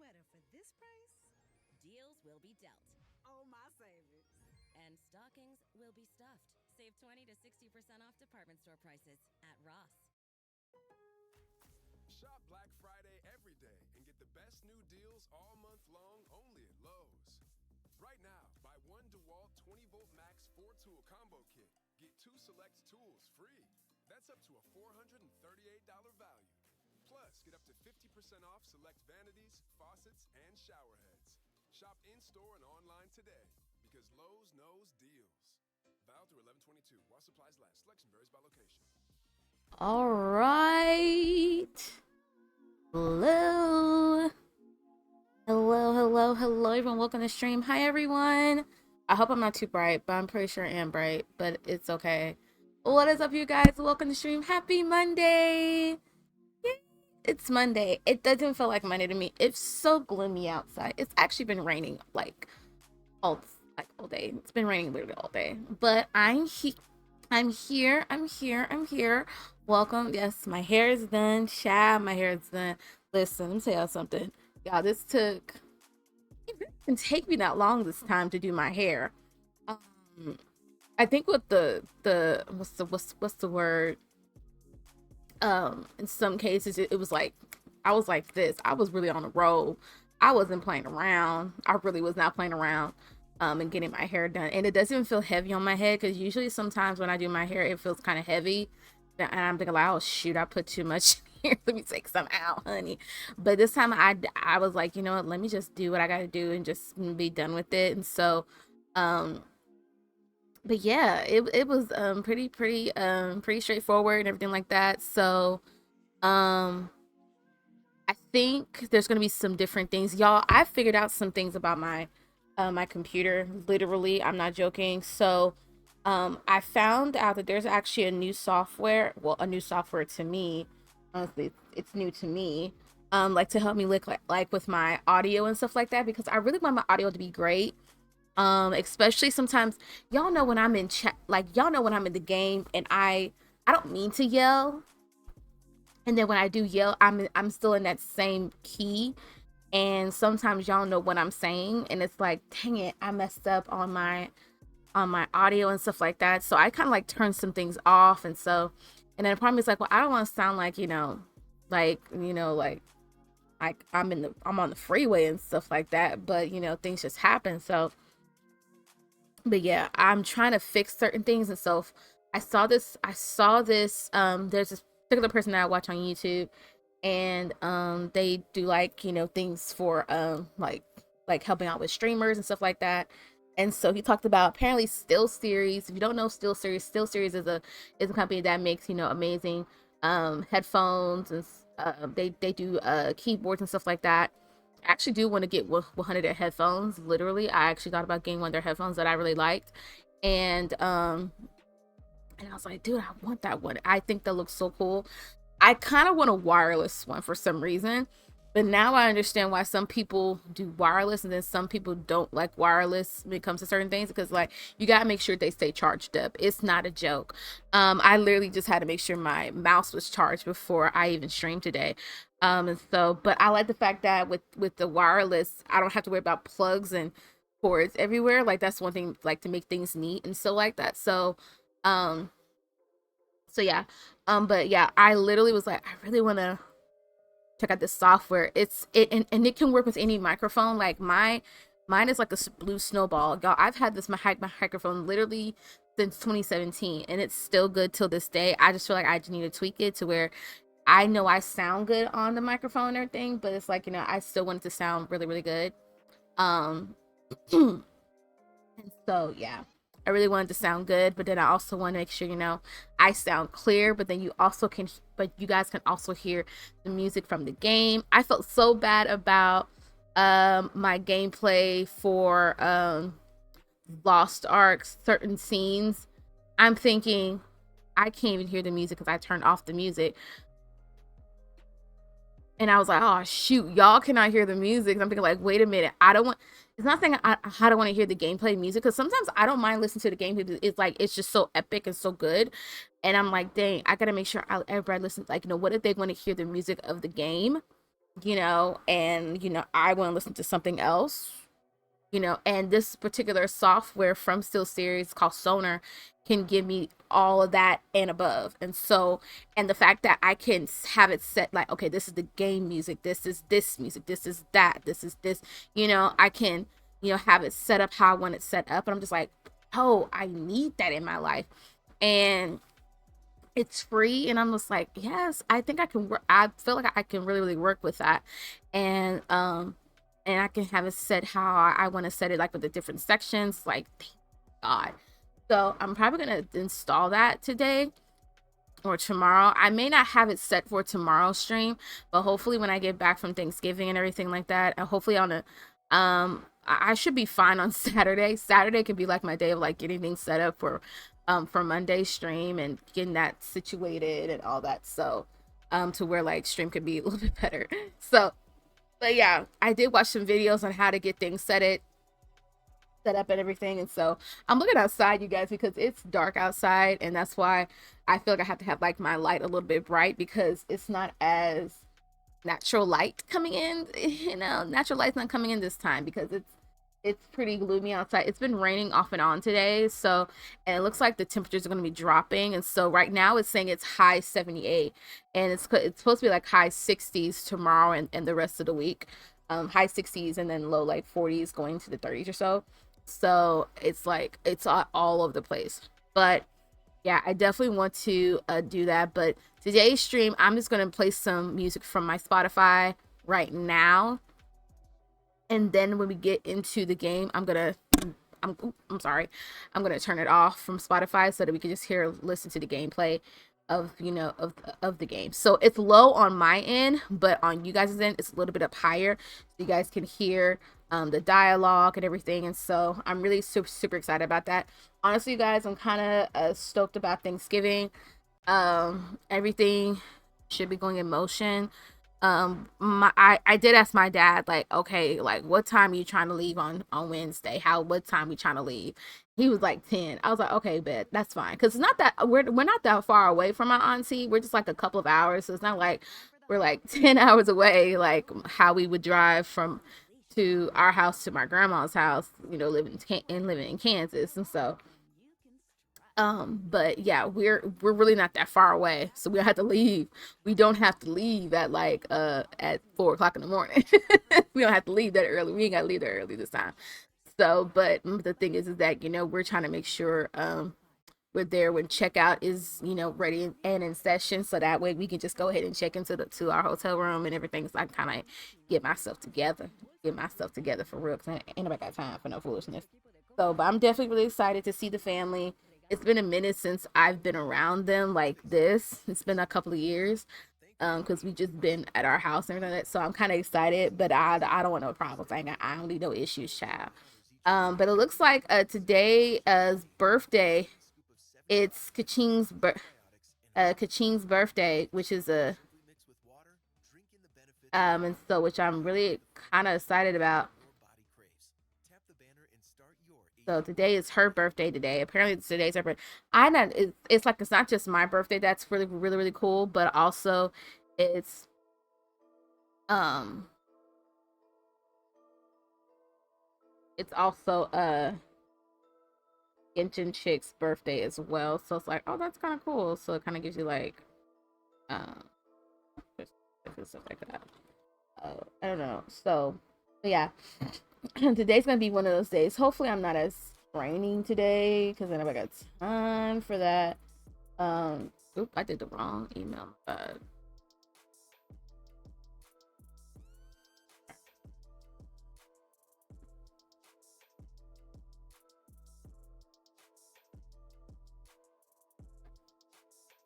sweater for this price? Deals will be dealt. Oh, my savings. And stockings will be stuffed. Save 20 to 60% off department store prices at Ross. Shop Black Friday every day and get the best new deals all month long only at Lowe's. Right now, buy one DeWalt 20-volt max 4-tool combo kit. Get 2 select tools free. That's up to a $438 value. Plus, get up to 50% off select vanities, faucets, and shower heads. Shop in-store and online today because Lowe's knows deals. Valid through 11/22 while supplies last. Selection varies by location. All right. Hello. Hello, everyone. Welcome to the stream. Hi, everyone. I hope I'm not too bright, but I'm pretty sure I am bright, but it's okay. What is up, you guys? Welcome to the stream. Happy Monday. Yay. It's Monday. It doesn't feel like Monday to me. It's so gloomy outside. It's actually been raining all day. It's been raining literally all day. But I'm here. Welcome. Yes, my hair is done. My hair is done. Listen, let me tell y'all something. Y'all, it didn't take me that long this time to do my hair. I think with the what's the word? In some cases it was like I was like this. I was really on a roll. I wasn't playing around. I really was not playing around. And getting my hair done, and it doesn't feel heavy on my head because usually sometimes when I do my hair it feels kind of heavy, and I'm thinking like, oh shoot, I put too much here. Let me take some out, honey. But this time I was like, you know what, let me just do what I gotta do and just be done with it. And so but yeah, it was pretty straightforward and everything like that. So I think there's gonna be some different things, y'all. I figured out some things about my computer. Literally, I'm not joking. So, I found out that there's actually a new software. Well, a new software to me. Honestly, it's new to me. Like to help me look like with my audio and stuff like that because I really want my audio to be great. Especially sometimes y'all know when I'm in chat, like y'all know when I'm in the game and I don't mean to yell, and then when I do yell, I'm still in that same key, and sometimes y'all know what I'm saying, and it's like, dang it, I messed up on my audio and stuff like that. So I kind of like turn some things off, and so, and then the problem is like, well, I don't want to sound like like I'm on the freeway and stuff like that, but things just happen. So, but yeah, I'm trying to fix certain things, and so I saw this there's this particular person that I watch on YouTube, and they do like things for like helping out with streamers and stuff like that. And so he talked about apparently Still Series. If you don't know Still Series is a company that makes amazing headphones, and they do keyboards and stuff like that. I actually do want to get one of their headphones. Literally, I actually thought about getting one of their headphones that I really liked, and I was like, dude, I want that one. I think that looks so cool. I kind of want a wireless one for some reason, but now I understand why some people do wireless and then some people don't like wireless when it comes to certain things, because like you gotta make sure they stay charged up. It's not a joke. I literally just had to make sure my mouse was charged before I even streamed today. And so, but I like the fact that with the wireless, I don't have to worry about plugs and cords everywhere. Like that's one thing, like to make things neat and so like that. Um, so yeah. But yeah, I literally was like, I really want to check out this software. And it can work with any microphone. Like mine is like a blue snowball. Y'all, I've had my microphone literally since 2017, and it's still good till this day. I just feel like I just need to tweak it to where I know I sound good on the microphone and everything, but it's like, I still want it to sound really, really good. Um And so, yeah, I really wanted to sound good, but then I also want to make sure, I sound clear, but then but you guys can also hear the music from the game. I felt so bad about my gameplay for Lost Ark, certain scenes. I'm thinking I can't even hear the music because I turned off the music. And I was like, oh shoot, y'all cannot hear the music. And I'm thinking like, wait a minute, it's not saying I don't want to hear the gameplay music, because sometimes I don't mind listening to the gameplay. It's like, it's just so epic and so good. And I'm like, dang, I gotta make sure everybody listen. Like, what if they want to hear the music of the game? and I want to listen to something else, and this particular software from Steel Series called Sonar can give me all of that and above. And so, and the fact that I can have it set like, okay, this is the game music, this is this music, this is that, this is this, I can, have it set up how I want it set up. And I'm just like, oh, I need that in my life. And it's free, and I'm just like, yes, I think I can work. I feel like I can really work with that. And I can have it set how I want to set it, like with the different sections, like, thank God. So I'm probably gonna install that today or tomorrow. I may not have it set for tomorrow's stream, but hopefully when I get back from Thanksgiving and everything like that, and hopefully on a I should be fine on Saturday. Saturday can be like my day of like getting things set up for Monday's stream and getting that situated and all that. So to where like stream could be a little bit better. So but yeah, I did watch some videos on how to get things set up and everything. And so I'm looking outside, you guys, because it's dark outside, and that's why I feel like I have to have like my light a little bit bright, because it's not as natural light coming in. Natural light's not coming in this time because it's pretty gloomy outside. It's been raining off and on today, so, and it looks like the temperatures are going to be dropping. And so right now it's saying it's high 78, and it's supposed to be like high 60s tomorrow and the rest of the week. High 60s and then low like 40s going to the 30s or so. So it's like it's all over the place. But yeah, I definitely want to do that. But today's stream, I'm just going to play some music from my Spotify right now. And then when we get into the game, I'm sorry, I'm gonna turn it off from Spotify so that we can just listen to the gameplay of of the game. So it's low on my end, but on you guys' end, it's a little bit up higher, so you guys can hear the dialogue and everything. And so I'm really super excited about that. Honestly, you guys, I'm kind of stoked about Thanksgiving. Everything should be going in motion. I did ask my dad, like, okay, like, what time are you trying to leave on Wednesday? What time we trying to leave? He was like 10. I was like, okay, bet, that's fine, because it's not that we're not that far away from my auntie. We're just like a couple of hours, so it's not like we're like 10 hours away, like how we would drive from to our house to my grandma's house, living in Kansas. And so but yeah, we're really not that far away, so we don't have to leave. We don't have to leave at like at 4 o'clock in the morning. We don't have to leave that early. We ain't gotta leave that early this time. So, but the thing is that we're trying to make sure we're there when checkout is ready and in session, so that way we can just go ahead and check into to our hotel room and everything. So I can kind of get myself together for real, because ain't nobody got time for no foolishness. So, but I'm definitely really excited to see the family. It's been a minute since I've been around them like this. It's been a couple of years, because we just been at our house and everything like that. So I'm kind of excited, but I don't want no problems. I don't need no issues, child. But it looks like today's birthday, it's Kaching's birthday, which is and so, which I'm really kind of excited about. So today is her birthday today. Apparently today's her birthday. I know it's like, it's not just my birthday that's really cool, but also it's um it's also Genshin chick's birthday as well. So it's like, oh, that's kind of cool. So it kind of gives you like um stuff like that. I don't know. So yeah. Today's gonna be one of those days. Hopefully I'm not as raining today, because then I got time for that. Oop, I did the wrong email.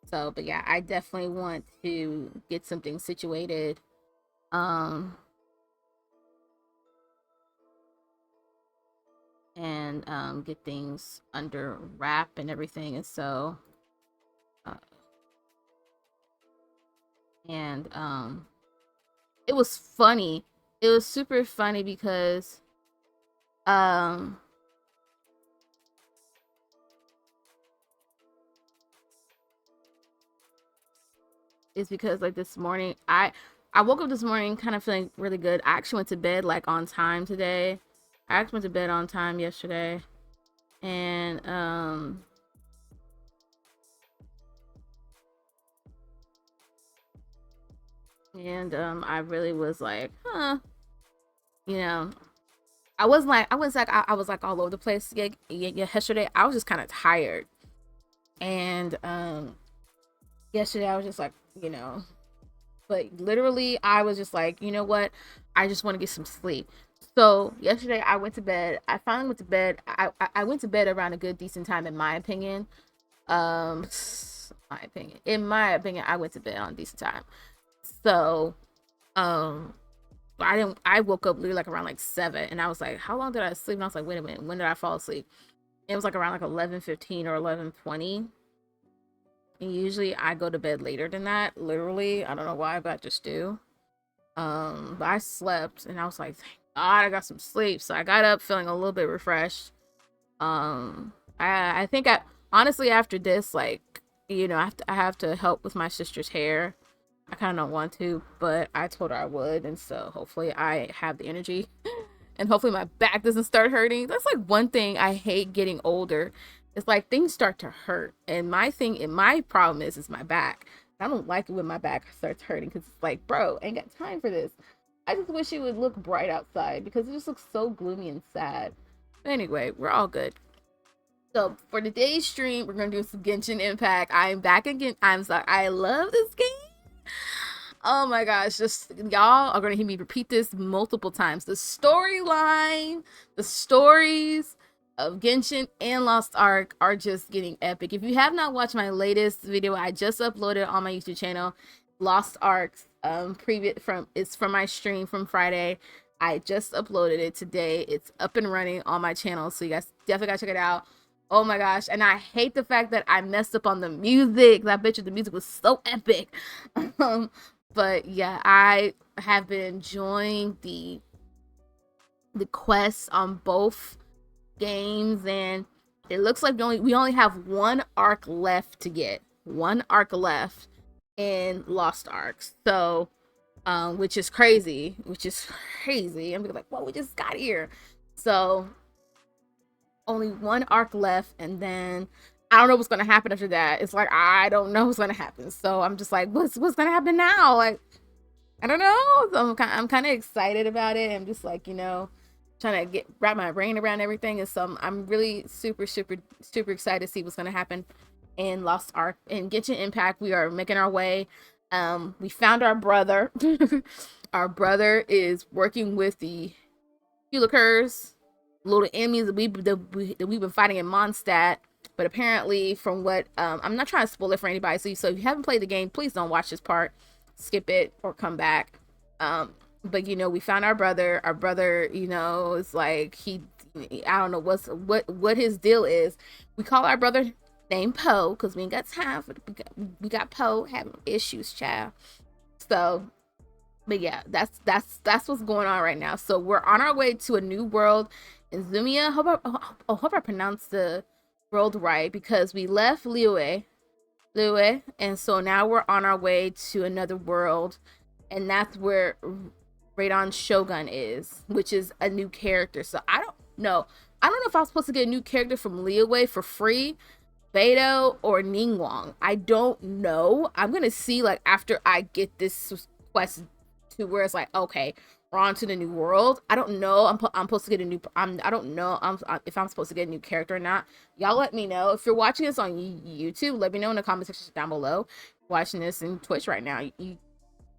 So, but yeah, I definitely want to get something situated. And get things under wrap and everything. And so and it was funny. It was super funny because it's because like this morning I I woke up this morning kind of feeling really good. I actually went to bed like on time today. I actually went to bed on time yesterday. And I really was like, huh, you know, I was like I was like all over the place. Yeah, yesterday I was just kind of tired. And yesterday I was just like, but literally I was just like, you know what? I just want to get some sleep. So yesterday I went to bed. I finally went to bed. I went to bed around a good decent time in my opinion. In my opinion, I went to bed on a decent time. So I woke up literally like around like 7, and I was like, how long did I sleep? And I was like, wait a minute, when did I fall asleep? It was like around like 11:15 or 11:20. And usually I go to bed later than that, literally. I don't know why, but I just do. But I slept and I was like, thank God I got some sleep. So I got up feeling a little bit refreshed. I think honestly after this, like, I have to help with my sister's hair. I kind of don't want to, but I told her I would, and so hopefully I have the energy and hopefully my back doesn't start hurting. That's like one thing I hate getting older. It's like things start to hurt, and my problem is my back. I don't like it when my back starts hurting because it's like, bro, ain't got time for this. I just wish it would look bright outside because it just looks so gloomy and sad. But anyway, we're all good. So for today's stream, we're gonna do some Genshin Impact. I'm back again. I'm sorry. I love this game. Oh my gosh, just y'all are gonna hear me repeat this multiple times. The storyline, the stories of Genshin and Lost Ark are just getting epic. If you have not watched my latest video, I just uploaded on my YouTube channel, Lost Ark's it's from my stream from Friday. I just uploaded it today. It's up and running on my channel, so you guys definitely gotta check it out. Oh my gosh, and I hate the fact that I messed up on the music. I bet you the music was so epic. But yeah, I have been enjoying the quests on both games, and it looks like we only have one arc left to get. One arc left in Lost Ark. So which is crazy. I'm like, whoa, we just got here. So only one arc left, and then I don't know what's gonna happen after that. It's like I don't know what's gonna happen. So I'm just like, what's gonna happen now? Like, I don't know. So I'm kind of excited about it. I'm just like, trying to wrap my brain around everything. And so I'm really super excited to see what's gonna happen in Lost Ark. In Genshin Impact, we are making our way. We found our brother. Our brother is working with the Helicurs, little enemies that we've been fighting in Mondstadt. But apparently, from what I'm not trying to spoil it for anybody, so if you haven't played the game, please don't watch this part, skip it or come back. But we found our brother. Our brother, is like I don't know what his deal is. We call our brother named Poe because we ain't got time for we got Poe having issues, child. So, but yeah, that's what's going on right now. So we're on our way to a new world in Zumia. Hope I pronounced the world right, because we left Liyue, and so now we're on our way to another world, and that's where Radon Shogun is, which is a new character. So I don't know if I was supposed to get a new character from Liyue for free, Beidou or Ningguang. I don't know. I'm gonna see like after I get this quest to where it's like, okay, we're on to the new world. I don't know. I'm supposed to get a new. I don't know. If I'm supposed to get a new character or not. Y'all let me know. If you're watching this on YouTube, let me know in the comment section down below. Watching this in Twitch right now, you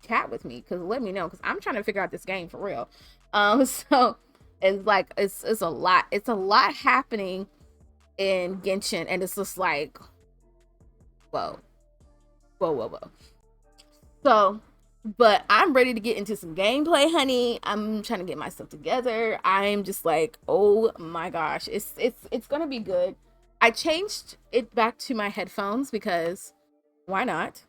chat with me, because let me know, because I'm trying to figure out this game for real. So it's like it's a lot happening in Genshin, and it's just like whoa. So, but I'm ready to get into some gameplay, honey. I'm trying to get myself together. I'm just like, oh my gosh, it's gonna be good. I changed it back to my headphones because why not?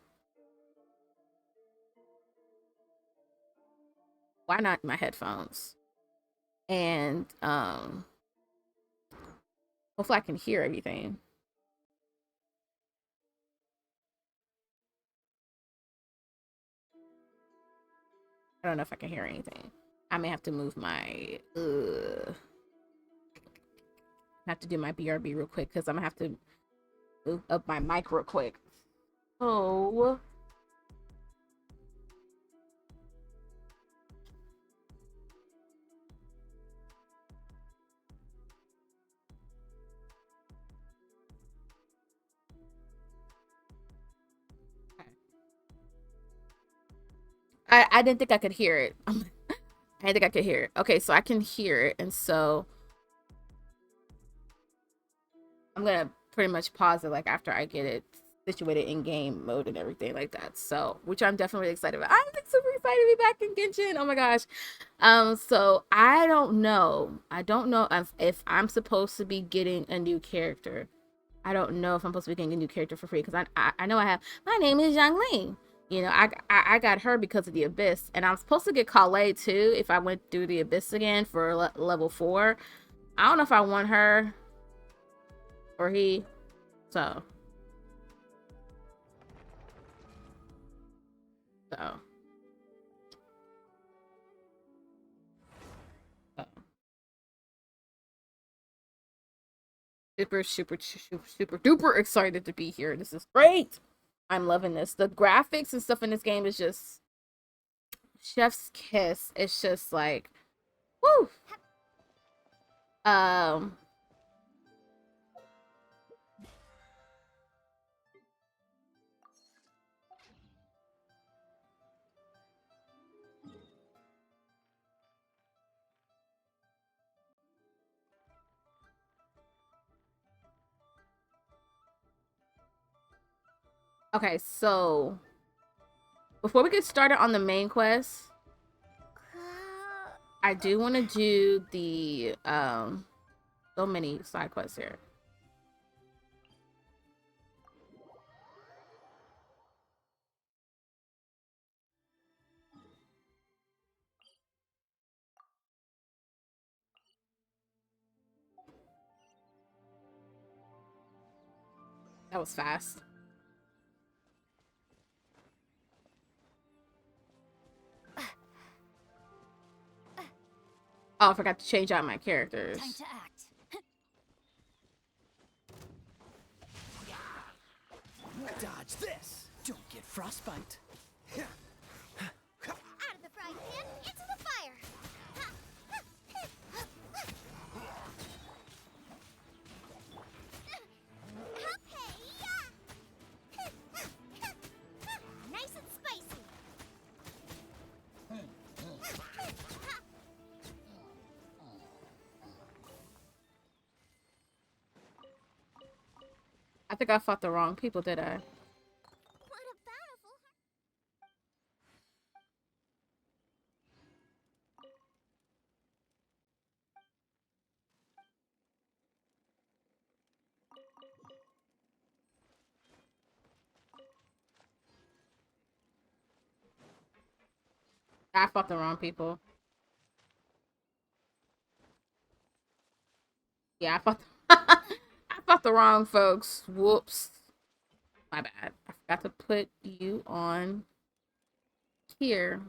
Why not my headphones? And hopefully I can hear everything. I don't know if I can hear anything. I may have to move my have to do my BRB real quick because I'm gonna have to move up my mic real quick. Oh. I didn't think I could hear it. I didn't think I could hear it. Okay, so I can hear it, and so I'm gonna pretty much pause it like after I get it situated in game mode and everything like that. So, which I'm definitely excited about. I'm super excited to be back in Genshin. Oh my gosh. So I don't know. I don't know if I'm supposed to be getting a new character. I don't know if I'm supposed to be getting a new character for free because I know I have. My name is Yang Ling. You know, I got her because of the Abyss, and I'm supposed to get Kale too if I went through the Abyss again for level 4. I don't know if I want her or he. So. Super duper excited to be here. This is great. I'm loving this. The graphics and stuff in this game is just chef's kiss. It's just like, woo. Okay, so before we get started on the main quest, I do want to do the so many side quests here. That was fast. Oh, I forgot to change out my characters. Time to act. Dodge this! Don't get frostbite. Out of the frying pan, into the fire. Nice and spicy. I think I fought the wrong people, did I? What a bountiful. I fought the wrong people. Yeah, I fought I fought the wrong folks. Whoops. My bad. I forgot to put you on here.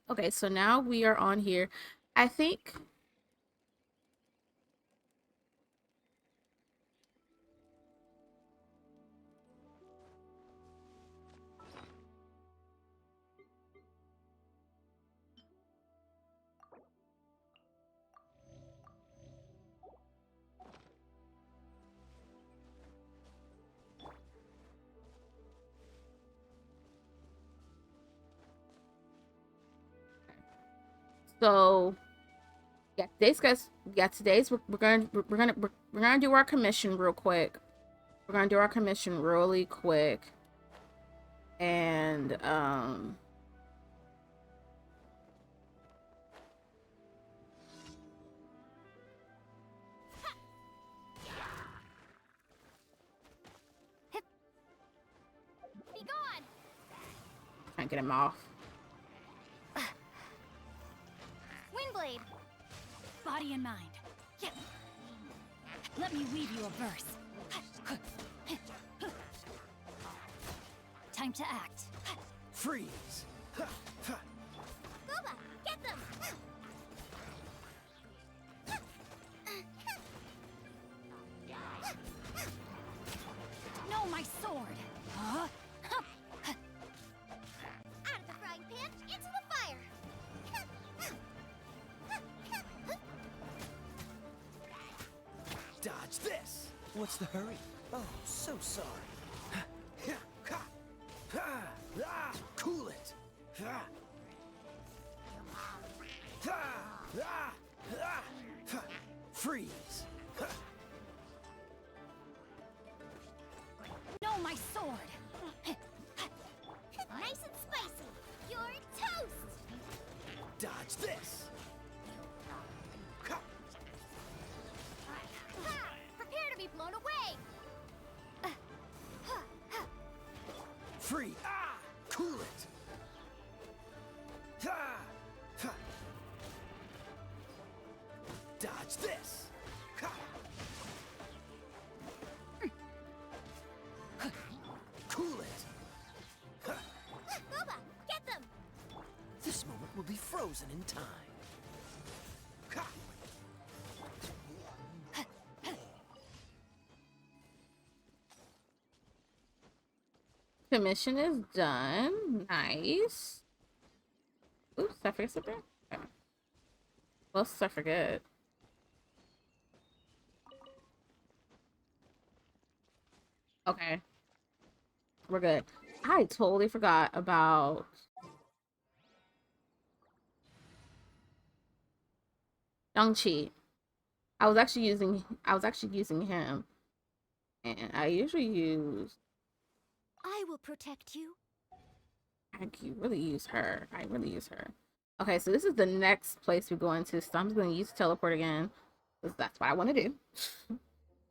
Okay, so now we are on here. I think so. Yeah, today's guys. Yeah, today's we're gonna do our commission real quick. We're gonna do our commission really quick, and Be gone. can't get him off. Windblade. Body and mind. Yeah. Let me weave you a verse. Time to act. Freeze! Dodge this! What's the hurry? Oh, so sorry. Cool it! Freeze! No, my sword! Nice and spicy! You're toast! Dodge this! Ha! Prepare to be blown away! Free! Cool it! Dodge this! Cool it! Boba, get them! This moment will be frozen in time. Commission is done. Nice. Oops, I forget something. Okay. Well, I forget. Okay. We're good. I totally forgot about Chi. I was actually using him. And I usually use I will protect you. I really use her. I really use her. Okay, so this is the next place we're going to. So I'm just going to use teleport again. Because that's what I want to do.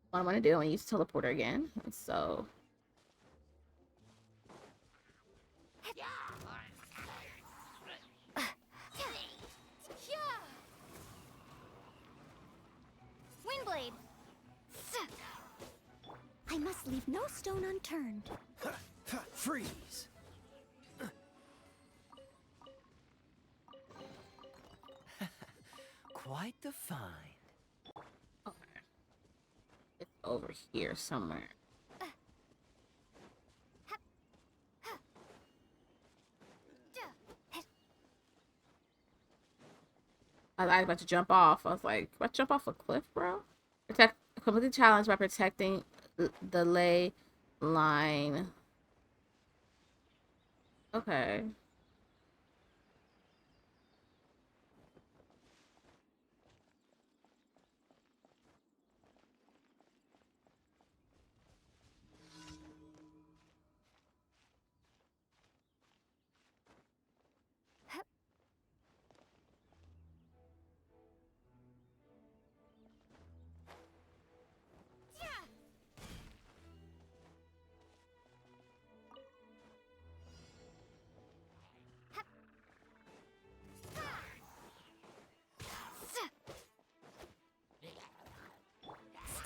What I want to do, I'm going to use teleporter again. And so... Windblade! I must leave no stone unturned. Freeze! Quite the find. Okay. It's over here somewhere. I was about to jump off. I was like, "What? Jump off a cliff, bro?" Complete the challenge by protecting the ley line. Okay.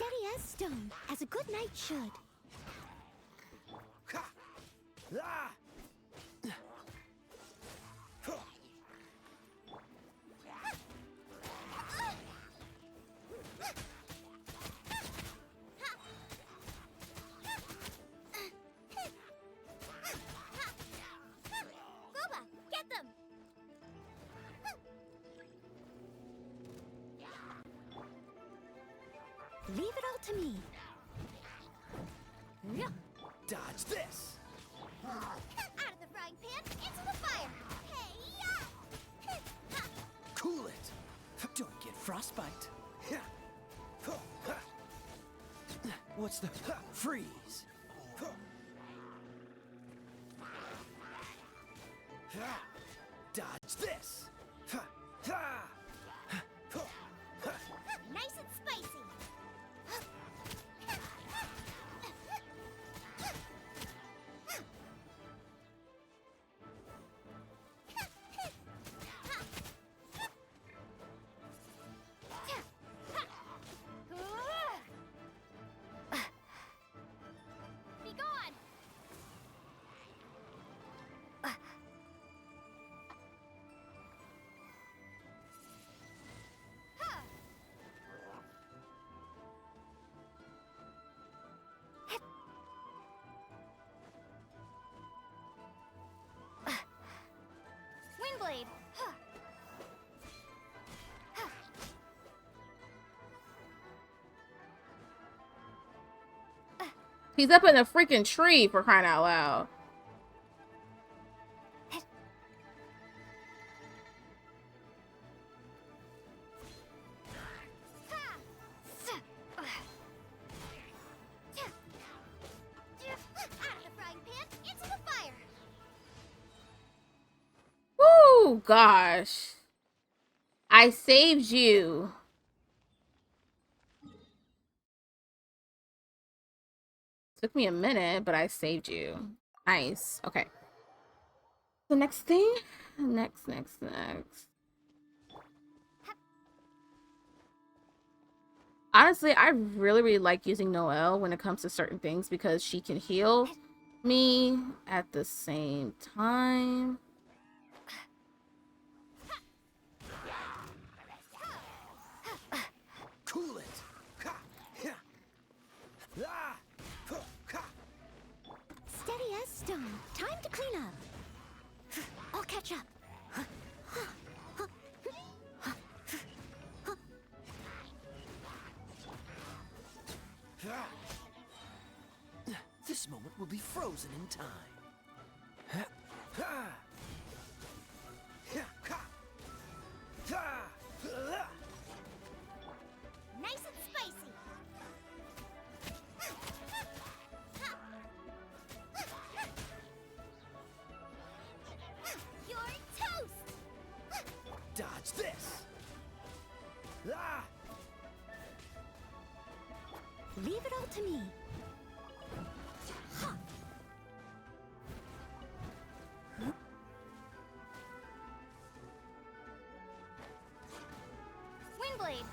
Steady as stone, as a good knight should. Boba, get them! Leave it all to me. Dodge this! Out of the frying pan, into the fire! Hey, Cool it! Don't get frostbite. What's the freeze? Dodge this! nice and spicy! He's up in a freaking tree, for crying out loud. Woo, gosh. I saved you. Took me a minute, but I saved you. Nice. Okay. The next thing? Next. Honestly, I really like using Noelle when it comes to certain things because she can heal me at the same time. Cool it. Steady as stone. Time to clean up. I'll catch up. This moment will be frozen in time. Nice and spicy. You're toast. Dodge this. Leave it all to me. Windblade.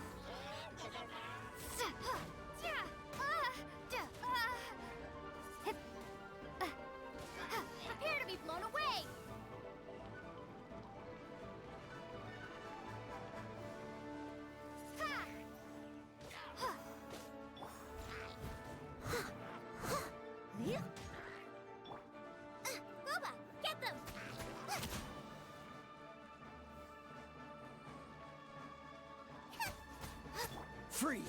Prepare to be blown away. Boba, get them. Freeze.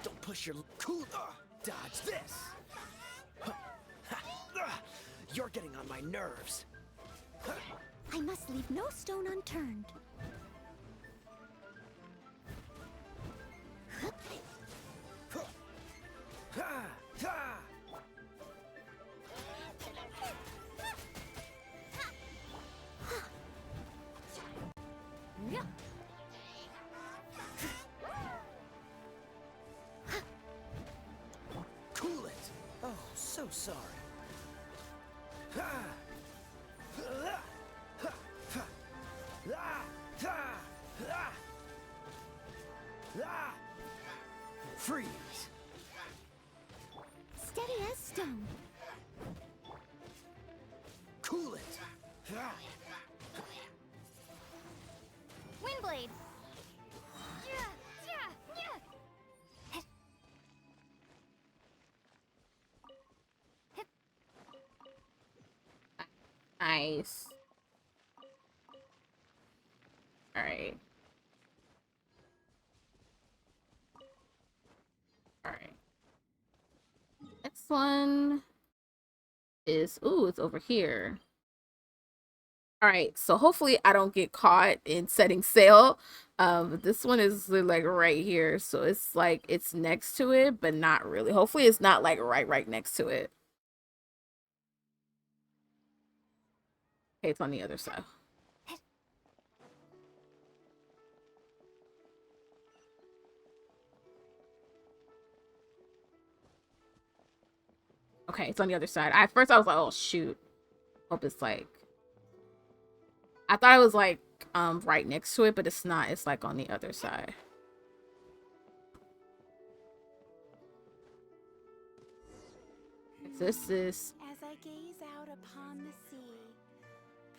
Don't push your cool. Dodge this. You're getting on my nerves. I must leave no stone unturned. Cool it. Oh, so sorry. Freeze. Steady as stone. Cool it. Windblade. Nice. Alright. Alright. Next one is, ooh, it's over here. Alright, so hopefully I don't get caught in setting sail. This one is like right here, so it's like it's next to it, but not really. Hopefully it's not like right next to it. Okay, it's on the other side. Okay, it's on the other side. At first I was like, oh shoot. Hope it's like, I thought it was like right next to it, but it's not. It's like on the other side. This is, As I gaze out upon the sea,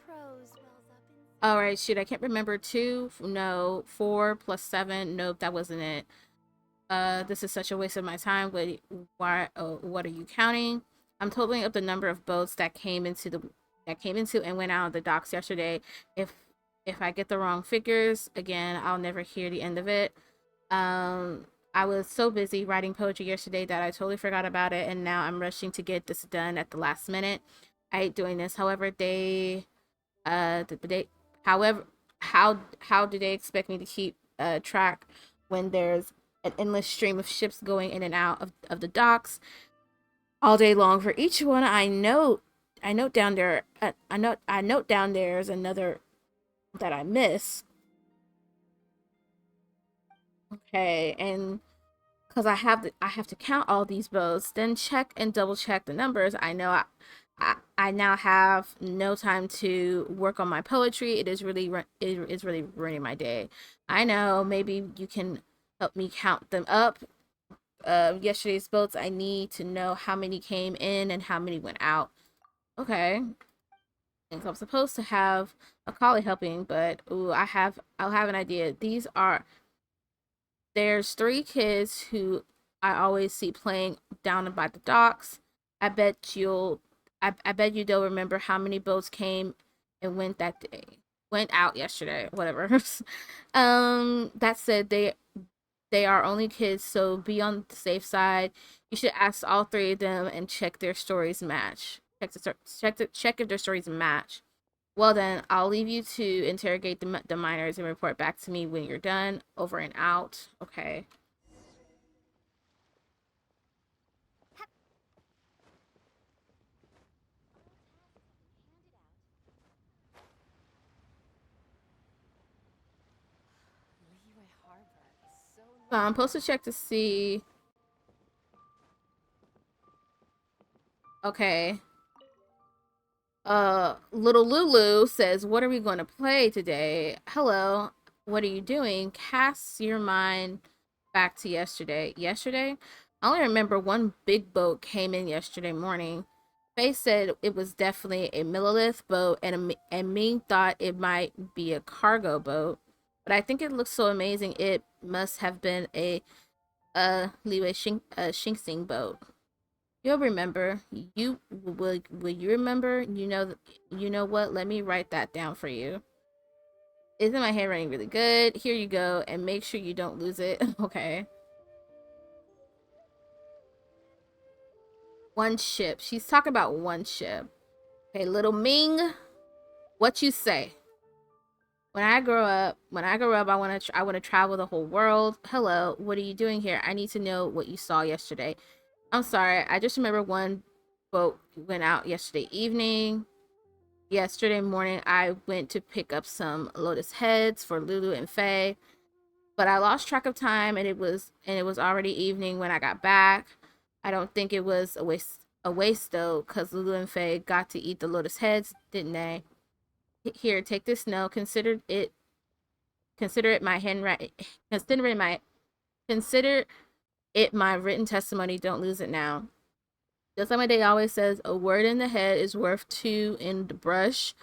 prose wells up in. all right, shoot, I can't remember. 2, no, 4 plus 7, nope, that wasn't it. This is such a waste of my time. What are you counting? I'm totaling up the number of boats that came into and went out of the docks yesterday. If I get the wrong figures again, I'll never hear the end of it. I was so busy writing poetry yesterday that I totally forgot about it, and now I'm rushing to get this done at the last minute. I hate doing this. However, they however how do they expect me to keep track when there's an endless stream of ships going in and out of the docks all day long for each one? I note down there I note down there's another that I miss. Okay, and because I have to count all these boats, then check and double check the numbers. I now have no time to work on my poetry. It is really ruining my day. I know, maybe you can help me count them up. Yesterday's boats, I need to know how many came in and how many went out. Okay. And I'm supposed to have a collie helping, but ooh, I'll have an idea. There's 3 kids who I always see playing down by the docks. I bet you'll I bet you they'll remember how many boats came and went that day. Went out yesterday, whatever. That said, they are only kids, so be on the safe side. You should ask all 3 of them and check their stories match. Check if their stories match. Well then, I'll leave you to interrogate the miners and report back to me when you're done. Over and out. Okay. So I'm supposed to check to see. Okay. Little Lulu says, "What are we going to play today? Hello. What are you doing? Cast your mind back to yesterday. Yesterday? I only remember one big boat came in yesterday morning. Faye said it was definitely a millilith boat, and Ming thought it might be a cargo boat. But I think it looks so amazing. It must have been a Xingxing boat. You'll remember. Will you remember? You know what? Let me write that down for you. Isn't my handwriting really good? Here you go, and make sure you don't lose it." Okay. One ship. She's talking about one ship. Okay, little Ming, what you say? When I grow up, I want to travel the whole world. Hello, what are you doing here? I need to know what you saw yesterday. I'm sorry, I just remember one boat went out yesterday evening. Yesterday morning, I went to pick up some lotus heads for Lulu and Faye, but I lost track of time, and it was already evening when I got back. I don't think it was a waste though, cause Lulu and Faye got to eat the lotus heads, didn't they? Here, take this note. Consider it my handwriting. Consider it my written testimony. Don't lose it now. Just like my day always says, a word in the head is worth 2 in the brush.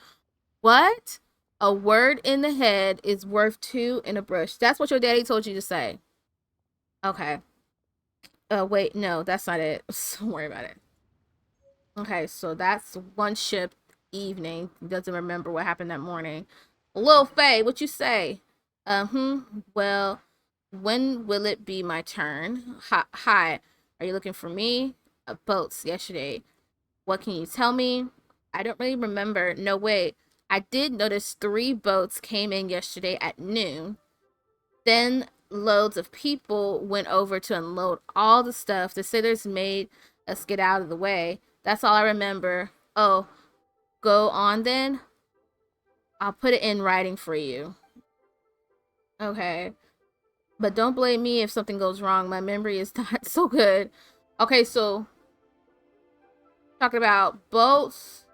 What? A word in the head is worth 2 in a brush. That's what your daddy told you to say. Okay. Wait, no, that's not it. Don't worry about it. Okay, so that's one ship evening. Doesn't remember what happened that morning. Lil Faye, what you say? Well, when will it be my turn? Hi. Are you looking for me? Boats yesterday. What can you tell me? I don't really remember. No, wait. I did notice 3 boats came in yesterday at noon. Then loads of people went over to unload all the stuff. The sailors made us get out of the way. That's all I remember. Oh, go on then. I'll put it in writing for you. Okay. But don't blame me if something goes wrong. My memory is not so good. Okay, so talking about boats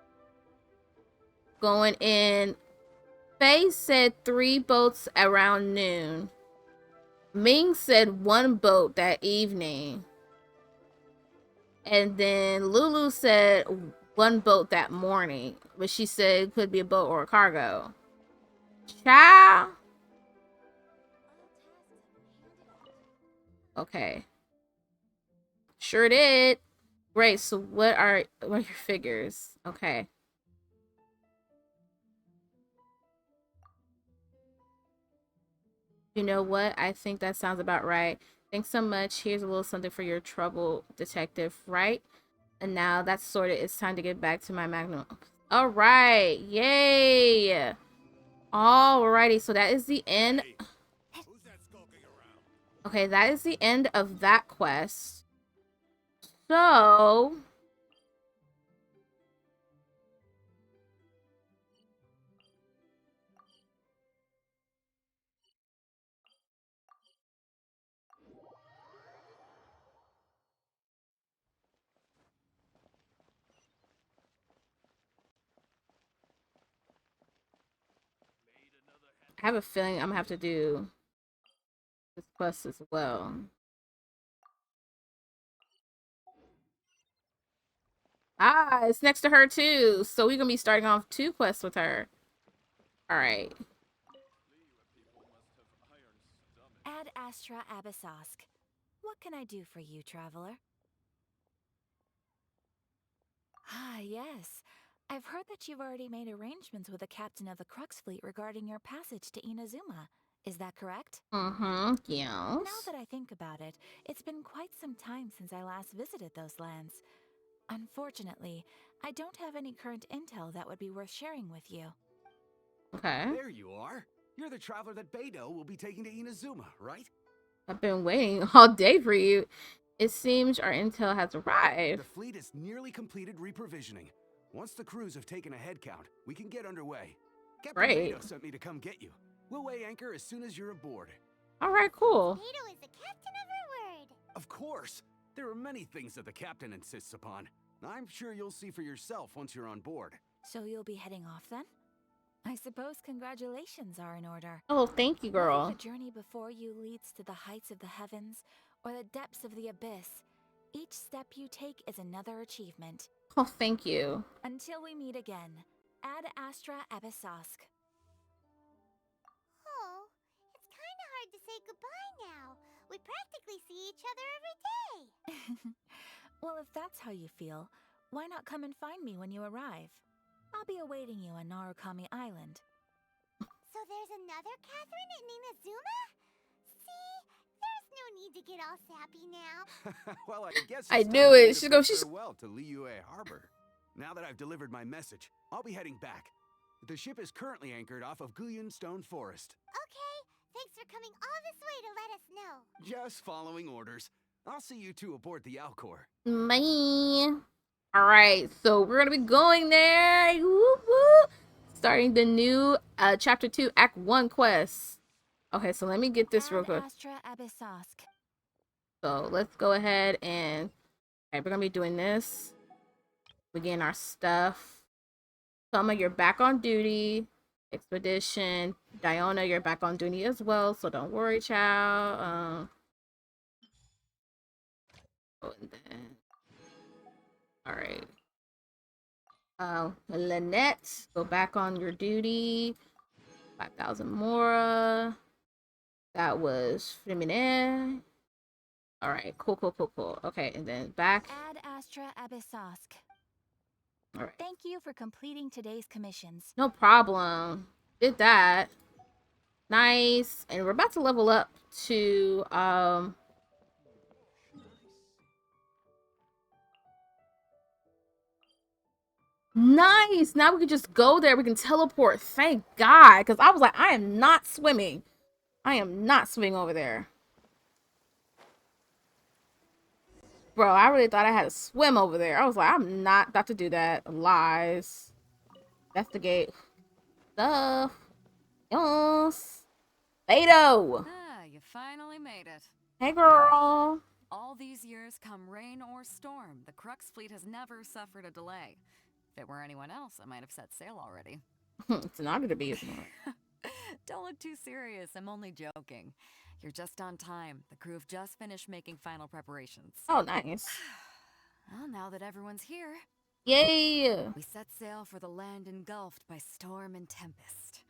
going in. Faye said 3 boats around noon. Ming said 1 boat that evening. And then Lulu said 1 boat that morning. But she said it could be a boat or a cargo. Ciao. Okay. Sure did. Great. So what are your figures? Okay. You know what? I think that sounds about right. Thanks so much. Here's a little something for your trouble, detective, right? And now that's sorted. It's time to get back to my magnum. All right. Yay. Alrighty. So that is the end. Okay, that is the end of that quest. So I have a feeling I'm gonna have to do this quest as well. Ah, it's next to her too. So we're gonna be starting off 2 quests with her. All right. Ad Astra Abyssosk. What can I do for you, traveler? Ah, yes. I've heard that you've already made arrangements with the captain of the Crux fleet regarding your passage to Inazuma. Is that correct? Yes. Now that I think about it, it's been quite some time since I last visited those lands. Unfortunately, I don't have any current intel that would be worth sharing with you. Okay. There you are. You're the traveler that Beidou will be taking to Inazuma, right? I've been waiting all day for you. It seems our intel has arrived. The fleet has nearly completed reprovisioning. Once the crews have taken a head count, we can get underway. Captain Great. Beidou sent me to come get you. We'll weigh anchor as soon as you're aboard. All right, cool. Beidou is the captain of her word. Of course. There are many things that the captain insists upon. I'm sure you'll see for yourself once you're on board. So you'll be heading off then? I suppose congratulations are in order. Oh, thank you, Whether girl. the journey before you leads to the heights of the heavens or the depths of the abyss, each step you take is another achievement. Oh, thank you. Until we meet again, Ad Astra Abyssosk. Oh, it's kind of hard to say goodbye now. We practically see each other every day. Well, if that's how you feel, why not come and find me when you arrive? I'll be awaiting you on Narukami Island. So there's another Catherine in Inazuma? See, there's no need to get all sappy now. Well, I guess I it's knew time for it. me to She's bid she's farewell to Liyue Harbor. Now that I've delivered my message, I'll be heading back. The ship is currently anchored off of Guyun Stone Forest. Okay, thanks for coming all this way to let us know. Just following orders. I'll see you two aboard the Alcor. me. All right, so we're gonna be going there. Whoop, whoop. Starting the new chapter 2, Act 1 quest. Okay, so let me get this real Ad quick. Astra Abyssosk. So let's go ahead and okay, we're gonna be doing this. We getting our stuff. Summer, you're back on duty. Expedition. Diona, you're back on duty as well, so don't worry, child. Oh, and then all right. Lynette, go back on your duty. 5,000 Mora. That was Femine. All right, cool. Okay, and then back. Ad Astra Abyssosk. All right, Thank you for completing today's commissions. no problem. Did that. Nice. And we're about to level up to nice. Now we can just go there. We can teleport. Thank God. Because I was like, I am not swimming. I am not swimming over there. Bro, I really thought I had to swim over there. I was like, I'm not about to do that. Lies. Investigate. Stuff. Yes. Beidou. Ah, you finally made it. Hey, girl. All these years, come rain or storm, the Crux fleet has never suffered a delay. If it were anyone else, I might have set sail already. It's an honor to be with you. Don't look too serious, I'm only joking. You're just on time. The crew have just finished making final preparations. Oh, nice. Well, now that everyone's here, Yay. we set sail for the land engulfed by storm and tempest.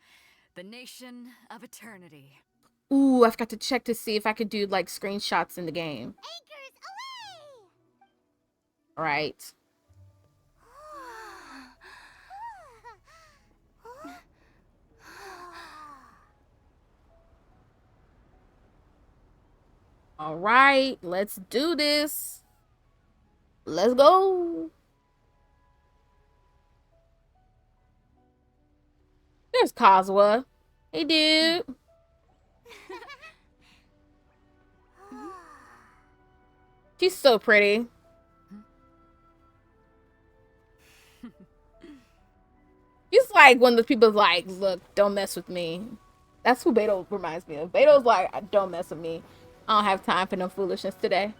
The nation of eternity. Ooh, I forgot to check to see if I could do like screenshots in the game. Anchors away! All right. All right, let's do this. Let's go. There's Kazuha. Hey, dude. She's so pretty. She's like one of the people like, look, don't mess with me. That's who Beto reminds me of. Beto's like, don't mess with me. I don't have time for no foolishness today.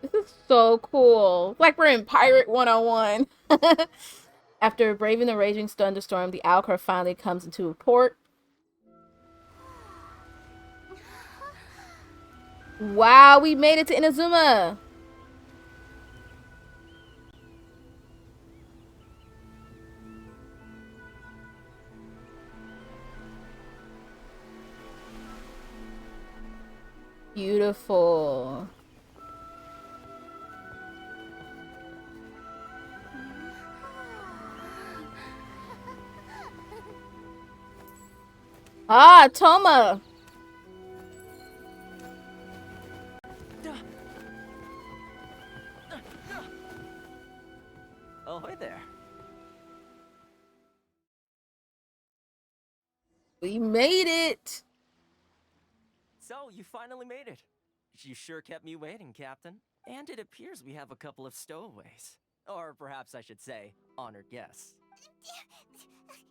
This is so cool. Like we're in Pirate 101. After braving the raging thunderstorm, the Alcor finally comes into port. Wow, we made it to Inazuma. Beautiful. Ah, Toma. Ahoy there. We made it. So, you finally made it. You sure kept me waiting, Captain. And it appears we have a couple of stowaways. Or perhaps I should say, honored guests.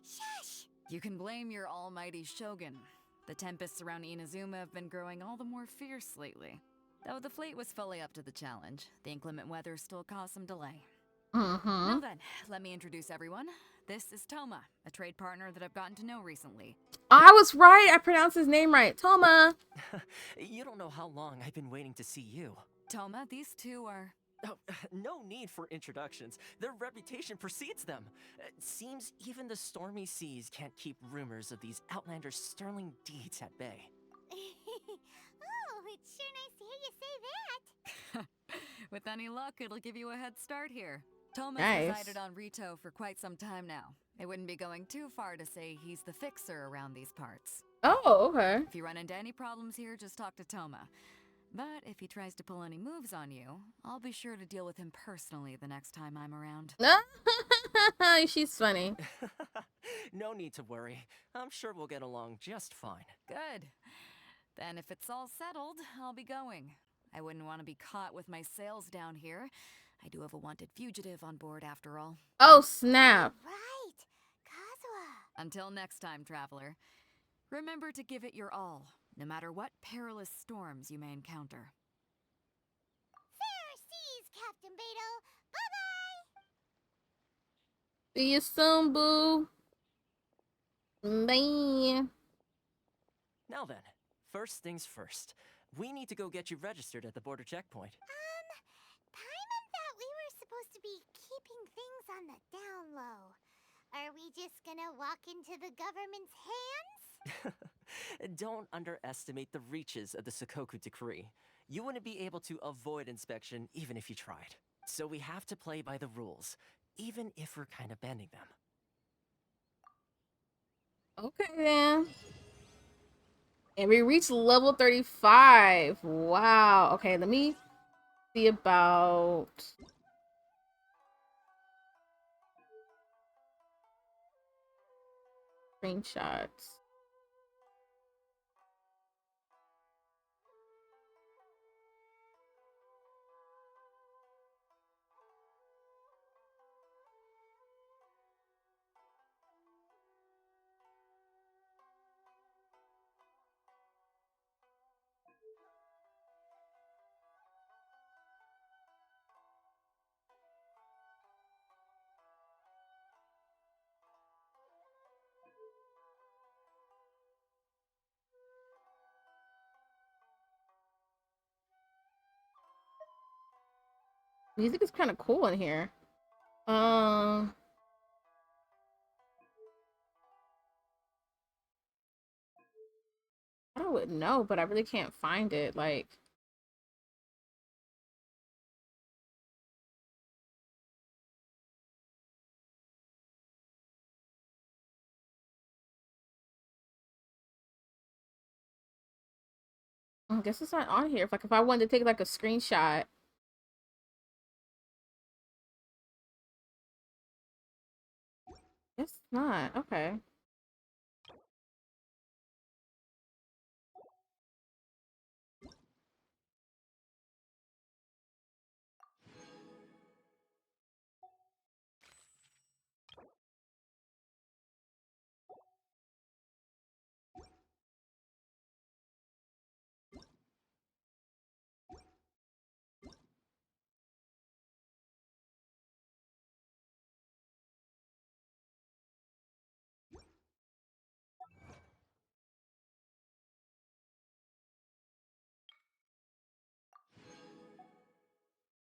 Shush! You can blame your almighty shogun. The tempests around Inazuma have been growing all the more fierce lately. Though the fleet was fully up to the challenge, the inclement weather still caused some delay. Now then, let me introduce everyone. This is Toma, a trade partner that I've gotten to know recently. I was right. I pronounced his name right. Toma. You don't know how long I've been waiting to see you. Toma, these two are... Oh, no need for introductions. Their reputation precedes them. It seems even the stormy seas can't keep rumors of these outlanders' sterling deeds at bay. Oh, it's sure nice to hear you say that. With any luck, it'll give you a head start here. Toma's Nice. resided on Rito for quite some time now. It wouldn't be going too far to say he's the fixer around these parts. Oh, okay. If you run into any problems here, just talk to Toma. But if he tries to pull any moves on you, I'll be sure to deal with him personally the next time I'm around. She's funny. No need to worry. I'm sure we'll get along just fine. Good. Then if it's all settled, I'll be going. I wouldn't want to be caught with my sails down here. I do have a wanted fugitive on board after all. Oh, snap. Right. Kazuha. Until next time, traveler. Remember to give it your all, no matter what perilous storms you may encounter. Fair seas, Captain Beto. Bye-bye. See you soon, boo. Bye. Now then, first things first. We need to go get you registered at the border checkpoint. Paimon thought we were supposed to be keeping things on the down low. Are we just gonna walk into the government's hands? Don't underestimate the reaches of the Sakoku Decree. You wouldn't be able to avoid inspection even if you tried. So we have to play by the rules, even if we're kind of bending them. Okay, then. And we reached level 35. Wow. Okay, let me see about... screenshots. Music is kind of cool in here. I wouldn't know, but I really can't find it. Like, I guess it's not on here. Like if I wanted to take like a screenshot. It's not. Okay.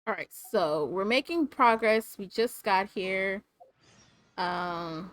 All right, so we're making progress. We just got here. Um,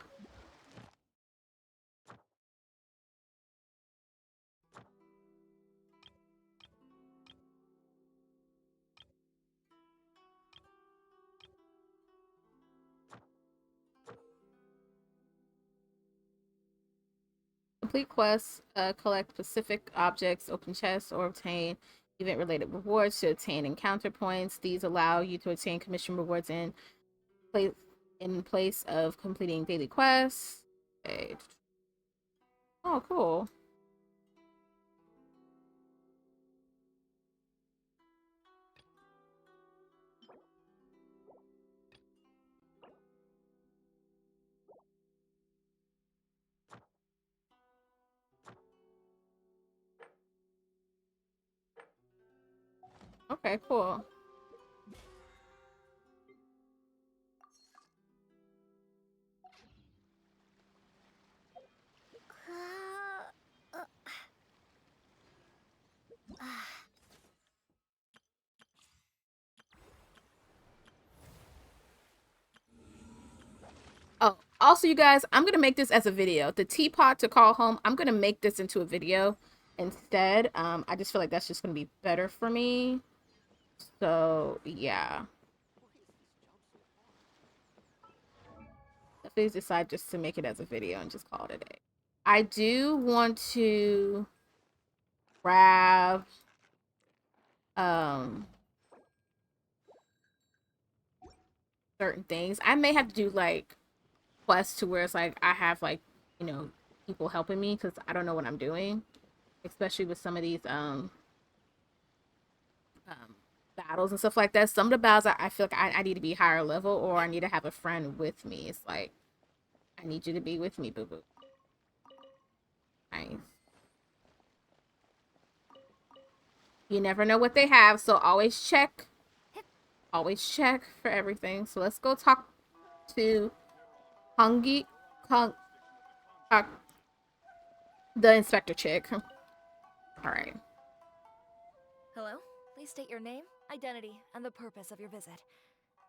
Complete quests, collect specific objects, open chests, or obtain event-related rewards to obtain encounter points. These allow you to obtain commission rewards place in place of completing daily quests. Okay. Oh, cool. Okay, cool. Uh, uh, ah. Oh, also, you guys, I'm gonna make this as a video. The teapot to call home, I'm gonna make this into a video instead. I just feel like that's just gonna be better for me. So yeah, please decide just to make it as a video and just call it a day. I do want to grab um certain things. I may have to do like quests to where it's like I have like, you know, people helping me because I don't know what I'm doing, especially with some of these battles and stuff like that. Some of the battles I feel like I need to be higher level or I need to have a friend with me. It's like I need you to be with me, boo boo. Nice. You never know what they have, so always check. Always check for everything. So let's go talk to Hungy Hung the inspector chick. Alright. Hello? Please state your name, identity, and the purpose of your visit.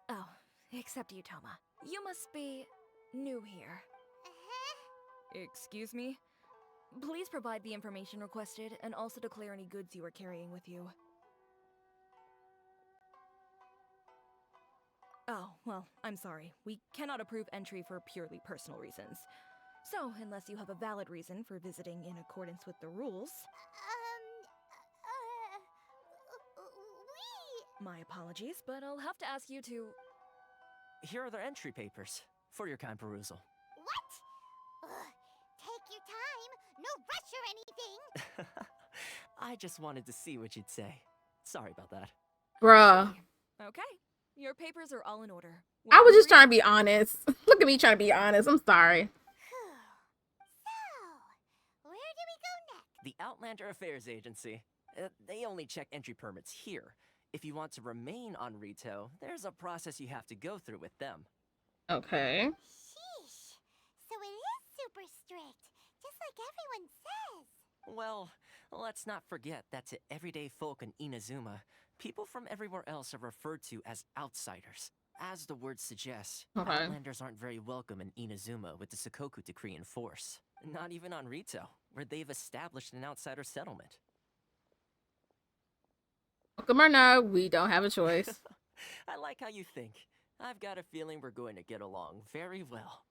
Oh, except you, Toma. You must be new here. Excuse me? Please provide the information requested and also declare any goods you are carrying with you. Oh, well, I'm sorry. We cannot approve entry for purely personal reasons. So, unless you have a valid reason for visiting in accordance with the rules... My apologies, but I'll have to ask you to... Here are the entry papers for your kind perusal. What? Ugh, take your time. No rush or anything. I just wanted to see what you'd say. Sorry about that. Bruh. Okay, your papers are all in order. I was just Whenever trying to be honest. Look at me trying to be honest. I'm sorry. So, where do we go next? The Outlander Affairs Agency. They only check entry permits here. If you want to remain on Rito, there's a process you have to go through with them. Okay. Sheesh. So it is super strict, just like everyone says. Well, let's not forget that to everyday folk in Inazuma, people from everywhere else are referred to as outsiders. As the word suggests, Okay. Outlanders aren't very welcome in Inazuma with the Sakoku decree in force. Not even on Rito, where they've established an outsider settlement. Welcome or not, we don't have a choice. I like how you think. I've got a feeling we're going to get along very well.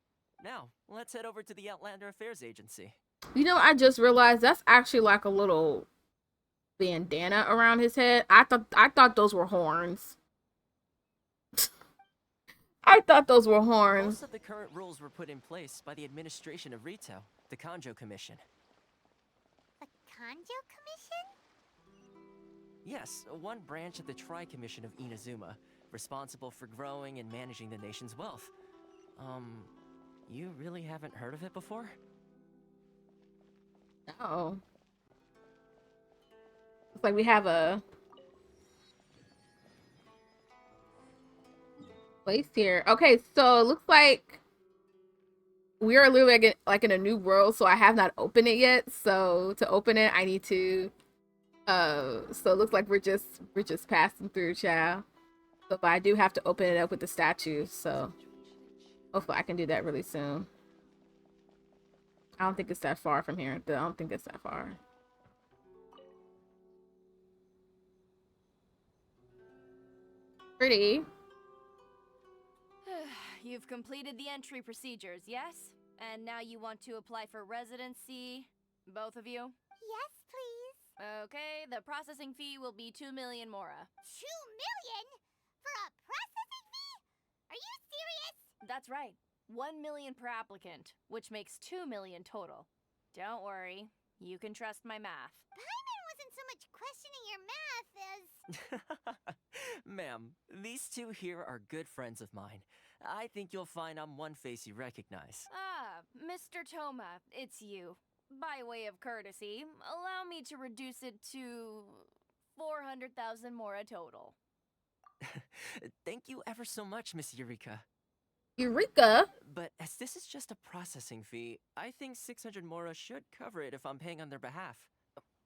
Now, let's head over to the Outlander Affairs Agency. You know, I just realized that's actually like a little bandana around his head. I thought those were horns. I thought those were horns. Most of the current rules were put in place by the administration of Rito, the Kanjo Commission. The Kanjo Commission? Yes, one branch of the Tri-Commission of Inazuma, responsible for growing and managing the nation's wealth. You really haven't heard of it before? Oh. Looks like we have a place here. Okay, so it looks like we are literally like in a new world, so I have not opened it yet. So to open it, I need to so it looks like we're just passing through, child. So but I do have to open it up with the statues, so hopefully I can do that really soon. I don't think it's that far from here. I don't think it's that far. Pretty. You've completed the entry procedures, yes? And now you want to apply for residency? Both of you? Yes, please. Okay, the processing fee will be 2 million mora. 2 million? For a processing fee? Are you serious? That's right. 1 million per applicant, which makes 2 million total. Don't worry, you can trust my math. Paimon wasn't so much questioning your math as... Ma'am, these two here are good friends of mine. I think you'll find I'm one face you recognize. Ah, Mr. Toma, it's you. By way of courtesy, allow me to reduce it to 400,000 mora total. Thank you ever so much, Miss Eureka. Eureka? But as this is just a processing fee, I think 600 mora should cover it if I'm paying on their behalf.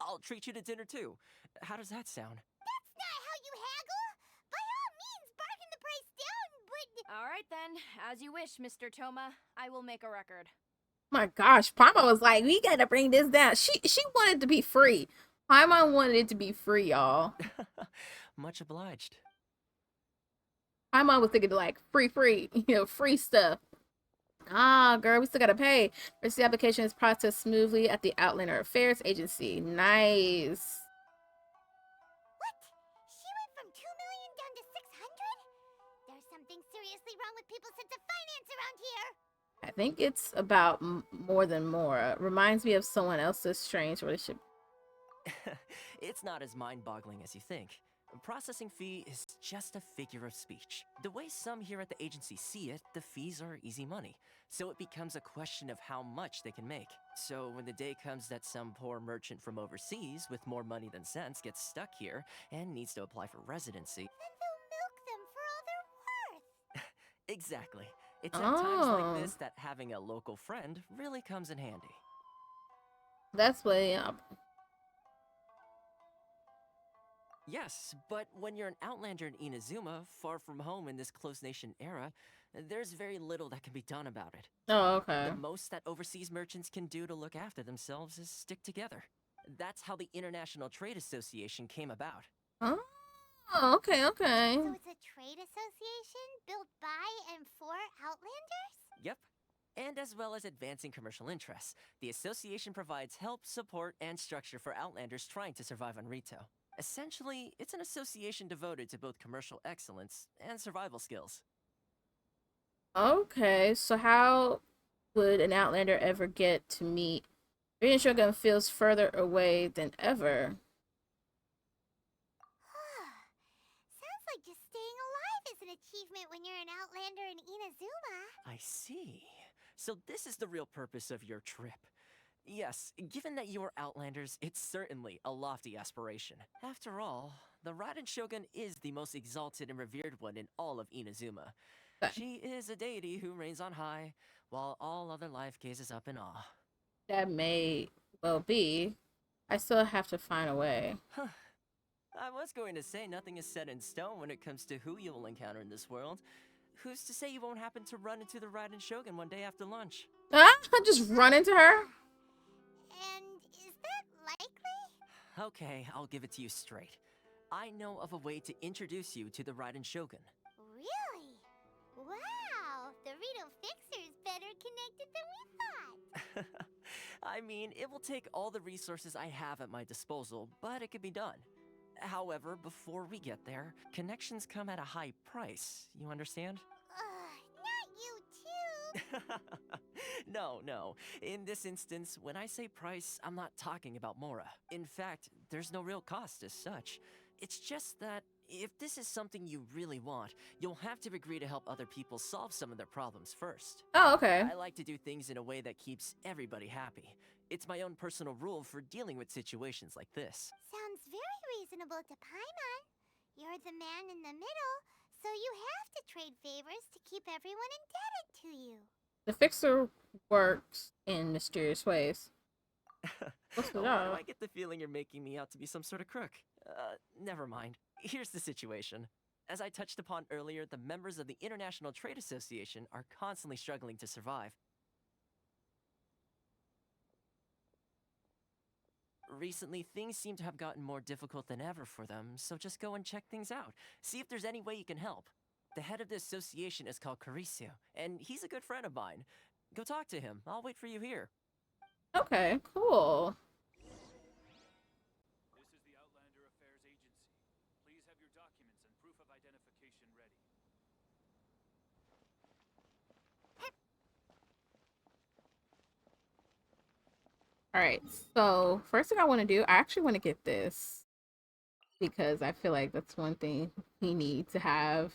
I'll treat you to dinner too. How does that sound? That's not how you haggle! By all means, bargain the price down, but... All right then, as you wish, Mr. Toma. I will make a record. My gosh, Paimon was like, we gotta bring this down. She wanted to be free. Paimon wanted it to be free, y'all. Much obliged. Paimon was thinking like free, you know, free stuff. Ah, girl, we still gotta pay. First, the application is processed smoothly at the Outlander Affairs Agency. Nice. What? She went from 2 million down to 600? There's something seriously wrong with people's sense of finance around here. I think it's about more than more. Reminds me of someone else's strange relationship. It's not as mind-boggling as you think. A processing fee is just a figure of speech. The way some here at the agency see it, the fees are easy money. So it becomes a question of how much they can make. So when the day comes that some poor merchant from overseas with more money than sense gets stuck here and needs to apply for residency... Then they'll milk them for all they're worth. Exactly. It's at times like this that having a local friend really comes in handy. That's way up. Yes, but when you're an outlander in Inazuma, far from home in this close nation era, there's very little that can be done about it. Oh, okay. The most that overseas merchants can do to look after themselves is stick together. That's how the International Trade Association came about. Oh, okay. So it's a trade association built by and for Outlanders? Yep. And as well as advancing commercial interests, the association provides help, support, and structure for Outlanders trying to survive on Rito. Essentially, it's an association devoted to both commercial excellence and survival skills. Okay, so how would an Outlander ever get to meet? Reading Shogun feels further away than ever. Sounds like just staying alive is an achievement when you're an Outlander in Inazuma. I see. So this is the real purpose of your trip. Yes, given that you are Outlanders, it's certainly a lofty aspiration. After all, the Raiden Shogun is the most exalted and revered one in all of Inazuma. She is a deity who reigns on high, while all other life gazes up in awe. That may well be. I still have to find a way. Huh. I was going to say nothing is set in stone when it comes to who you will encounter in this world. Who's to say you won't happen to run into the Raiden Shogun one day after lunch? Ah, just run into her? And is that likely? Okay, I'll give it to you straight. I know of a way to introduce you to the Raiden Shogun. Really? Wow, the Rito Fixer's better connected than we thought. I mean, it will take all the resources I have at my disposal, but it can be done. However, before we get there, connections come at a high price. You understand? Not you too. No. In this instance, when I say price, I'm not talking about Mora. In fact, there's no real cost as such. It's just that if this is something you really want, you'll have to agree to help other people solve some of their problems first. Oh, okay. I like to do things in a way that keeps everybody happy. It's my own personal rule for dealing with situations like this. Sounds very reasonable to Paimon. You're the man in the middle, so you have to trade favors to keep everyone indebted to you. The fixer works in mysterious ways. What's the Why do job? I get the feeling you're making me out to be some sort of crook? Never mind. Here's the situation. As I touched upon earlier, the members of the International Trade Association are constantly struggling to survive. Recently, things seem to have gotten more difficult than ever for them, so just go and check things out. See if there's any way you can help. The head of the association is called Caricio, and he's a good friend of mine. Go talk to him. I'll wait for you here. Okay, cool. This is the Outlander Affairs Agency. Please have your documents and proof of identification ready. Alright, so first thing I want to do, I actually want to get this. Because I feel like that's one thing we need to have.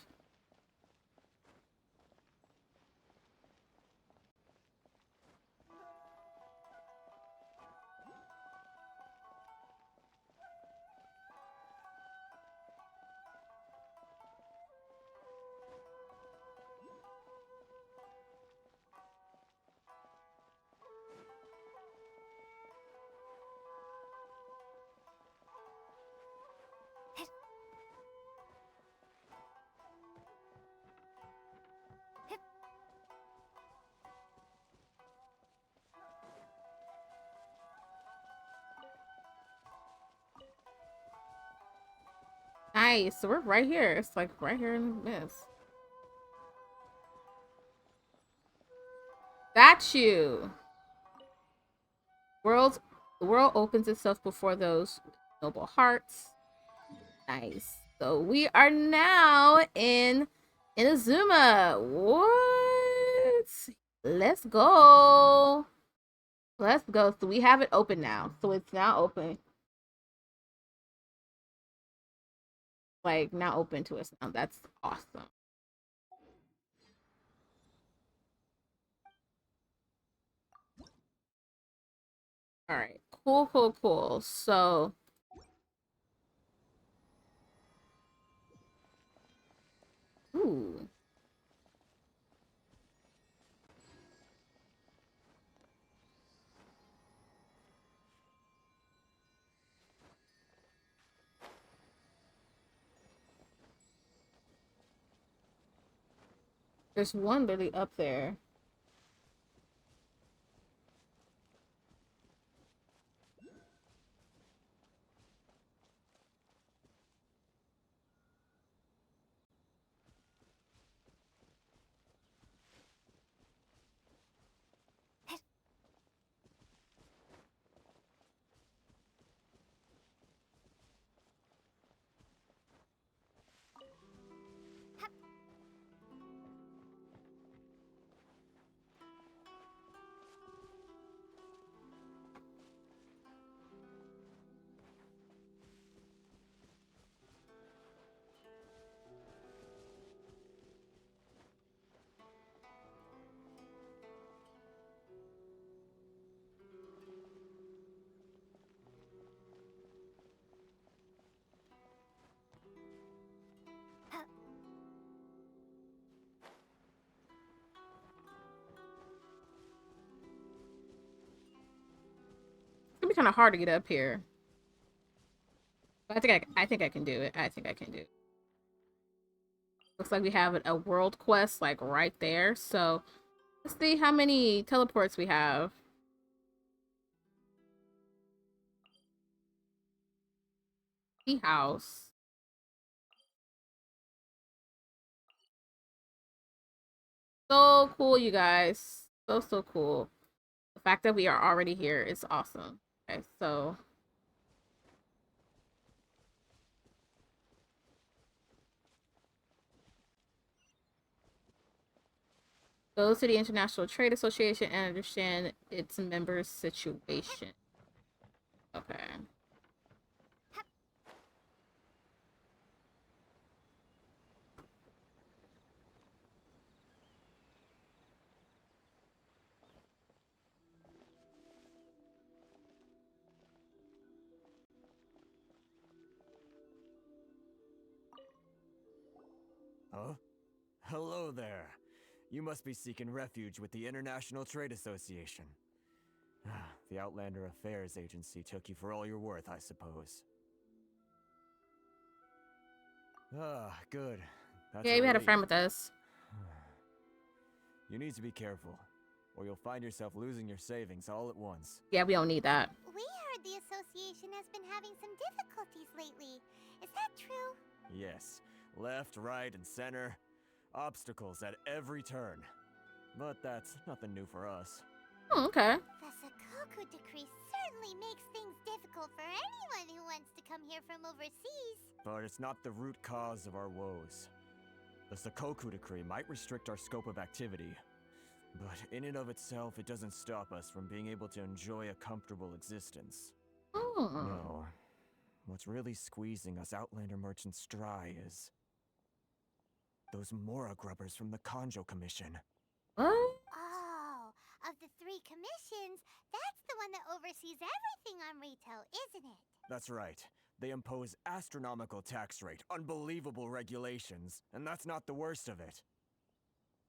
Nice. So we're right here. It's like right here in this. Got you. The world opens itself before those noble hearts. Nice. So we are now in Inazuma. What? Let's go. Let's go. So we have it open now. So it's now open. Like now open to us now. That's awesome. All right. Cool. So ooh. There's one literally up there. It's gonna be kind of hard to get up here. But I think I can do it. I think I can do it. Looks like we have a world quest like right there. So let's see how many teleports we have. Tea house. So cool, you guys. So cool. fact that we are already here is awesome. Okay, so go to the International Trade Association and understand its members' situation. Okay. Huh? Hello there. You must be seeking refuge with the International Trade Association. The Outlander Affairs Agency took you for all you're worth, I suppose. Ah, good. That's Yeah, a we had a relief. friend with us. You need to be careful, or you'll find yourself losing your savings all at once. Yeah, we don't need that. We heard the association has been having some difficulties lately. Is that true? Yes, left, right, and center. Obstacles at every turn. But that's nothing new for us. Okay. The Sakoku decree certainly makes things difficult for anyone who wants to come here from overseas. But it's not the root cause of our woes. The Sakoku decree might restrict our scope of activity, but in and of itself, it doesn't stop us from being able to enjoy a comfortable existence. No. What's really squeezing us Outlander merchants dry is those Mora grubbers from the Kanjo Commission. What? Oh, of the 3 commissions, that's the one that oversees everything on retail, isn't it? That's right. They impose astronomical tax rate, unbelievable regulations, and that's not the worst of it.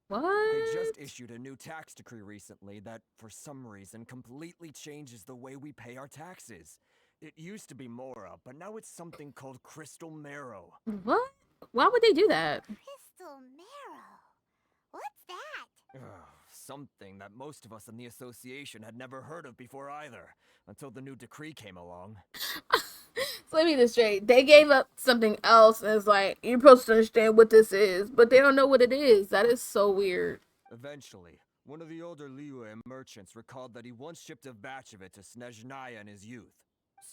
What? They just issued a new tax decree recently that, for some reason, completely changes the way we pay our taxes. It used to be Mora, but now it's something called Crystal Marrow. What? Why would they do that? Crystal Marrow. What's that? Something that most of us in the association had never heard of before either, until the new decree came along. So let me get this straight. They gave up something else and it's like, you're supposed to understand what this is, but they don't know what it is. That is so weird. Eventually, one of the older Liyue merchants recalled that he once shipped a batch of it to Snezhnaya in his youth.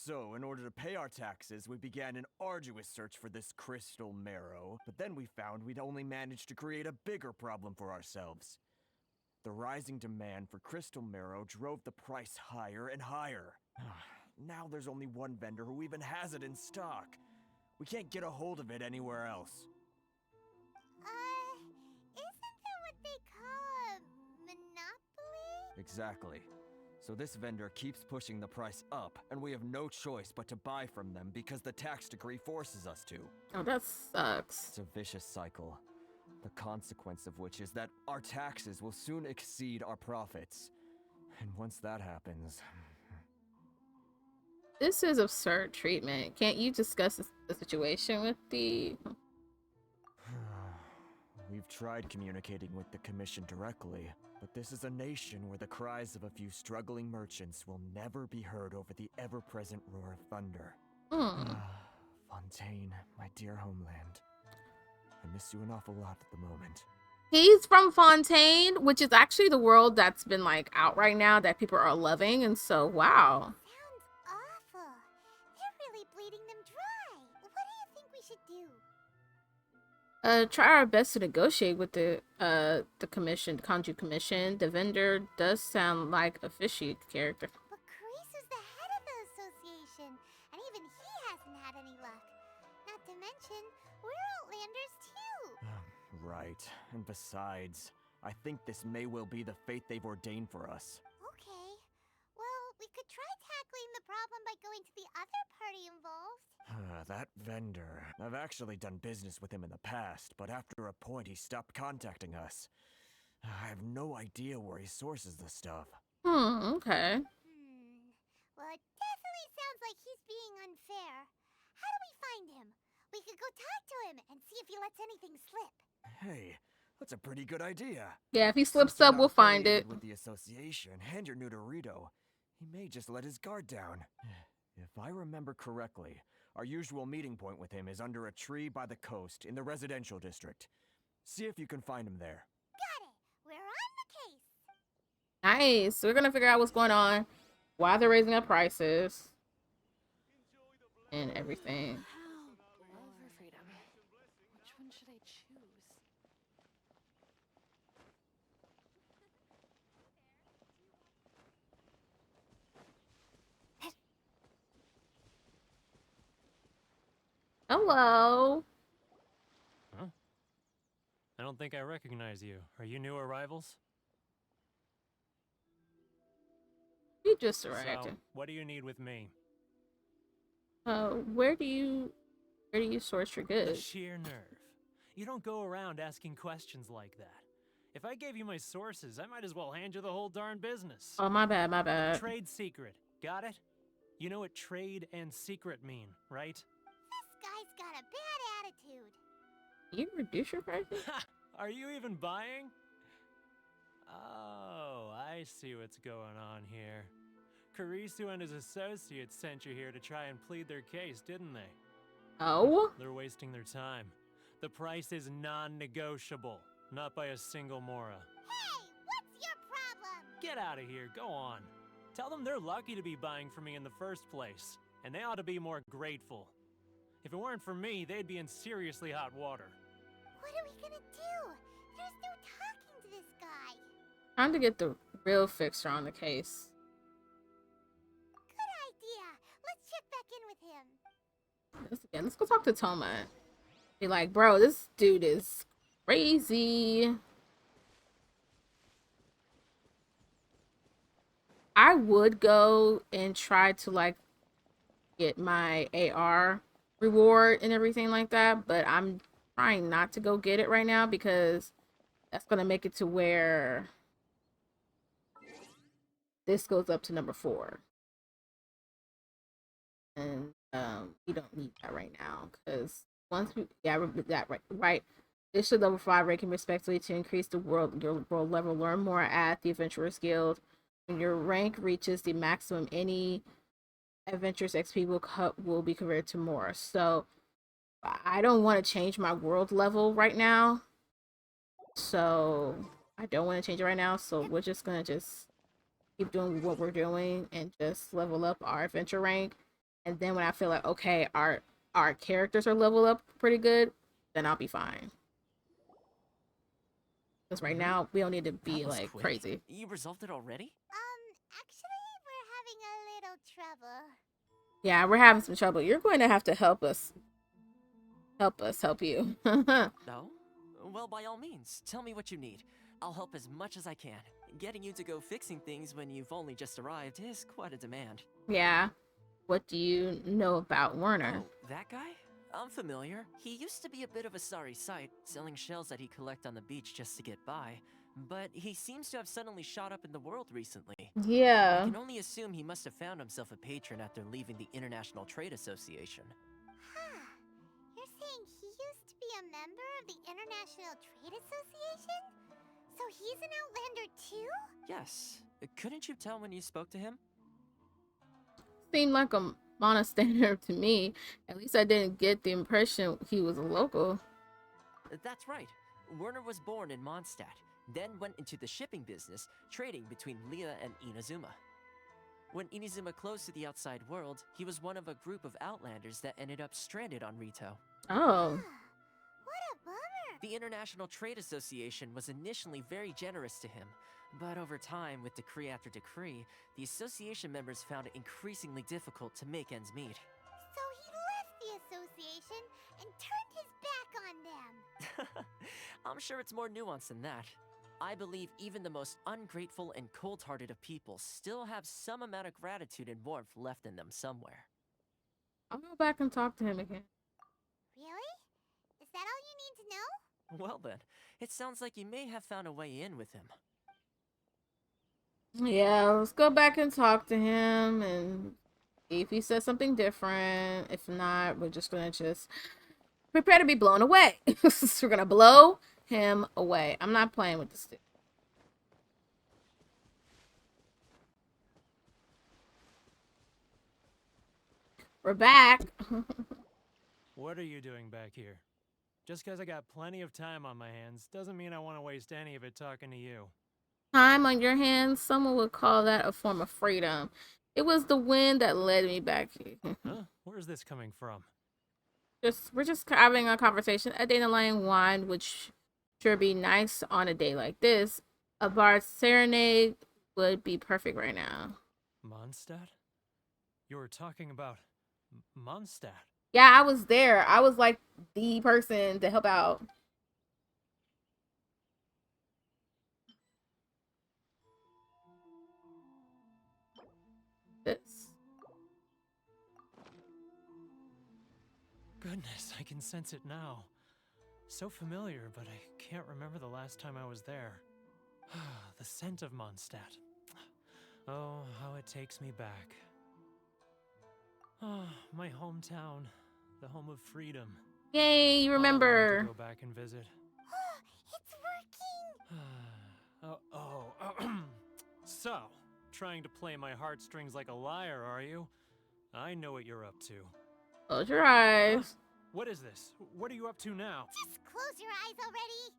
So, in order to pay our taxes, we began an arduous search for this crystal marrow, but then we found we'd only managed to create a bigger problem for ourselves. The rising demand for crystal marrow drove the price higher and higher. Now there's only one vendor who even has it in stock. We can't get a hold of it anywhere else. Isn't that what they call a monopoly? Exactly. So this vendor keeps pushing the price up, and we have no choice but to buy from them because the tax decree forces us to. Oh, that sucks. It's a vicious cycle. The consequence of which is that our taxes will soon exceed our profits. And once that happens... This is absurd treatment. Can't you discuss the situation with the... We've tried communicating with the Commission directly, but this is a nation where the cries of a few struggling merchants will never be heard over the ever-present roar of thunder. Fontaine, my dear homeland. I miss you an awful lot at the moment. He's from Fontaine, which is actually the world that's been like out right now that people are loving, and so wow. Sounds awful. They're really bleeding them dry. What do you think we should do? Try our best to negotiate with the commission, the Kanju Commission. The vendor does sound like a fishy character. But Carisu's the head of the association, and even he hasn't had any luck. Not to mention, we're Outlanders too. Right. And besides, I think this may well be the fate they've ordained for us. Okay. Well, we could try tackling the problem by going to the other party involved. That vendor. I've actually done business with him in the past, but after a point he stopped contacting us. I have no idea where he sources the stuff. Okay. Well, it definitely sounds like he's being unfair. How do we find him? We could go talk to him and see if he lets anything slip. Hey, that's a pretty good idea. Yeah, if he slips Since you're up, not we'll find affiliated it. with the association, and you're new to Rito, he may just let his guard down. If I remember correctly, our usual meeting point with him is under a tree by the coast in the residential district. See if you can find him there. Got it. We're on the case. Nice. So we're gonna figure out what's going on, why they're raising up prices, and everything. Love or freedom? Which one should I choose? Hello. Huh? I don't think I recognize you. Are you new arrivals? You just arrived. So, what do you need with me? Where do you source your The goods? sheer nerve. You don't go around asking questions like that. If I gave you my sources, I might as well hand you the whole darn business. Oh, my bad, my bad. Trade secret. Got it? You know what trade and secret mean, right? This guy's got a bad attitude. You reduce your prices? Are you even buying? Oh, I see what's going on here. Karisu and his associates sent you here to try and plead their case, didn't they? Oh? They're wasting their time. The price is non-negotiable, not by a single Mora. Hey, what's your problem? Get out of here, go on. Tell them they're lucky to be buying from me in the first place, and they ought to be more grateful. If it weren't for me, they'd be in seriously hot water. What are we gonna do? There's no talking to this guy. Time to get the real fixer on the case. Good idea. Let's check back in with him. Let's go talk to Toma. Be like, bro, this dude is crazy. I would go and try to like get my AR reward and everything like that, but I'm trying not to go get it right now because that's gonna make it to where this goes up to number 4. And we don't need that right now because once we that right. This should level 5 ranking respectively to increase your world level. Learn more at the Adventurers Guild. When your rank reaches the maximum, any Adventurers XP will be converted to more. So I don't want to change my world level right now. So I don't want to change it right now. So we're just gonna keep doing what we're doing and just level up our adventure rank. And then when I feel like okay, our characters are leveled up pretty good, then I'll be fine. Because right now we don't need to be like quick. crazy. You resolved it already? Actually, we're having a little trouble. Yeah, we're having some trouble. You're going to have to help us. Help you. No? Well, by all means, tell me what you need. I'll help as much as I can. Getting you to go fixing things when you've only just arrived is quite a demand. Yeah. What do you know about Werner? Oh, that guy? I'm familiar. He used to be a bit of a sorry sight, selling shells that he collect on the beach just to get by. But he seems to have suddenly shot up in the world recently. Yeah. I can only assume he must have found himself a patron after leaving the International Trade Association. Huh. You're saying he used to be a member of the International Trade Association? So he's an Outlander too? Yes. Couldn't you tell when you spoke to him? Seemed like a monostander to me. At least I didn't get the impression he was a local. That's right. Werner was born in Mondstadt, then went into the shipping business, trading between Leah and Inazuma. When Inazuma closed to the outside world, he was one of a group of Outlanders that ended up stranded on Rito. Oh. What a bummer. The International Trade Association was initially very generous to him, but over time, with decree after decree, the association members found it increasingly difficult to make ends meet. So he left the association and turned his back on them. I'm sure it's more nuanced than that. I believe even the most ungrateful and cold-hearted of people still have some amount of gratitude and warmth left in them somewhere. I'll go back and talk to him again. Really? Is that all you need to know? Well then, it sounds like you may have found a way in with him. Yeah, let's go back and talk to him and see if he says something different. If not, we're just gonna prepare to be blown away. We're gonna blow him away. I'm not playing with this dude. We're back. What are you doing back here? Just because I got plenty of time on my hands doesn't mean I want to waste any of it talking to you. time on your hands, someone would call that a form of freedom. It was the wind that led me back here. Huh? Where's this coming from? We're just having a conversation. A dandelion wine would sure be nice on a day like this. A bard serenade would be perfect right now. Mondstadt? You were talking about Mondstadt. Yeah, I was there. I was like the person to help out. This. Goodness, I can sense it now. So familiar, but I can't remember the last time I was there. The scent of Mondstadt. Oh, how it takes me back. Oh, my hometown, the home of freedom. Yay, you remember. To go back and visit. It's working! So, trying to play my heartstrings like a liar, are you? I know what you're up to. Close your eyes. What is this? What are you up to now? Just close your eyes already.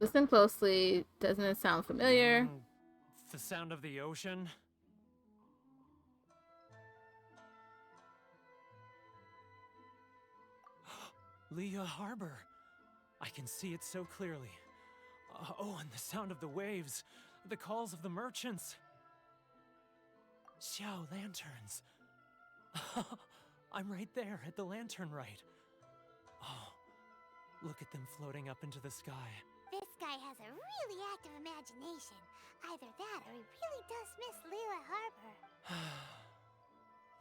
Listen closely. Doesn't it sound familiar? The sound of the ocean? Leah Harbor. I can see it so clearly. Oh, and the sound of the waves. The calls of the merchants. Xiao lanterns. I'm right there at the lantern rite. Oh, look at them floating up into the sky. This guy has a really active imagination. Either that or he really does miss Liyue Harbor.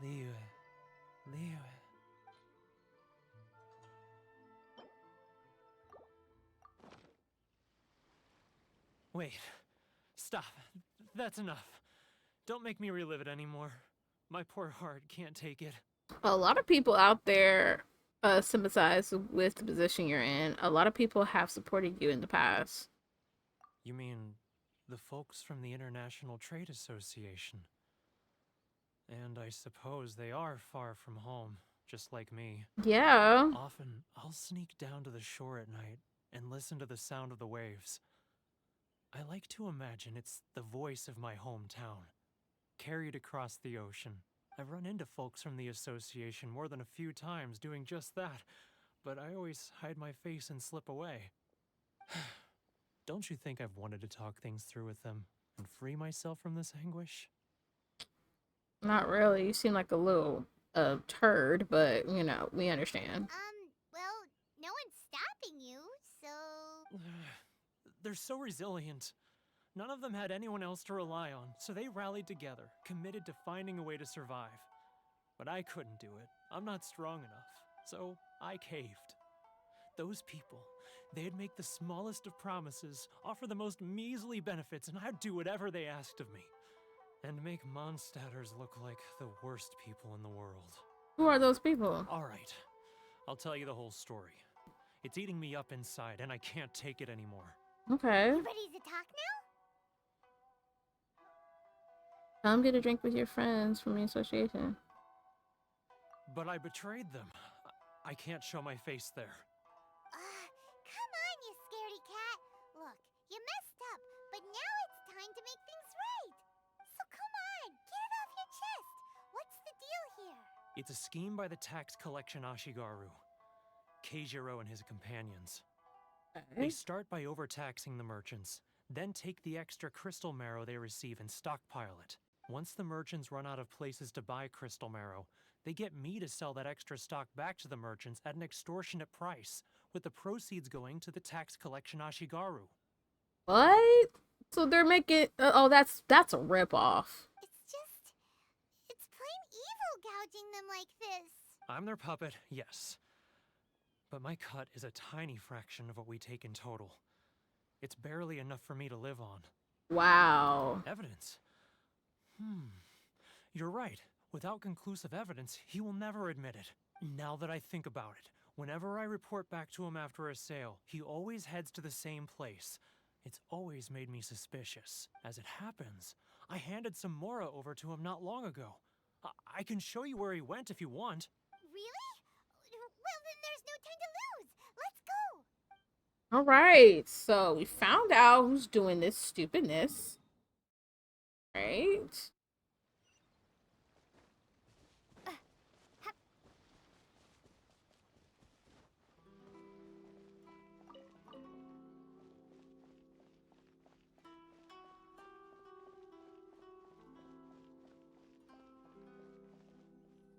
Liyue. Wait. Stop. That's enough. Don't make me relive it anymore. My poor heart can't take it. A lot of people out there sympathize with the position you're in. A lot of people have supported you in the past. You mean the folks from the International Trade Association? And I suppose they are far from home, just like me. Yeah. Often, I'll sneak down to the shore at night and listen to the sound of the waves. I like to imagine it's the voice of my hometown, carried across the ocean. I've run into folks from the association more than a few times doing just that, but I always hide my face and slip away. Don't you think I've wanted to talk things through with them and free myself from this anguish? Not really. You seem like a little turd, but you know, we understand. Well, no one's stopping you, so... They're so resilient. None of them had anyone else to rely on, so they rallied together, committed to finding a way to survive. But I couldn't do it. I'm not strong enough, so I caved. Those people, they'd make the smallest of promises, offer the most measly benefits, and I'd do whatever they asked of me. And make Mondstadters look like the worst people in the world. Who are those people? All right, I'll tell you the whole story. It's eating me up inside, and I can't take it anymore. Okay. You ready to talk now? Come get a drink with your friends from the association. But I betrayed them. I can't show my face there. Come on, you scaredy cat. Look, you messed up, but now it's time to make things right. So come on, get it off your chest. What's the deal here? It's a scheme by the tax collection Ashigaru, Keijiro and his companions. They start by overtaxing the merchants, then take the extra crystal marrow they receive and stockpile it. Once the merchants run out of places to buy crystal marrow, they get me to sell that extra stock back to the merchants at an extortionate price, with the proceeds going to the tax collection Ashigaru. What? So they're making... oh, that's a ripoff. It's plain evil gouging them like this. I'm their puppet, yes. But my cut is a tiny fraction of what we take in total. It's barely enough for me to live on. Wow. Evidence? You're right. Without conclusive evidence, he will never admit it. Now that I think about it, whenever I report back to him after a sale, he always heads to the same place. It's always made me suspicious. As it happens, I handed some Mora over to him not long ago. I can show you where he went if you want. Really? Well, then there's no time to lose. Let's go. All right, so we found out who's doing this stupidness. Right?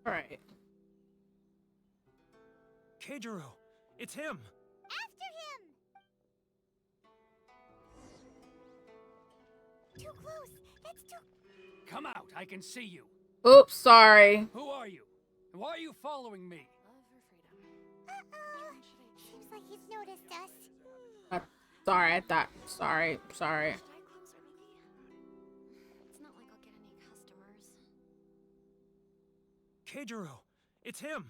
All right. Keijiro, it's him! After him! Too close! That's too... Come out, I can see you. Oops, sorry. Who are you? Why are you following me? Uh-oh. Seems like he's noticed us. Sorry, I thought. Sorry. Should I close early? It's not like I'll get any customers. Keijiro, it's him!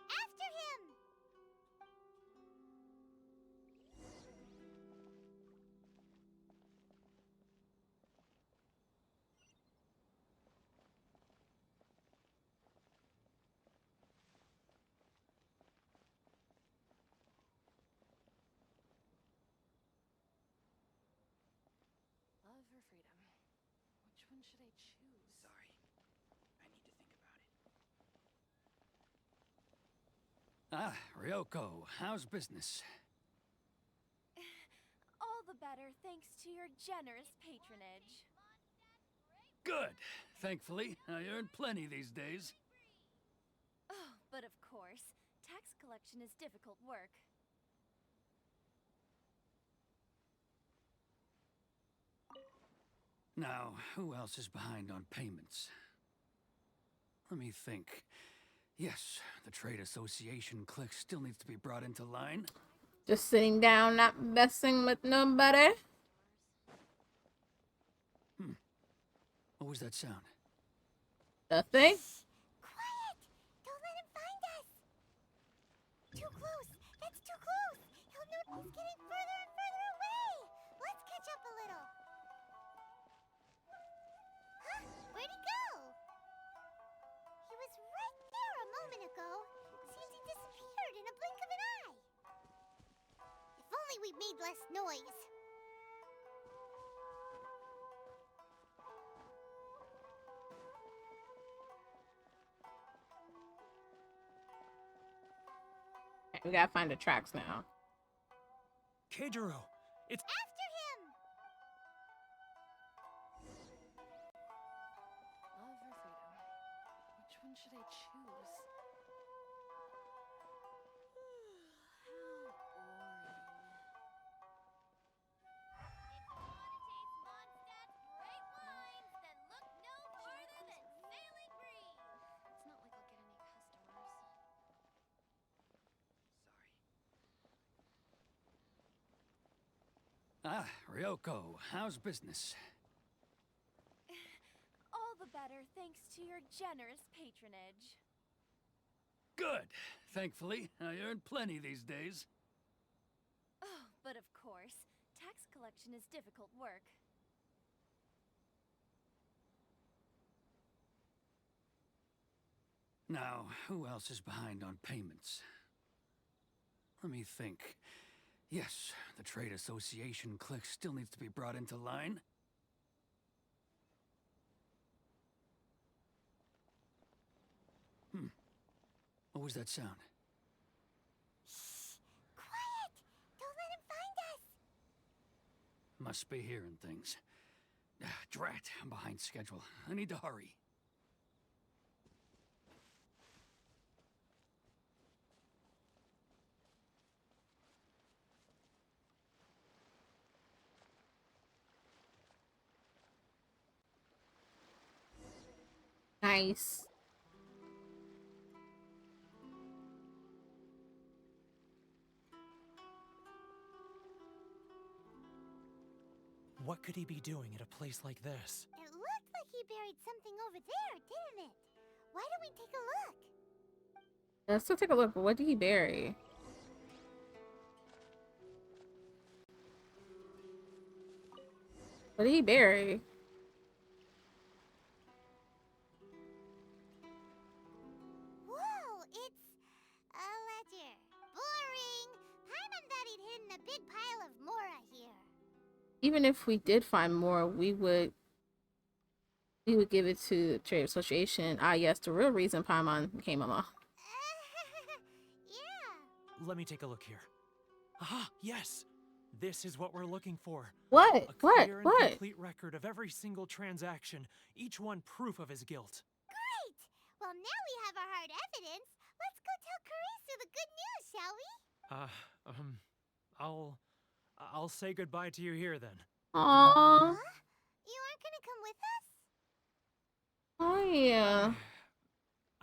After him! Love or freedom? Which one should I choose? Sorry. I need to think about it. Ah, Ryoko, how's business? All the better thanks to your generous patronage. Good. Thankfully, I earn plenty these days. Oh, but of course, tax collection is difficult work. Now, who else is behind on payments? Let me think. Yes, the trade association clique still needs to be brought into line. Just sitting down, not messing with nobody. What was that sound? Nothing. Quiet! Don't let him find us! Too close! That's too close! He'll know he's getting further and further away! Let's catch up a little! Huh? Where'd he go? He was right there a moment ago. Seems he disappeared in a blink of an eye. If only we made less noise. Okay, we gotta find the tracks now. Keijiro, it's... After him! Love or freedom? Which one should I choose? It's not like I'll get any customers. Ah, Ryoko, how's business? All the better thanks to your generous patronage. Good. Thankfully, I earn plenty these days. Oh, but of course, tax collection is difficult work. Now, who else is behind on payments? Let me think. Yes, the trade association clique still needs to be brought into line. What was that sound? Shh! Quiet! Don't let him find us! Must be hearing things. Drat, I'm behind schedule. I need to hurry. Nice. What could he be doing at a place like this? It looked like he buried something over there, didn't it? Why don't we take a look? Let's go take a look. What did he bury? What did he bury? a big pile of Mora here. Even if we did find more, we would give it to the Trade Association. Ah, yes, the real reason Paimon came along. Yeah. Let me take a look here. Aha, yes! This is what we're looking for. What? A clear and What? complete record of every single transaction, each one proof of his guilt. Great! Well, now we have our hard evidence. Let's go tell Karisu the good news, shall we? I'll say goodbye to you here then. Aww. Huh? You aren't gonna come with us? Oh yeah.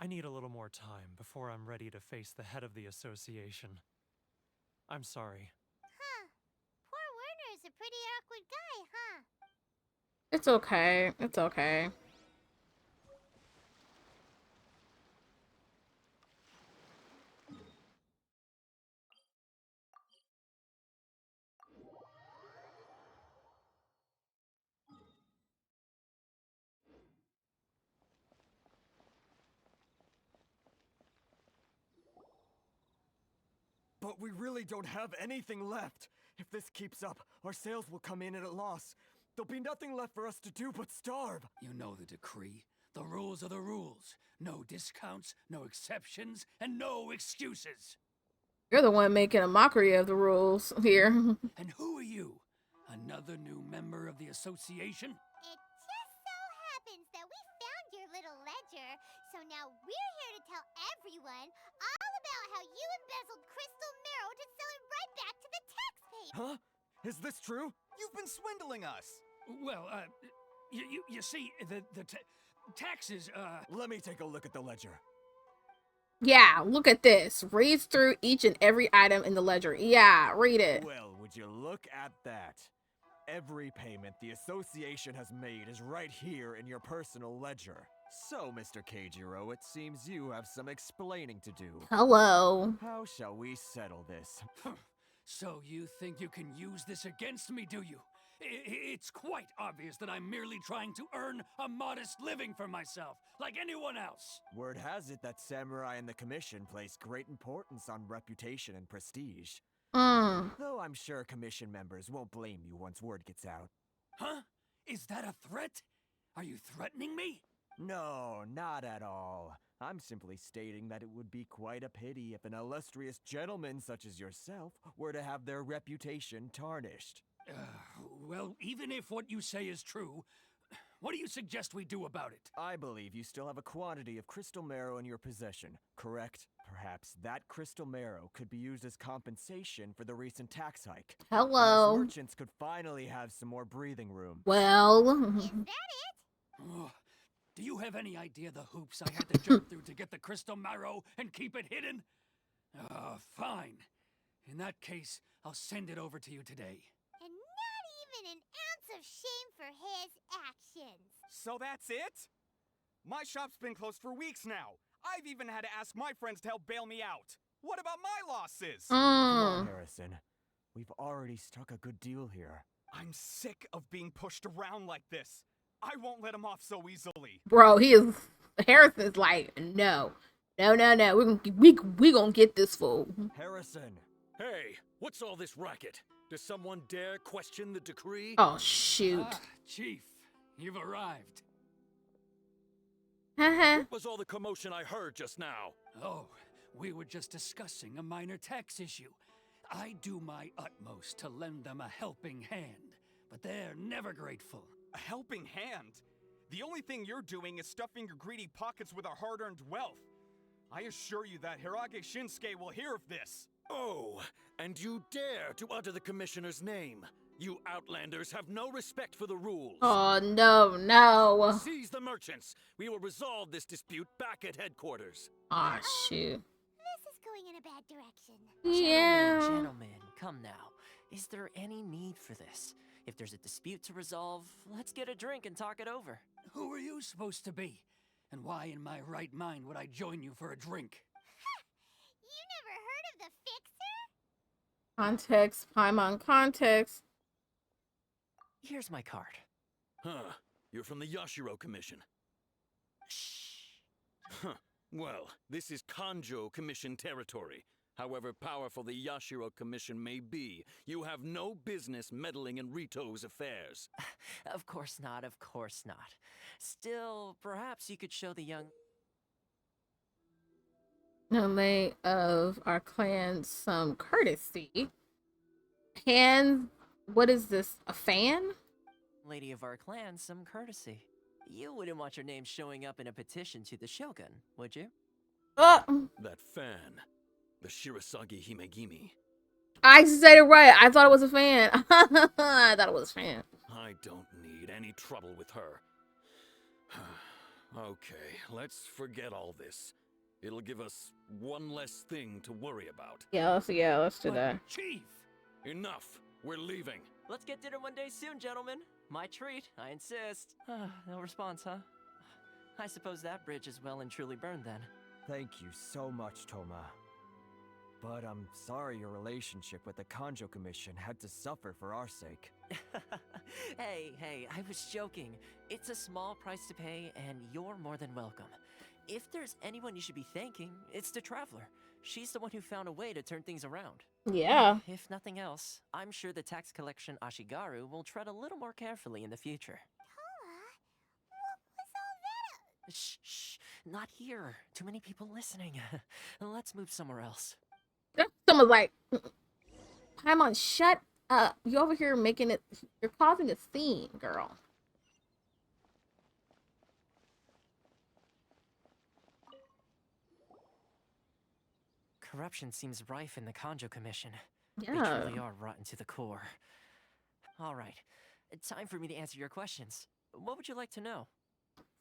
I need a little more time before I'm ready to face the head of the association. I'm sorry. Huh. Poor Werner's a pretty awkward guy, huh? It's okay. It's okay. But we really don't have anything left. If this keeps up, our sales will come in at a loss. There'll be nothing left for us to do but starve. You know the decree. The rules are the rules. No discounts, no exceptions, and no excuses. You're the one making a mockery of the rules here. And who are you? Another new member of the association? It just so happens that we found your little ledger, so now we're here to tell everyone all about how you embezzled crystal marrow to sell it right back to the taxpayer. Huh? Is this true? You've been swindling us. Well, you see, the taxes, Let me take a look at the ledger. Yeah, look at this. Read through each and every item in the ledger. Yeah, read it. Well, would you look at that? Every payment the association has made is right here in your personal ledger. So, Mr. Keijiro, it seems you have some explaining to do. Hello. How shall we settle this? So you think you can use this against me, do you? It's quite obvious that I'm merely trying to earn a modest living for myself, like anyone else. Word has it that samurai and the commission place great importance on reputation and prestige. Though I'm sure commission members won't blame you once word gets out. Huh? Is that a threat? Are you threatening me? No, not at all. I'm simply stating that it would be quite a pity if an illustrious gentleman such as yourself were to have their reputation tarnished. Well, even if what you say is true, what do you suggest we do about it? I believe you still have a quantity of crystal marrow in your possession, correct? Perhaps that crystal marrow could be used as compensation for the recent tax hike. Hello. Us merchants could finally have some more breathing room. Well. Is that it? Oh, do you have any idea the hoops I had to jump through to get the crystal marrow and keep it hidden? Fine. In that case, I'll send it over to you today. And not even an ounce of shame for his actions. So that's it? My shop's been closed for weeks now. I've even had to ask my friends to help bail me out. What about my losses? Come on, Harrison. We've already struck a good deal here. I'm sick of being pushed around like this. I won't let him off so easily. Bro, Harrison's like, no. We gonna get this fool. Harrison. Hey, what's all this racket? Does someone dare question the decree? Oh, shoot. Chief, you've arrived. Haha. Was all the commotion I heard just now? Oh, we were just discussing a minor tax issue. I do my utmost to lend them a helping hand, but they're never grateful. A helping hand? The only thing you're doing is stuffing your greedy pockets with our hard-earned wealth. I assure you that Hirage Shinsuke will hear of this. Oh, and you dare to utter the commissioner's name. You outlanders have no respect for the rules. Oh, no. Seize the merchants. We will resolve this dispute back at headquarters. Oh, shoot. This is going in a bad direction. Yeah. Gentlemen, come now. Is there any need for this? If there's a dispute to resolve, let's get a drink and talk it over. Who are you supposed to be? And why in my right mind would I join you for a drink? You never heard of the Fixer? Context, Paimon context. Here's my card. Huh. You're from the Yashiro Commission. Shh. Huh. Well, this is Kanjo Commission territory. However powerful the Yashiro Commission may be, you have no business meddling in Rito's affairs. Of course not, of course not. Still, perhaps you could show the young... Lay of our clan some courtesy. And what is this? A fan? lady of our clan some courtesy. You wouldn't want your name showing up in a petition to the Shogun, would you? That fan. The Shirasagi Himegimi. I said it right. I thought it was a fan. I thought it was a fan. I don't need any trouble with her. Okay, let's forget all this. It'll give us one less thing to worry about. Let's do that. Chief! Enough! We're leaving. Let's get dinner one day soon, gentlemen. My treat, I insist. No response, huh? I suppose that bridge is well and truly burned then. Thank you so much, Toma. But I'm sorry your relationship with the Kanjo Commission had to suffer for our sake. Hey, I was joking. It's a small price to pay, and you're more than welcome. If there's anyone you should be thanking, it's the Traveler. She's the one who found a way to turn things around. Yeah. If nothing else, I'm sure the tax collection Ashigaru will tread a little more carefully in the future. Shh, not here. Too many people listening. Let's move somewhere else. Someone's like, Paimon, shut up. You over here making it, you're causing a scene, girl. Corruption seems rife in the Kanjo Commission. Yeah. They truly are rotten to the core. All right, time for me to answer your questions. What would you like to know?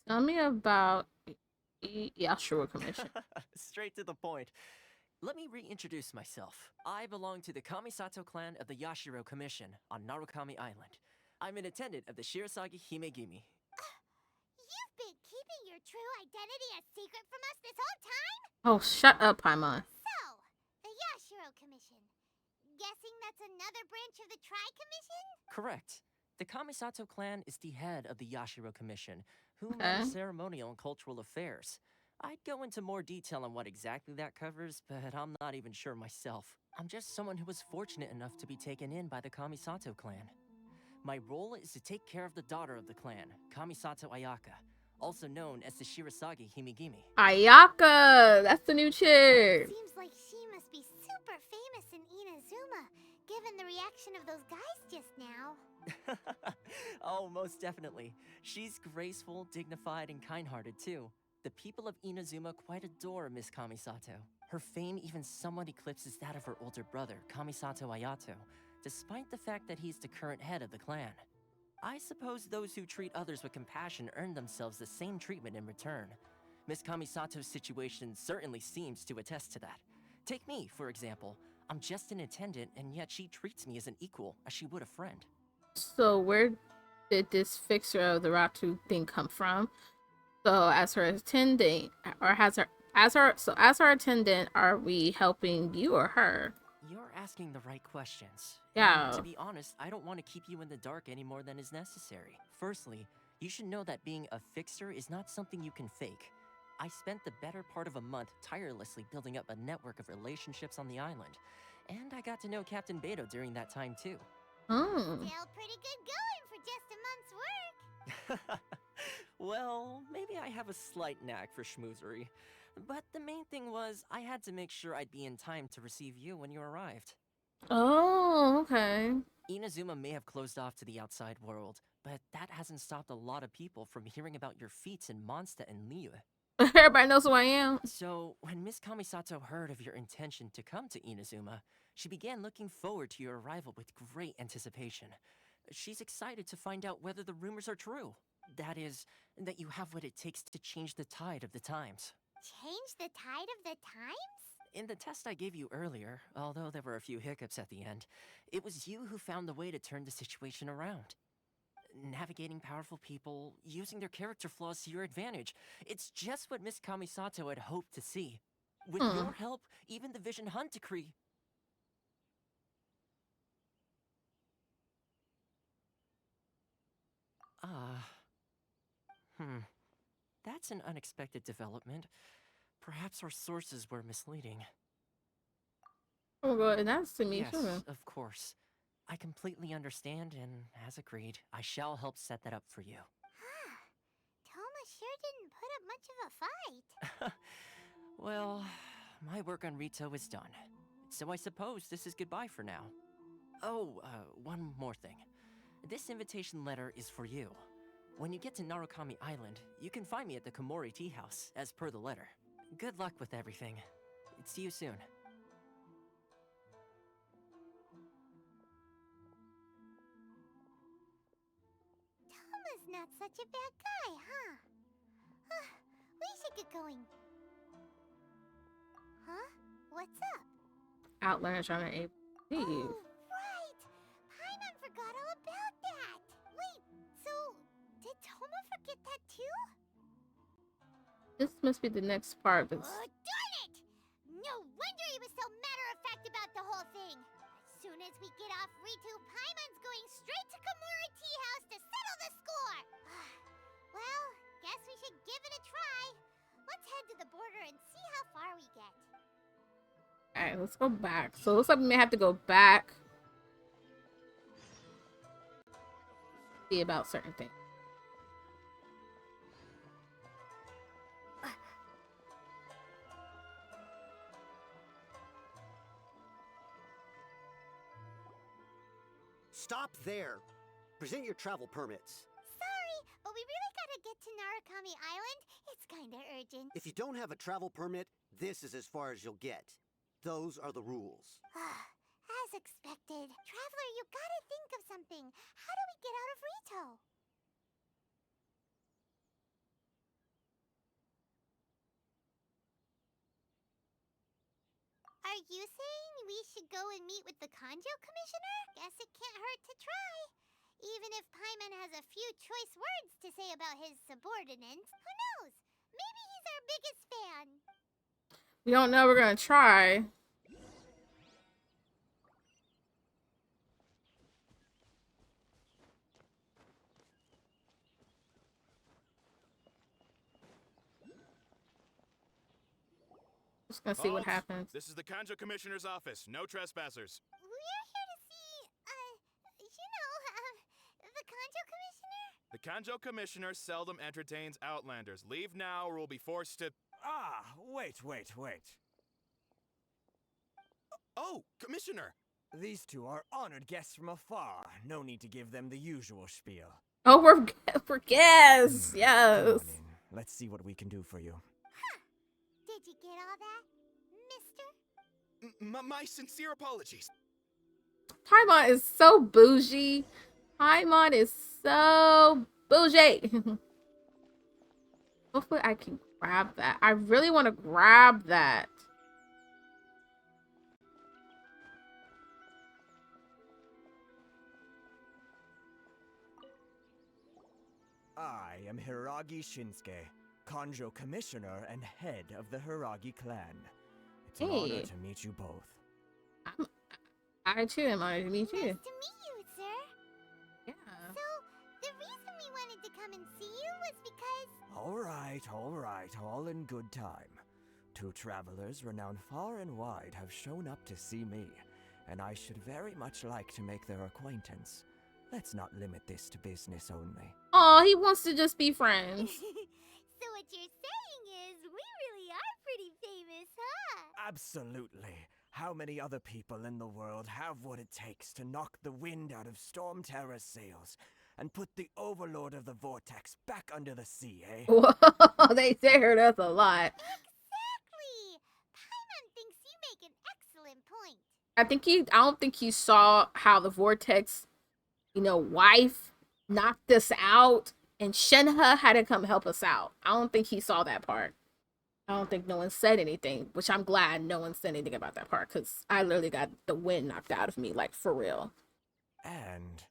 Tell me about Yashiro Commission. Straight to the point. Let me reintroduce myself. I belong to the Kamisato clan of the Yashiro Commission on Narukami Island. I'm an attendant of the Shirasagi Himegimi. You've been keeping your true identity a secret from us this whole time? Oh, shut up, Paimon. So, the Yashiro Commission. Guessing that's another branch of the Tri-Commission? Correct. The Kamisato clan is the head of the Yashiro Commission, who runs ceremonial and cultural affairs. I'd go into more detail on what exactly that covers, but I'm not even sure myself. I'm just someone who was fortunate enough to be taken in by the Kamisato clan. My role is to take care of the daughter of the clan, Kamisato Ayaka, also known as the Shirasagi Himegimi. Ayaka! That's the new chick! Seems like she must be super famous in Inazuma, given the reaction of those guys just now. Oh, most definitely. She's graceful, dignified, and kind-hearted too. The people of Inazuma quite adore Miss Kamisato. Her fame even somewhat eclipses that of her older brother, Kamisato Ayato, despite the fact that he's the current head of the clan. I suppose those who treat others with compassion earn themselves the same treatment in return. Miss Kamisato's situation certainly seems to attest to that. Take me, for example. I'm just an attendant, and yet she treats me as an equal, as she would a friend. So where did this fixer of the Ratu thing come from? So as her attendant, or as her attendant, are we helping you or her? You're asking the right questions. Yeah. And to be honest, I don't want to keep you in the dark any more than is necessary. Firstly, you should know that being a fixer is not something you can fake. I spent the better part of a month tirelessly building up a network of relationships on the island. And I got to know Captain Beto during that time too. Still pretty good going for just a month's work. Well, maybe I have a slight knack for schmoozery. But the main thing was, I had to make sure I'd be in time to receive you when you arrived. Oh, okay. Inazuma may have closed off to the outside world, but that hasn't stopped a lot of people from hearing about your feats in Mondstadt and Liyue. Everybody knows who I am. So, when Miss Kamisato heard of your intention to come to Inazuma, she began looking forward to your arrival with great anticipation. She's excited to find out whether the rumors are true. That is, that you have what it takes to change the tide of the times. Change the tide of the times? In the test I gave you earlier, although there were a few hiccups at the end, it was you who found the way to turn the situation around. Navigating powerful people, using their character flaws to your advantage. It's just what Miss Kamisato had hoped to see. With your help, even the Vision Hunt decree... That's an unexpected development. Perhaps our sources were misleading. Oh god, and that's to me Yes, too. of course. I completely understand, and as agreed, I shall help set that up for you. Toma sure didn't put up much of a fight. Well, my work on Rito is done. So I suppose this is goodbye for now. Oh, one more thing. This invitation letter is for you. When you get to Narukami Island, you can find me at the Komori Tea House, as per the letter. Good luck with everything. See you soon. Toma's not such a bad guy, huh? We should get going. Huh? What's up? Outlander trying to leave. Oh, right! Paimon forgot all about that! Wait, so did Toma forget that too? This must be the next part. Darn it! No wonder he was so matter-of-fact about the whole thing. As soon as we get off Ritu, Paimon's going straight to Komori Tea House to settle the score! Well, guess we should give it a try. Let's head to the border and see how far we get. Alright, let's go back. So it looks like we may have to go back. See about certain things. Stop there. Present your travel permits. Sorry, but we really gotta get to Narukami Island. It's kinda urgent. If you don't have a travel permit, this is as far as you'll get. Those are the rules. As expected. Traveler, you gotta think of something. How do we get out of Rito? Are you saying we should go and meet with the Kanjo Commissioner? Guess it can't hurt to try. Even if Paimon has a few choice words to say about his subordinates, who knows? Maybe he's our biggest fan. We don't know, we're gonna try. Just gonna see what happens. This is the Kanjo Commissioner's office. No trespassers. We're here to see, the Kanjo Commissioner? The Kanjo Commissioner seldom entertains Outlanders. Leave now or we'll be forced to... Ah, wait. Oh, Commissioner! These two are honored guests from afar. No need to give them the usual spiel. Oh, we're guests! Yes! Come on in. Let's see what we can do for you. Did you get all that, mister? My sincere apologies. Paimon is so bougie. Paimon is so bougie. Hopefully I can grab that. I really want to grab that. I am Hiragi Shinsuke, Kanjo Commissioner and head of the Hiragi clan. It's an honor to meet you both. I too am honored to meet you. Nice to meet you, sir. Yeah. So, the reason we wanted to come and see you was because... All right, all in good time. Two travelers renowned far and wide have shown up to see me, and I should very much like to make their acquaintance. Let's not limit this to business only. Oh, he wants to just be friends. So what you're saying is, we really are pretty famous, huh? Absolutely. How many other people in the world have what it takes to knock the wind out of Storm Terror's sails and put the overlord of the vortex back under the sea, eh? Whoa, they heard us a lot. Exactly! Paimon thinks you make an excellent point. I don't think he saw how the vortex, wife knocked us out and Shenhe had to come help us out. I don't think he saw that part. I don't think no one said anything, which I'm glad no one said anything about that part, because I literally got the wind knocked out of me, like, for real. And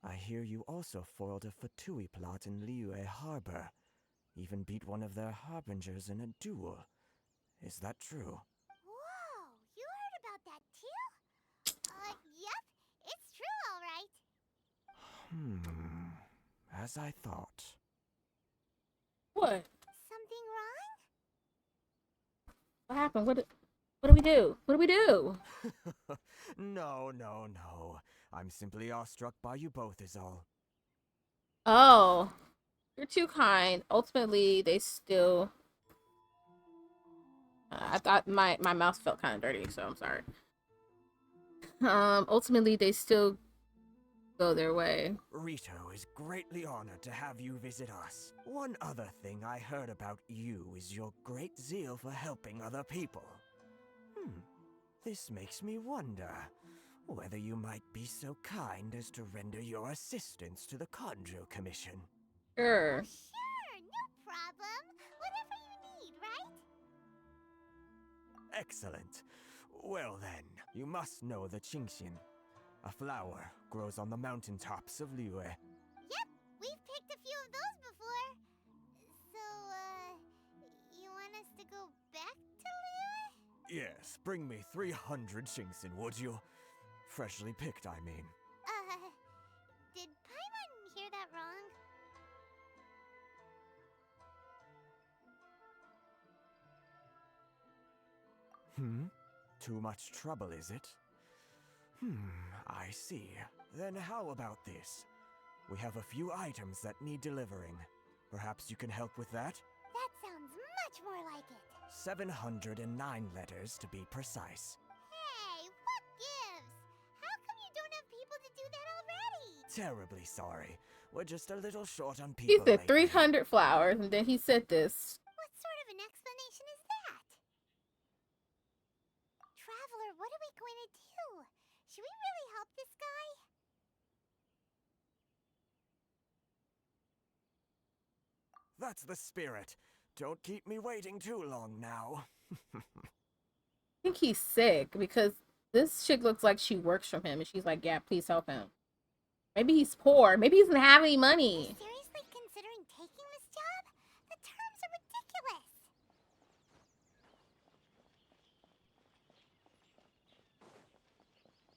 I hear you also foiled a Fatui plot in Liyue Harbor. Even beat one of their harbingers in a duel. Is that true? Whoa, you heard about that too? Yep, it's true, all right. As I thought. What? Something wrong? What happened? What do we do? What do we do? No, no, no. I'm simply awestruck by you both is all. Oh, you're too kind. Ultimately, they still. I thought my mouth felt kind of dirty, so I'm sorry. Ultimately, they still go their way. Rito is greatly honored to have you visit us. One other thing I heard about you is your great zeal for helping other people. This makes me wonder whether you might be so kind as to render your assistance to the Conjo Commission. Sure. Sure, no problem. Whatever you need, right? Excellent. Well then, you must know the Genshin. A flower grows on the mountaintops of Liyue. Yep, we've picked a few of those before. So, you want us to go back to Liyue? Yes, bring me 300 Genshin, would you? Freshly picked, I mean. Did Paimon hear that wrong? Too much trouble, is it? I see. Then how about this? We have a few items that need delivering. Perhaps you can help with that? That sounds much more like it. 709 letters to be precise. Hey, what gives? How come you don't have people to do that already? Terribly sorry. We're just a little short on He people said lately. 300 flowers, and then he said this. What sort of an explanation is that? Traveler, what are we going to do? Should we really help this guy? That's the spirit. Don't keep me waiting too long now. I think he's sick because this chick looks like she works from him, and she's like, "Yeah, please help him." Maybe he's poor. Maybe he doesn't have any money. Seriously considering taking this job? The terms are ridiculous.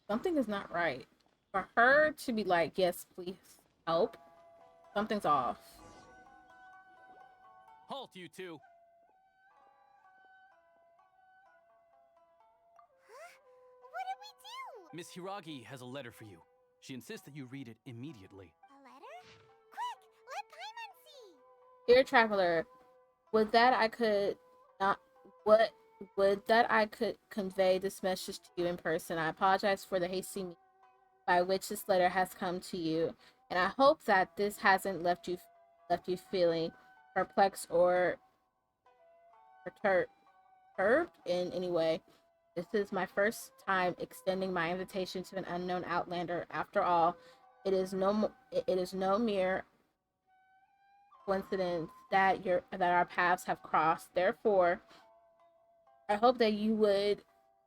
Something is not right. For her to be like, "Yes, please help," something's off. Halt, you two! Huh? What did we do? Miss Hiragi has a letter for you. She insists that you read it immediately. A letter? Quick, let Paimon see. Dear traveler, would that I could not what would that I could convey this message to you in person. I apologize for the hasty means by which this letter has come to you, and I hope that this hasn't left you feeling perplexed or perturbed in any way. This is my first time extending my invitation to an unknown outlander. After all, it is no mere coincidence that our paths have crossed. Therefore, I hope that you would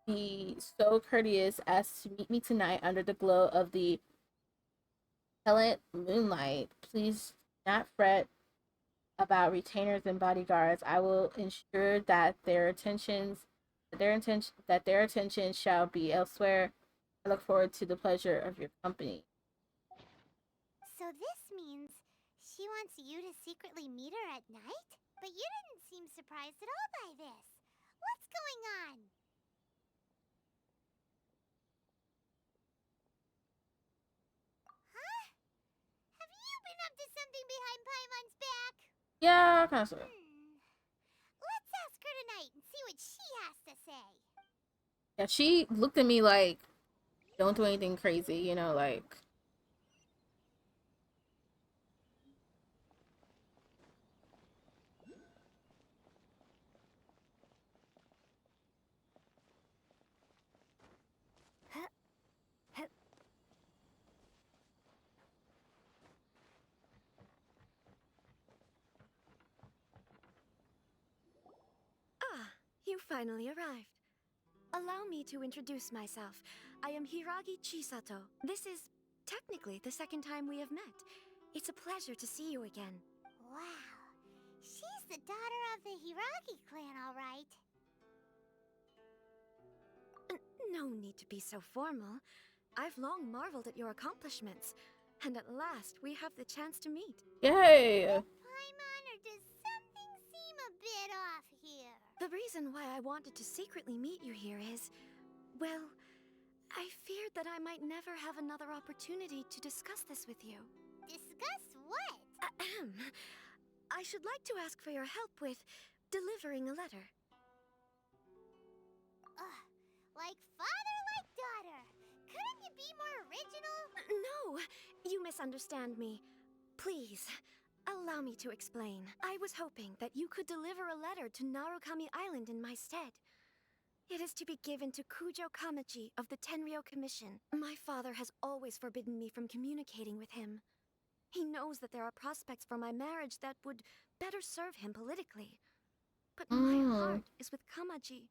be so courteous as to meet me tonight under the glow of the pellant moonlight. Please do not fret about retainers and bodyguards. I will ensure that their attention shall be elsewhere. I look forward to the pleasure of your company. So this means she wants you to secretly meet her at night? But you didn't seem surprised at all by this. What's going on? Huh? Have you been up to something behind Paimon's back? Yeah, kind of. Let's ask her tonight and see what she has to say. Yeah, she looked at me like, don't do anything crazy, you know, like. You finally arrived. Allow me to introduce myself. I am Hiragi Chisato. This is technically the second time we have met. It's a pleasure to see you again. Wow. She's the daughter of the Hiragi clan, all right. No need to be so formal. I've long marveled at your accomplishments. And at last, we have the chance to meet. Yay! Paimon, or does something seem a bit off here? The reason why I wanted to secretly meet you here is, well, I feared that I might never have another opportunity to discuss this with you. Discuss what? Ahem. I should like to ask for your help with delivering a letter. Ugh, like father, like daughter. Couldn't you be more original? No, you misunderstand me. Please, allow me to explain. I was hoping that you could deliver a letter to Narukami Island in my stead. It is to be given to Kujo Kamaji of the Tenryou Commission. My father has always forbidden me from communicating with him. He knows that there are prospects for my marriage that would better serve him politically. But my heart is with Kamaji.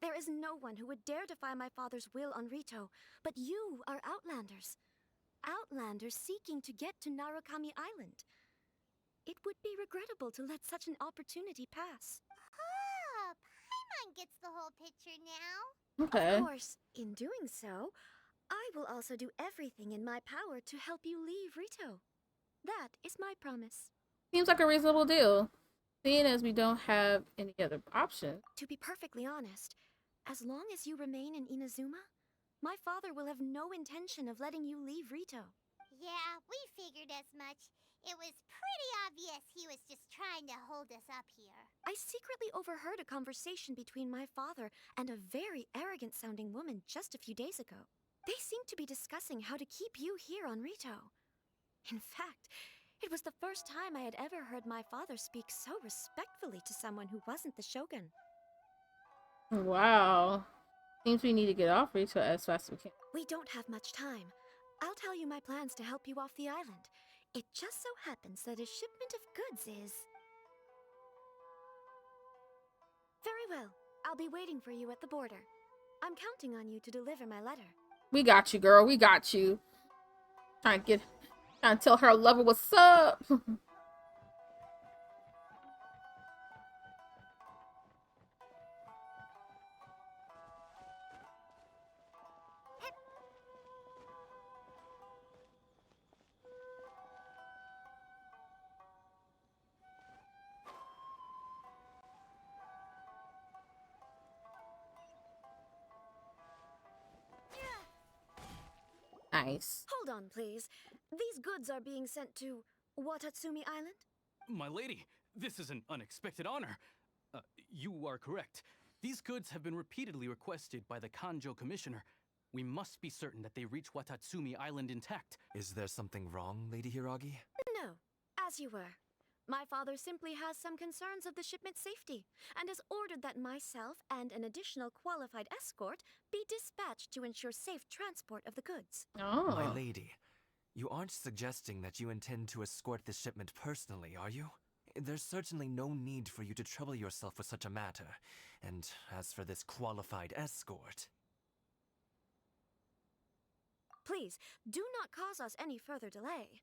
There is no one who would dare defy my father's will on Rito, but you are outlanders. Outlanders seeking to get to Narukami Island. It would be regrettable to let such an opportunity pass. Oh, Paimon gets the whole picture now. Okay. Of course, in doing so, I will also do everything in my power to help you leave Rito. That is my promise. Seems like a reasonable deal, seeing as we don't have any other option. To be perfectly honest, as long as you remain in Inazuma, my father will have no intention of letting you leave Rito. Yeah, we figured as much. It was pretty obvious he was just trying to hold us up here. I secretly overheard a conversation between my father and a very arrogant-sounding woman just a few days ago. They seemed to be discussing how to keep you here on Rito. In fact, it was the first time I had ever heard my father speak so respectfully to someone who wasn't the shogun. Wow. Seems we need to get off Rito as fast as we can. We don't have much time. I'll tell you my plans to help you off the island. It just so happens that a shipment of goods is... Very well. I'll be waiting for you at the border. I'm counting on you to deliver my letter. We got you, girl. We got you. Trying to tell her lover what's up. Nice. Hold on, please. These goods are being sent to Watatsumi Island? My lady, this is an unexpected honor. You are correct. These goods have been repeatedly requested by the Kanjo Commissioner. We must be certain that they reach Watatsumi Island intact. Is there something wrong, Lady Hiragi? No, as you were. My father simply has some concerns of the shipment's safety, and has ordered that myself and an additional qualified escort be dispatched to ensure safe transport of the goods. Oh. My lady, you aren't suggesting that you intend to escort the shipment personally, are you? There's certainly no need for you to trouble yourself with such a matter. And as for this qualified escort... Please, do not cause us any further delay.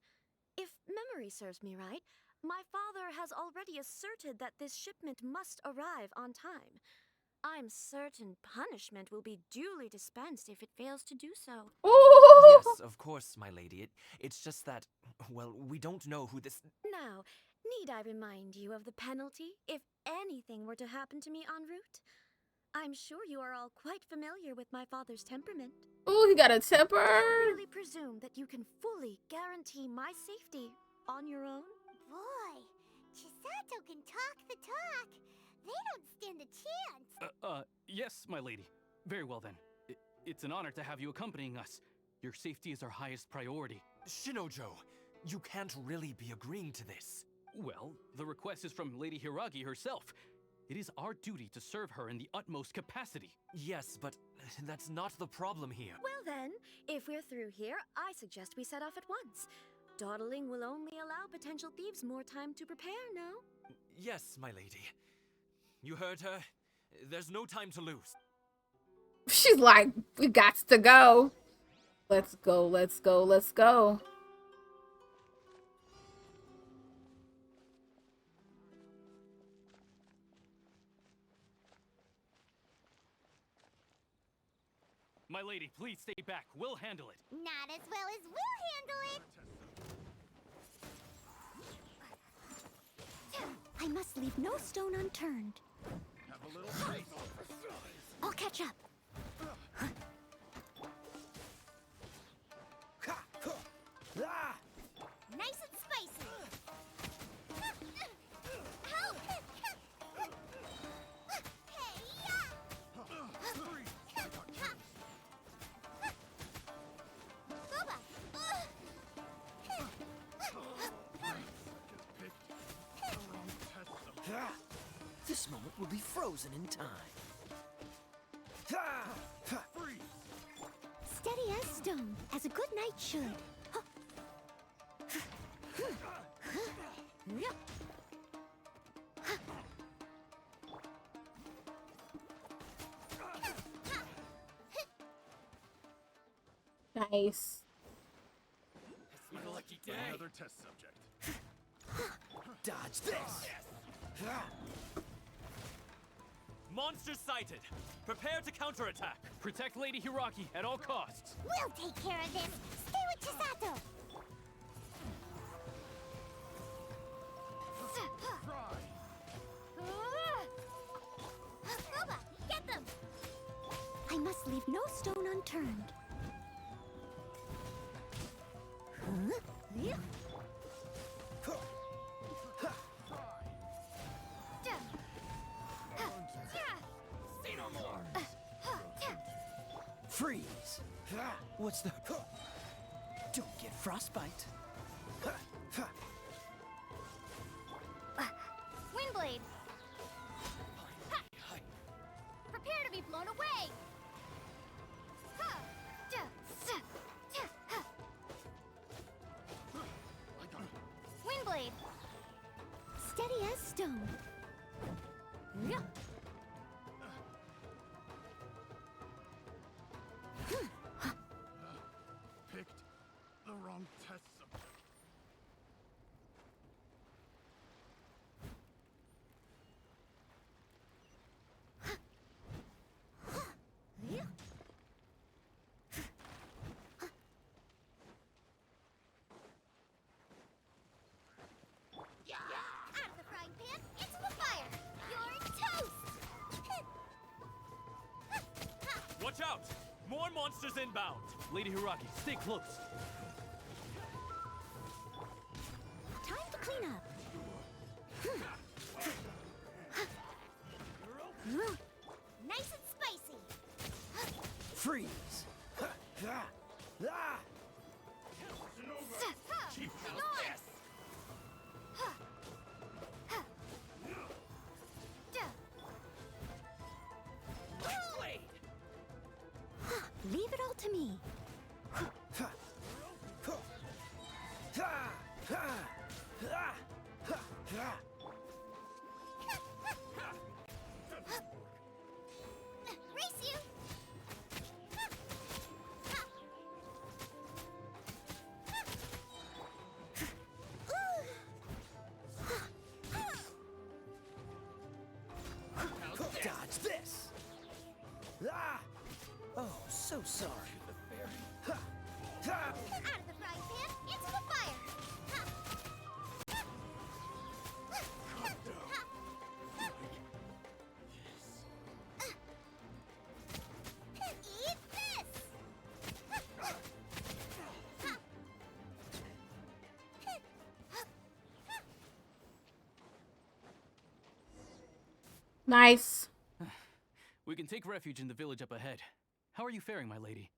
If memory serves me right, my father has already asserted that this shipment must arrive on time. I'm certain punishment will be duly dispensed if it fails to do so. Yes, of course, my lady. It's just that, well, we don't know who this... Now, need I remind you of the penalty if anything were to happen to me en route? I'm sure you are all quite familiar with my father's temperament. Ooh, he got a temper. I really presume that you can fully guarantee my safety on your own? Boy, Chisato can talk the talk. They don't stand a chance. Yes, my lady. Very well then. It's an honor to have you accompanying us. Your safety is our highest priority. Shinojo, you can't really be agreeing to this. Well, the request is from Lady Hiragi herself. It is our duty to serve her in the utmost capacity. Yes, but that's not the problem here. Well then, if we're through here, I suggest we set off at once. Dawdling will only allow potential thieves more time to prepare, no? Yes, my lady. You heard her. There's no time to lose. She's like, we got to go. Let's go, let's go, let's go. My lady, please stay back. We'll handle it. Not as well as we'll handle it. I must leave no stone unturned. catch up. Nice and spicy. Help! This moment will be frozen in time. Steady as stone, as a good knight should. Nice. My lucky day. Another test subject. Dodge this. Monsters sighted. Prepare to counterattack. Protect Lady Hiraki at all costs. We'll take care of this. Stay with Chisato. Boba, get them. I must leave no stone unturned. Say no more. Freeze. What's the... Don't get frostbite. Windblade. Prepare to be blown away. Windblade. Steady as stone. Picked the wrong test subject. Out of the frying pan, into the fire. You're toast. Watch out! More monsters inbound. Lady Hiraki, stay close. Time to clean up. Nice and spicy. Freeze. Leave it all to me. Race you. Dodge this. Oh, so sorry. Out of the frying pan, into the fire. Eat this. Nice. We can take refuge in the village up ahead. How are you faring, my lady?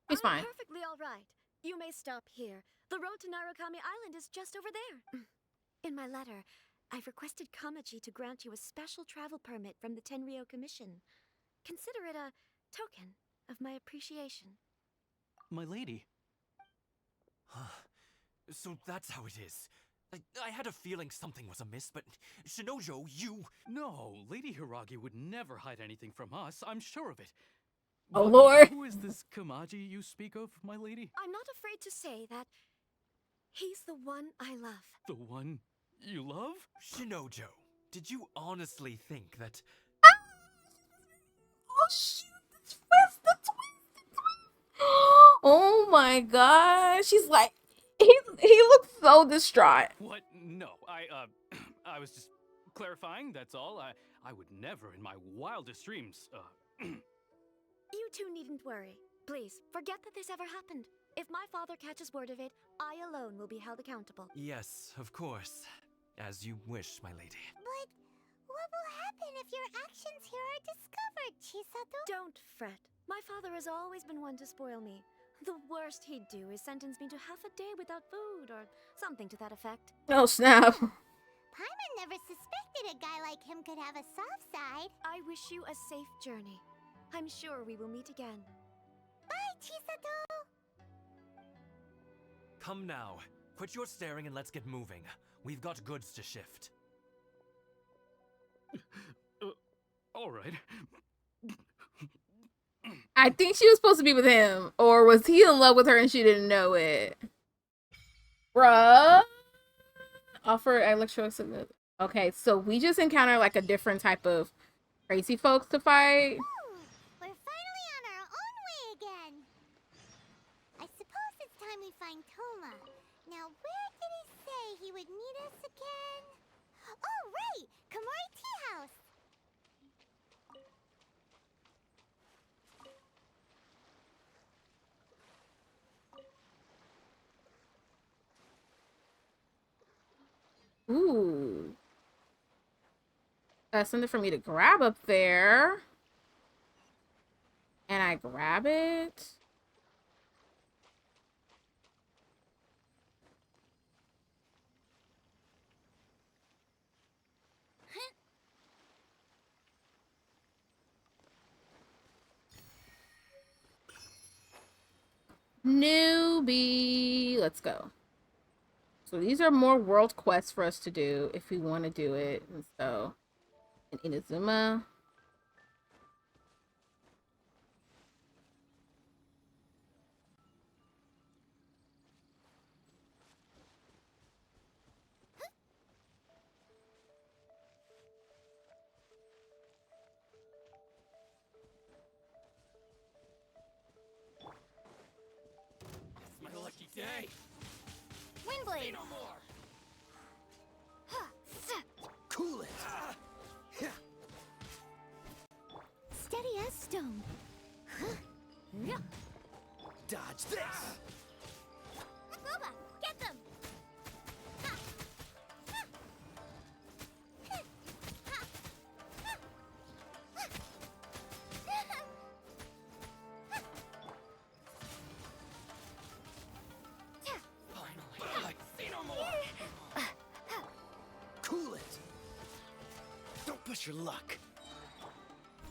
He's fine. Perfectly all right. You may stop here. The road to Narukami Island is just over there. In my letter, I've requested Kamaji to grant you a special travel permit from the Tenryou Commission. Consider it a token of my appreciation. My lady. So that's how it is. I had a feeling something was amiss, but Shinojo, you... No, Lady Hiragi would never hide anything from us. I'm sure of it. Oh, But Lord. Who is this Kamaji you speak of, my lady? I'm not afraid to say that he's the one I love. The one you love? Shinojo, did you honestly think that... Oh shoot, the twist, the twist. Oh my gosh. She's like, he looks so distraught. What? No, I was just clarifying, that's all. I would never in my wildest dreams, two needn't worry. Please, forget that this ever happened. If my father catches word of it, I alone will be held accountable. Yes, of course. As you wish, my lady. But what will happen if your actions here are discovered, Chisato? Don't fret. My father has always been one to spoil me. The worst he'd do is sentence me to half a day without food or something to that effect. Oh, snap. Paimon never suspected a guy like him could have a soft side. I wish you a safe journey. I'm sure we will meet again. Bye, Chisato! Come now. Quit your staring and let's get moving. We've got goods to shift. All right. I think she was supposed to be with him. Or was he in love with her and she didn't know it? Bruh. Offer electro. Okay, so we just encountered like a different type of crazy folks to fight. Ooh, we're finally on our own way again. I suppose it's time we find Toma. Now, where did he say he would meet us again? Oh, right! Komori Tea House! Ooh. That's something for me to grab up there. And I grab it. Newbie. Let's go. So these are more world quests for us to do if we want to do it. And so, in Inazuma. My lucky day. Windblade! No more. Cool it. Steady as stone. Dodge this. Boba, get them! Finally. Say no more. Cool it. Don't push your luck.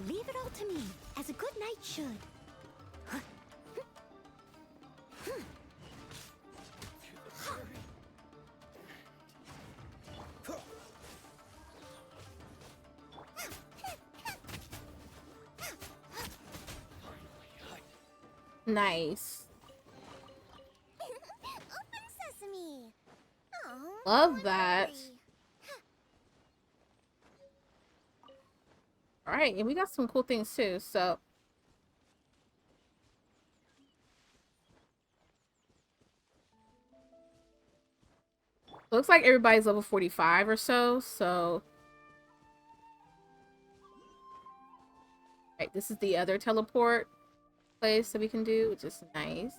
Leave it all to me, as a good knight should. Nice. Open sesame. Oh, Love that. All right, and we got some cool things too, so. Looks like everybody's level 45 or so, so. Right, this is the other teleport place that we can do, which is nice.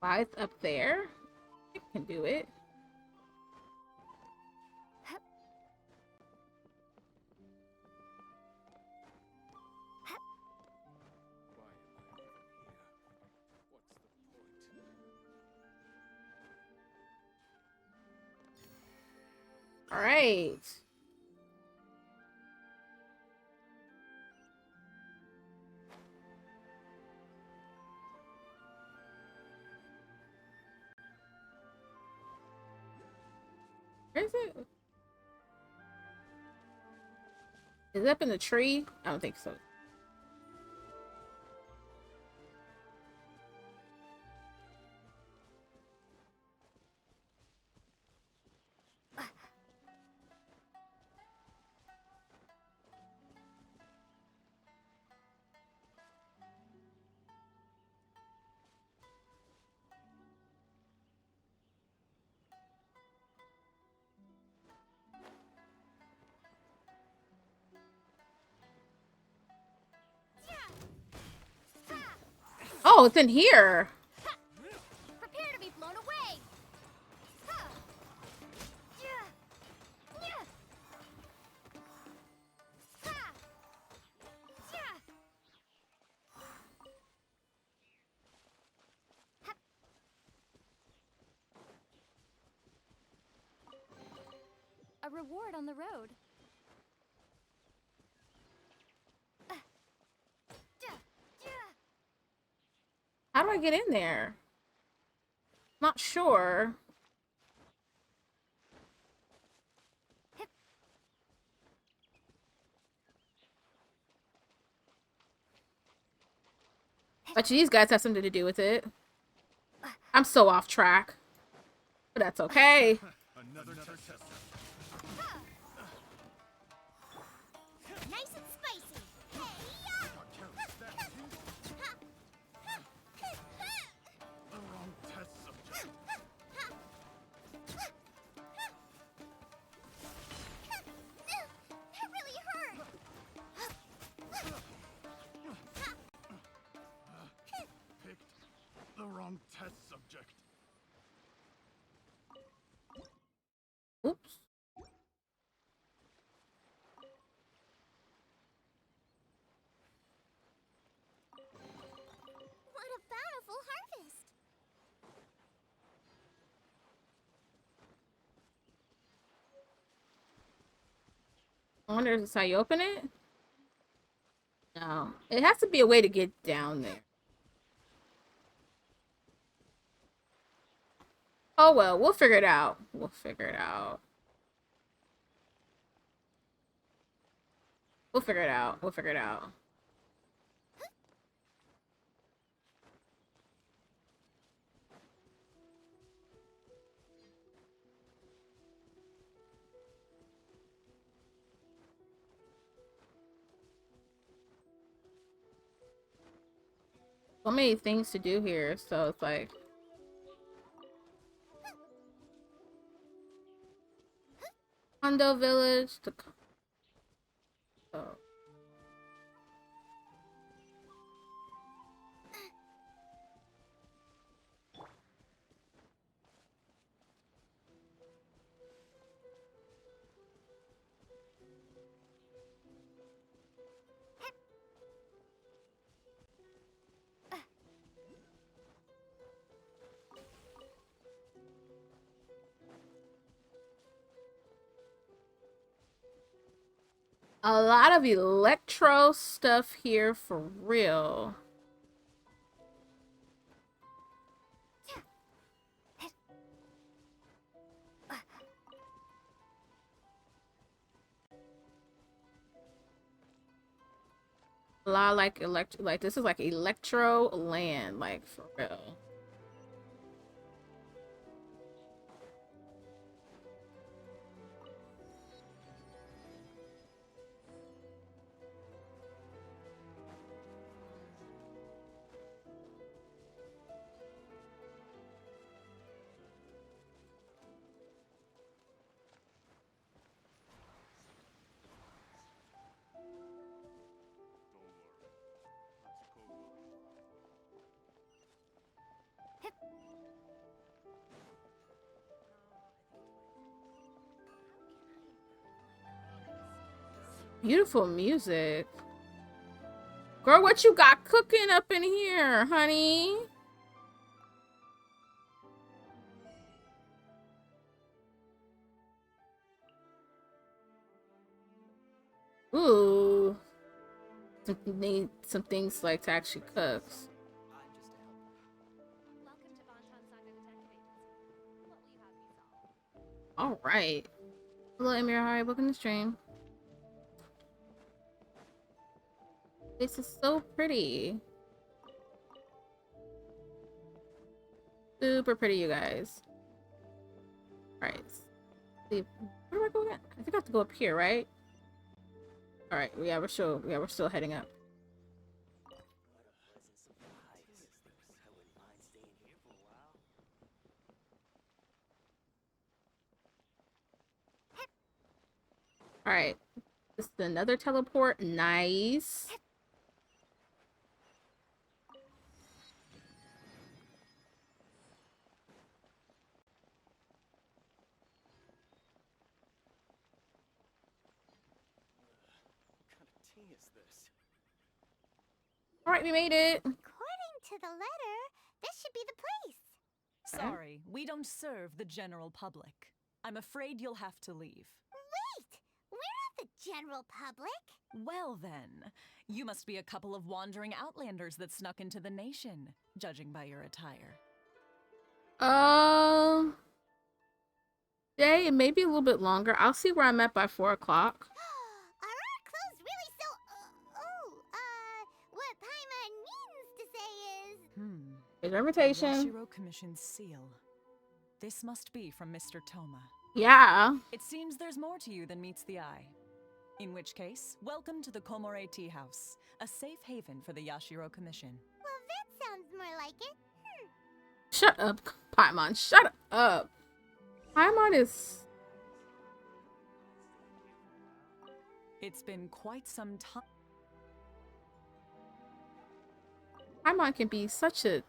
Why it's up there? We can do it. All right. Where is it? Is it up in the tree? I don't think so. Oh, it's in here. Prepare to be blown away. Ha. Yeah. Yeah. Ha. Yeah. Hup. A reward on the road. How do I get in there? Not sure. But these guys have something to do with it. I'm so off track. But that's okay. Another test. Nice and spicy. The wrong test subject. That really hurt. Picked the wrong test subject. Oops. What a bountiful harvest. I wonder if this is how you open it? No. It has to be a way to get down there. Oh well, we'll figure it out. We'll figure it out. We'll figure it out. We'll figure it out. So many things to do here, so it's like Hondo Village to oh. A lot of electro stuff here for real. A lot like this is like electro land, like for real. Beautiful music. Girl, what you got cooking up in here, honey? Ooh. Need some things like to actually cook. All right. Hello, Amir. Hi, welcome to the stream. This is so pretty. Super pretty, you guys. All right. See, where do I go again? I think I have to go up here, right? All right. Yeah, we're still heading up. All right. This is another teleport. Nice. is this? All right, we made it. According to the letter, this should be the place. Sorry, we don't serve the general public. I'm afraid you'll have to leave. Wait! We're not the general public. Well then, you must be a couple of wandering outlanders that snuck into the nation, judging by your attire. Day and maybe a little bit longer. I'll see where I'm at by 4 o'clock. Are our clothes really so... what Paimon means to say is... His reputation. Yashiro Commission's seal. This must be from Mr. Toma. Yeah. It seems there's more to you than meets the eye. In which case, welcome to the Komore Tea House, a safe haven for the Yashiro Commission. Well, that sounds more like it. Shut up, Paimon. Shut up. Paimon is... It's been quite some time. Paimon can be such a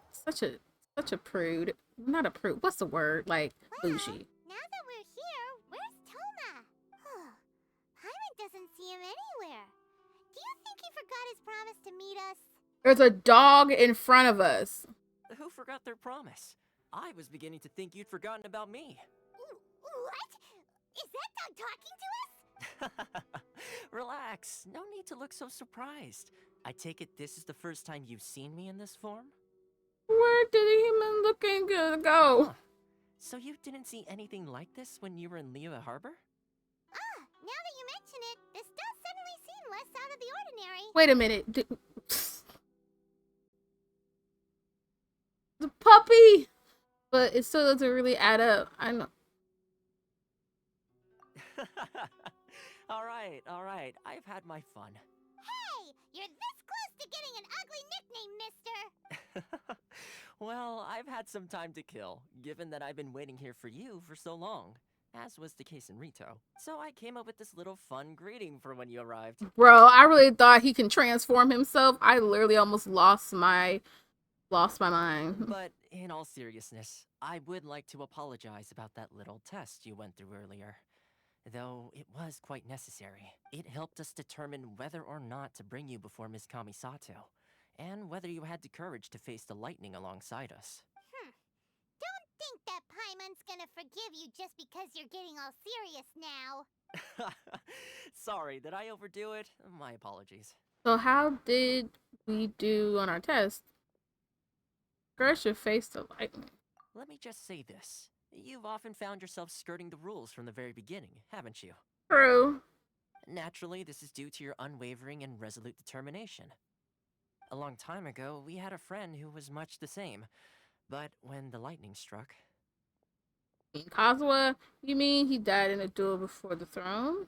prude. Not a prude. What's the word? Like, bougie. Now that we're here, where's Toma? Paimon doesn't see him anywhere. Do you think he forgot his promise to meet us? There's a dog in front of us. Who forgot their promise? I was beginning to think you'd forgotten about me. What? Is that dog talking to us? Relax. No need to look so surprised. I take it this is the first time you've seen me in this form? Where did the human looking go? Huh. So you didn't see anything like this when you were in Liyue Harbor? Now that you mention it, this does suddenly seem less out of the ordinary. Wait a minute. The puppy! But it still doesn't really add up. I know. All right. I've had my fun. Hey, you're this close to getting an ugly nickname, mister. Well, I've had some time to kill, given that I've been waiting here for you for so long, as was the case in Rito. So I came up with this little fun greeting for when you arrived. Bro, I really thought he can transform himself. I literally almost lost my mind. But in all seriousness, I would like to apologize about that little test you went through earlier. Though it was quite necessary. It helped us determine whether or not to bring you before Miss Kamisato, and whether you had the courage to face the lightning alongside us. Don't think that Paimon's gonna forgive you just because you're getting all serious now. Sorry, did I overdo it? My apologies. So how did we do on our test? Girl should face the lightning. Let me just say this. You've often found yourself skirting the rules from the very beginning, haven't you? True. Naturally, this is due to your unwavering and resolute determination. A long time ago, we had a friend who was much the same. But when the lightning struck... In Kazuha, you mean he died in a duel before the throne?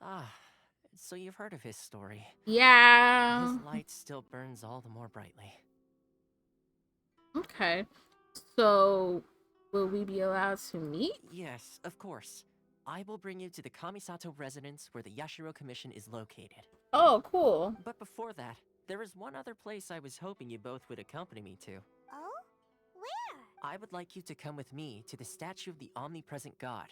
Ah, so you've heard of his story. Yeah. His light still burns all the more brightly. Okay. So, will we be allowed to meet? Yes, of course. I will bring you to the Kamisato residence where the Yashiro Commission is located. Oh, cool. But before that, there is one other place I was hoping you both would accompany me to. Oh? Where? I would like you to come with me to the statue of the omnipresent god.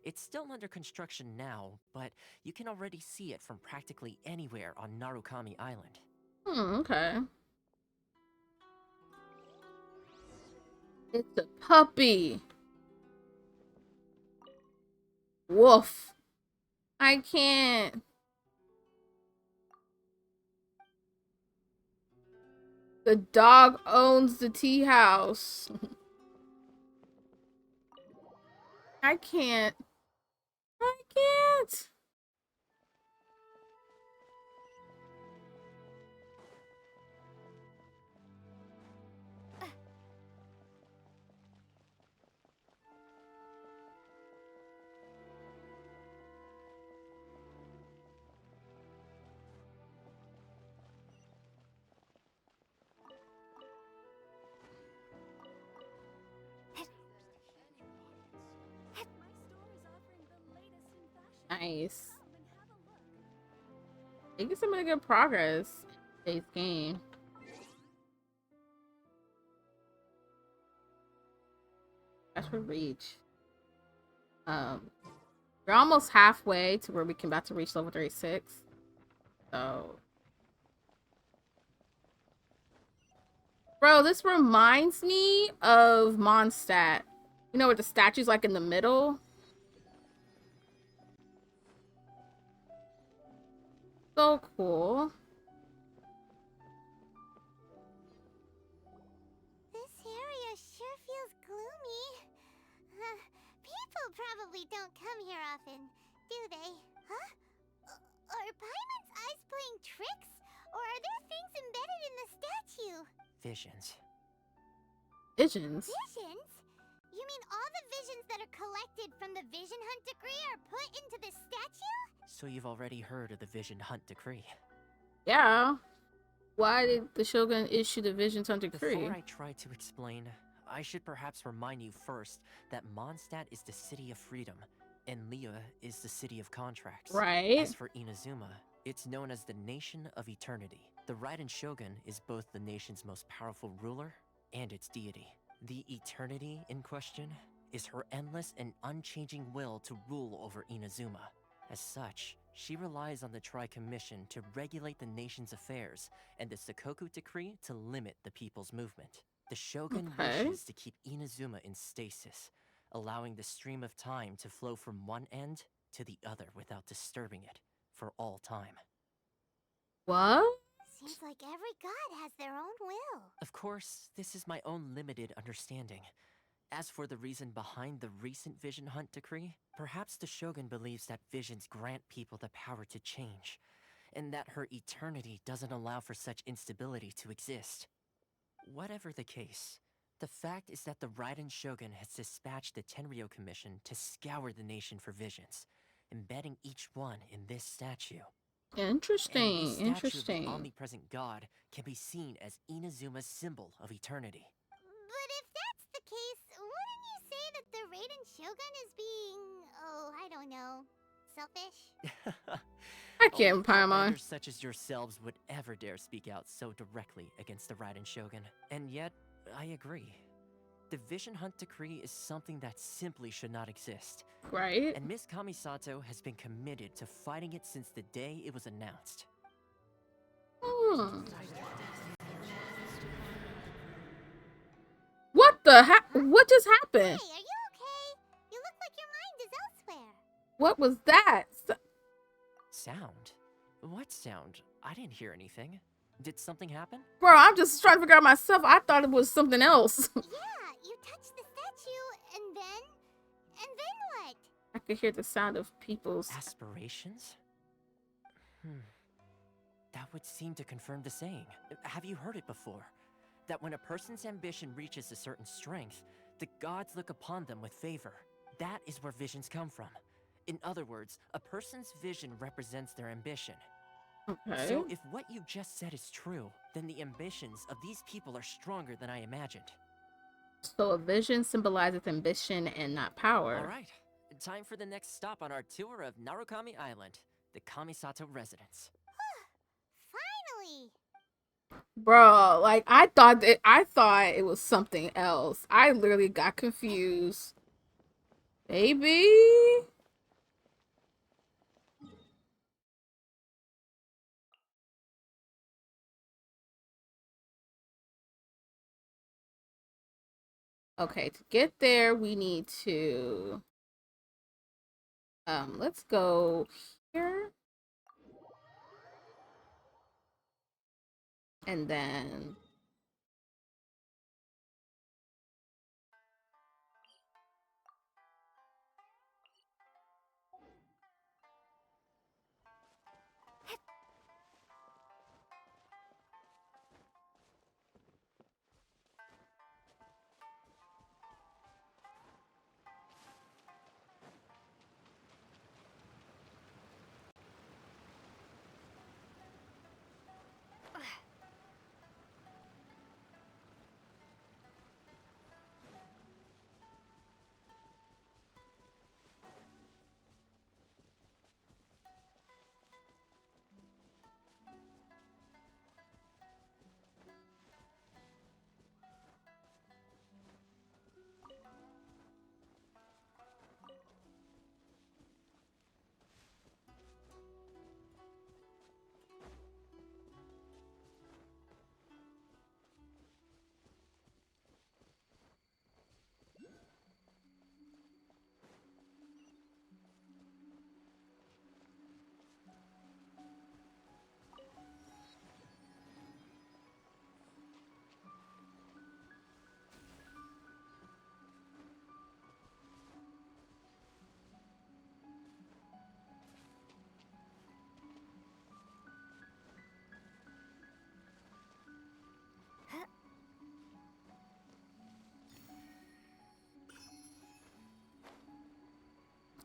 It's still under construction now, but you can already see it from practically anywhere on Narukami Island. Okay. It's a puppy. Woof. I can't. The dog owns the tea house. I can't. I can't. Nice. Making some really good progress in today's game. That's for reach. We're almost halfway to where we can about to reach level 36. So, bro, this reminds me of Mondstadt. You know where the statue's like in the middle? So cool. This area sure feels gloomy. People probably don't come here often, do they? Huh? Are Paimon's eyes playing tricks? Or are there things embedded in the statue? Visions. Visions? Visions? You mean all the visions that are collected from the Vision Hunt decree are put into the statue? So you've already heard of the Vision Hunt decree? Yeah. Why did the Shogun issue the Vision Hunt decree? Before I try to explain, I should perhaps remind you first that Mondstadt is the city of freedom, and Liyue is the city of contracts. Right. As for Inazuma, it's known as the Nation of Eternity. The Raiden Shogun is both the nation's most powerful ruler and its deity. The eternity in question is her endless and unchanging will to rule over Inazuma. As such, she relies on the Tri-Commission to regulate the nation's affairs and the Sakoku Decree to limit the people's movement. The Shogun wishes to keep Inazuma in stasis, allowing the stream of time to flow from one end to the other without disturbing it for all time. What? Seems like every god has their own will. Of course, this is my own limited understanding. As for the reason behind the recent Vision Hunt decree, perhaps the Shogun believes that visions grant people the power to change, and that her eternity doesn't allow for such instability to exist. Whatever the case, the fact is that the Raiden Shogun has dispatched the Tenryou Commission to scour the nation for visions, embedding each one in this statue. Interesting, And the interesting. statue of the omnipresent god can be seen as Inazuma's symbol of eternity. But if that's the case, wouldn't you say that the Raiden Shogun is being, oh, I don't know, selfish? I can't, Paimon. Outlanders such as yourselves would ever dare speak out so directly against the Raiden Shogun. And yet, I agree. The Vision Hunt decree is something that simply should not exist. Right. And Miss Kamisato has been committed to fighting it since the day it was announced. What the heck? What just happened? Hey, are you okay? You look like your mind is elsewhere. What was that? Sound? What sound? I didn't hear anything. Did something happen? Bro, I'm just trying to figure out myself. I thought it was something else. Yeah, you touched the statue, and then what? I could hear the sound of people's aspirations? That would seem to confirm the saying. Have you heard it before? That when a person's ambition reaches a certain strength, the gods look upon them with favor. That is where visions come from. In other words, a person's vision represents their ambition. Okay. So if what you just said is true, then the ambitions of these people are stronger than I imagined. So a vision symbolizes ambition and not power. All right, time for the next stop on our tour of Narukami Island, the Kamisato residence. Finally! Bro, like I thought it was something else. I literally got confused. Baby. Okay, to get there, we need to let's go here. And then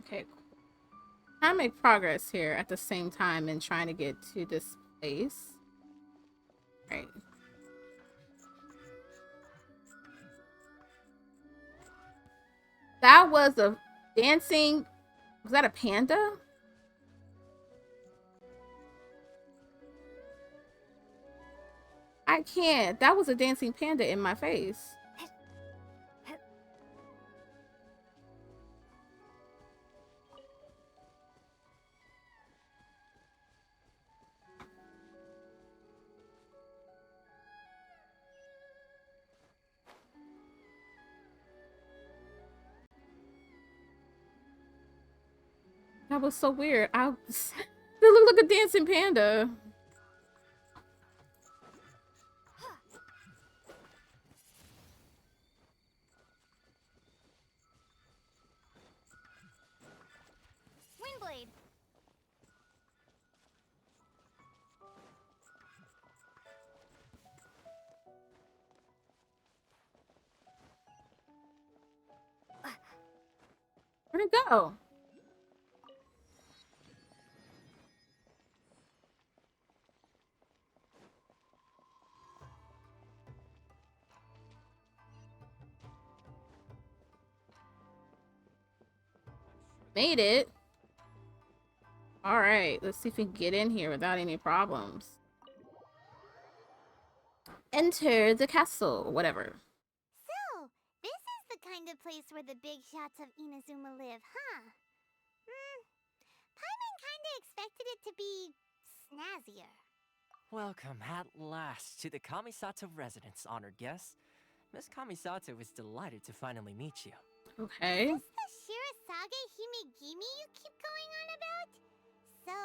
Okay, cool. Trying to make progress here at the same time and trying to get to this place. Right. That was a dancing. Was that a panda? I can't. That was a dancing panda in my face. That was so weird. They look like a dancing panda. Windblade. Where'd it go? Made it. All right, let's see if we can get in here without any problems. Enter the castle, whatever. So, this is the kind of place where the big shots of Inazuma live, huh? Paimon kinda expected it to be snazzier. Welcome at last to the Kamisato residence, honored guest. Miss Kamisato is delighted to finally meet you. Okay. Is this the Shirasage Himegimi you keep going on about? So,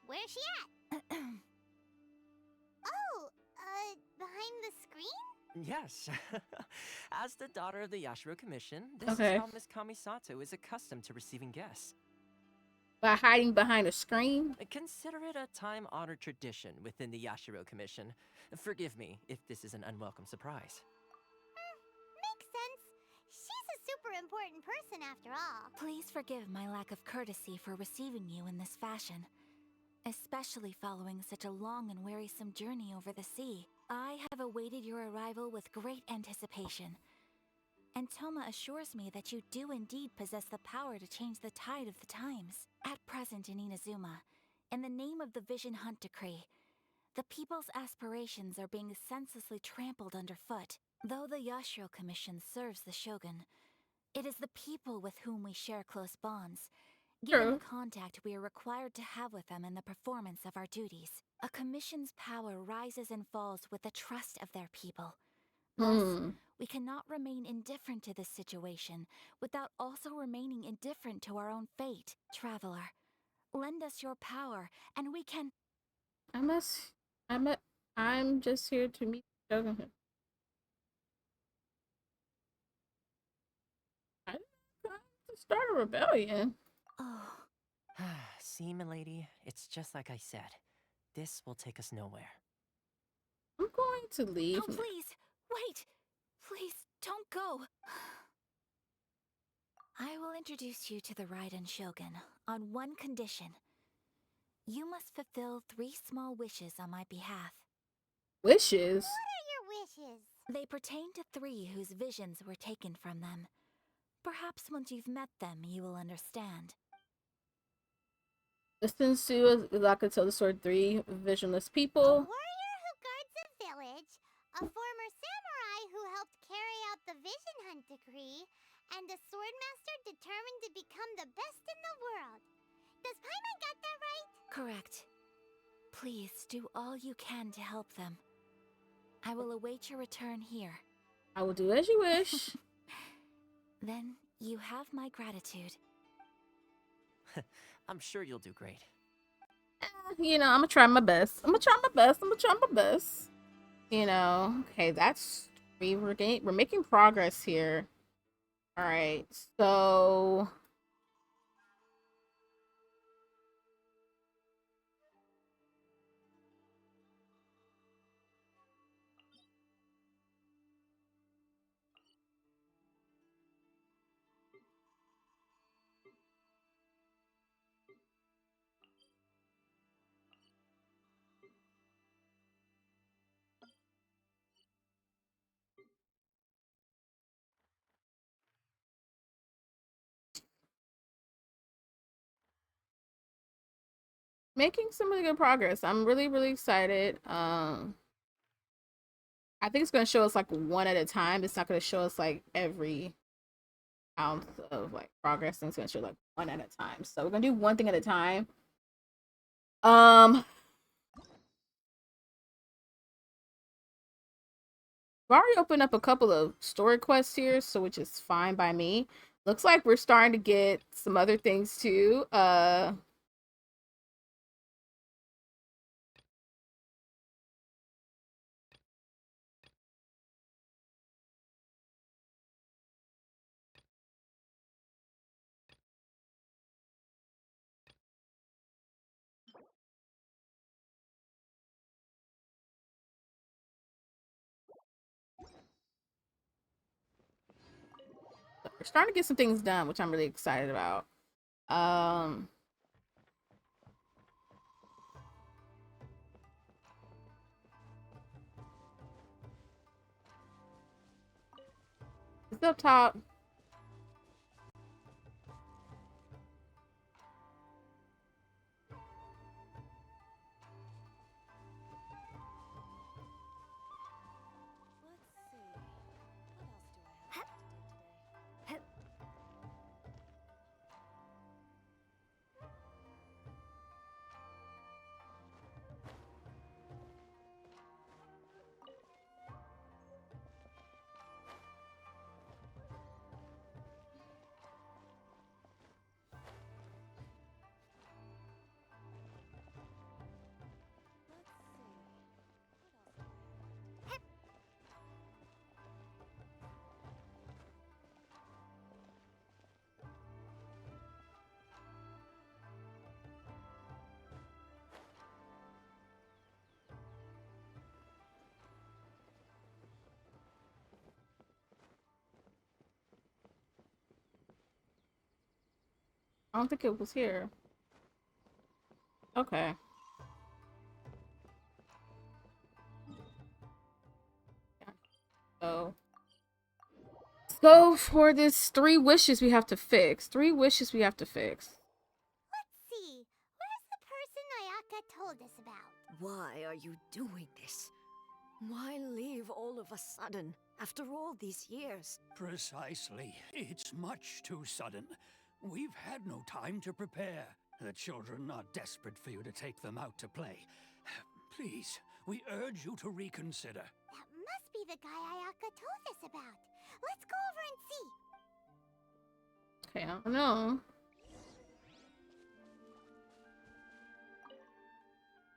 where's she at? Oh, behind the screen? Yes. As the daughter of the Yashiro Commission, this Okay. is how Miss Kamisato is accustomed to receiving guests. By hiding behind a screen? Consider it a time-honored tradition within the Yashiro Commission. Forgive me if this is an unwelcome surprise. Makes sense. She's a super important person after all. Please forgive my lack of courtesy for receiving you in this fashion, especially following such a long and wearisome journey over the sea. I have awaited your arrival with great anticipation, and Toma assures me that you do indeed possess the power to change the tide of the times. At present in Inazuma, in the name of the Vision Hunt Decree, the people's aspirations are being senselessly trampled underfoot. Though the Yashiro Commission serves the Shogun, it is the people with whom we share close bonds, given the contact we are required to have with them in the performance of our duties. A commission's power rises and falls with the trust of their people. Thus, we cannot remain indifferent to this situation without also remaining indifferent to our own fate. Traveler, lend us your power, and we can... I'm just here to meet Shogun. I to start a rebellion. Oh. See, milady, it's just like I said. This will take us nowhere. I'm going to leave. Oh, please, wait! Please, don't go! I will introduce you to the Raiden Shogun on one condition. You must fulfill 3 small wishes on my behalf. Wishes? What are your wishes? They pertain to 3 whose visions were taken from them. Perhaps once you've met them, you will understand. Listen to Ilaka the Sword 3 visionless people. A warrior who guards a village, a former samurai who helped carry out the Vision Hunt Decree, and a swordmaster determined to become the best in the world. Does Paimon got that right? Correct. Please do all you can to help them. I will await your return here. I will do as you wish. Then you have my gratitude. I'm sure you'll do great. You know, I'm gonna try my best. I'm gonna try my best. You know, okay, that's we're making progress here. All right, so making some really good progress. I'm really, really excited. I think it's gonna show us like one at a time. It's not gonna show us like every ounce of like progress. It's gonna show like one at a time. So we're gonna do one thing at a time. We've already opened up a couple of story quests here, so which is fine by me. Looks like we're starting to get some other things too. We're starting to get some things done, which I'm really excited about. It's up top. I don't think it was here. Okay. So let's go for this 3 wishes we have to fix. 3 wishes we have to fix. Let's see. Where's the person Ayaka told us about? Why are you doing this? Why leave all of a sudden, after all these years? Precisely. It's much too sudden. We've had no time to prepare. The children are desperate for you to take them out to play. Please, we urge you to reconsider. That must be the guy Ayaka told us about. Let's go over and see. Okay, I don't know.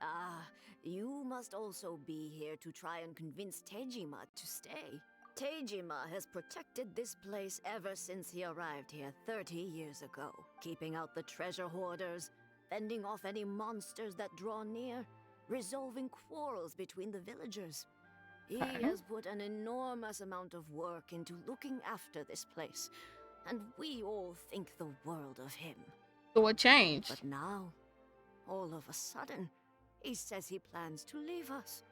Ah, you must also be here to try and convince Tejima to stay. Tejima has protected this place ever since he arrived here 30 years ago, keeping out the treasure hoarders, fending off any monsters that draw near, resolving quarrels between the villagers. He has put an enormous amount of work into looking after this place, and we all think the world of him. So what changed? But now, all of a sudden, he says he plans to leave us.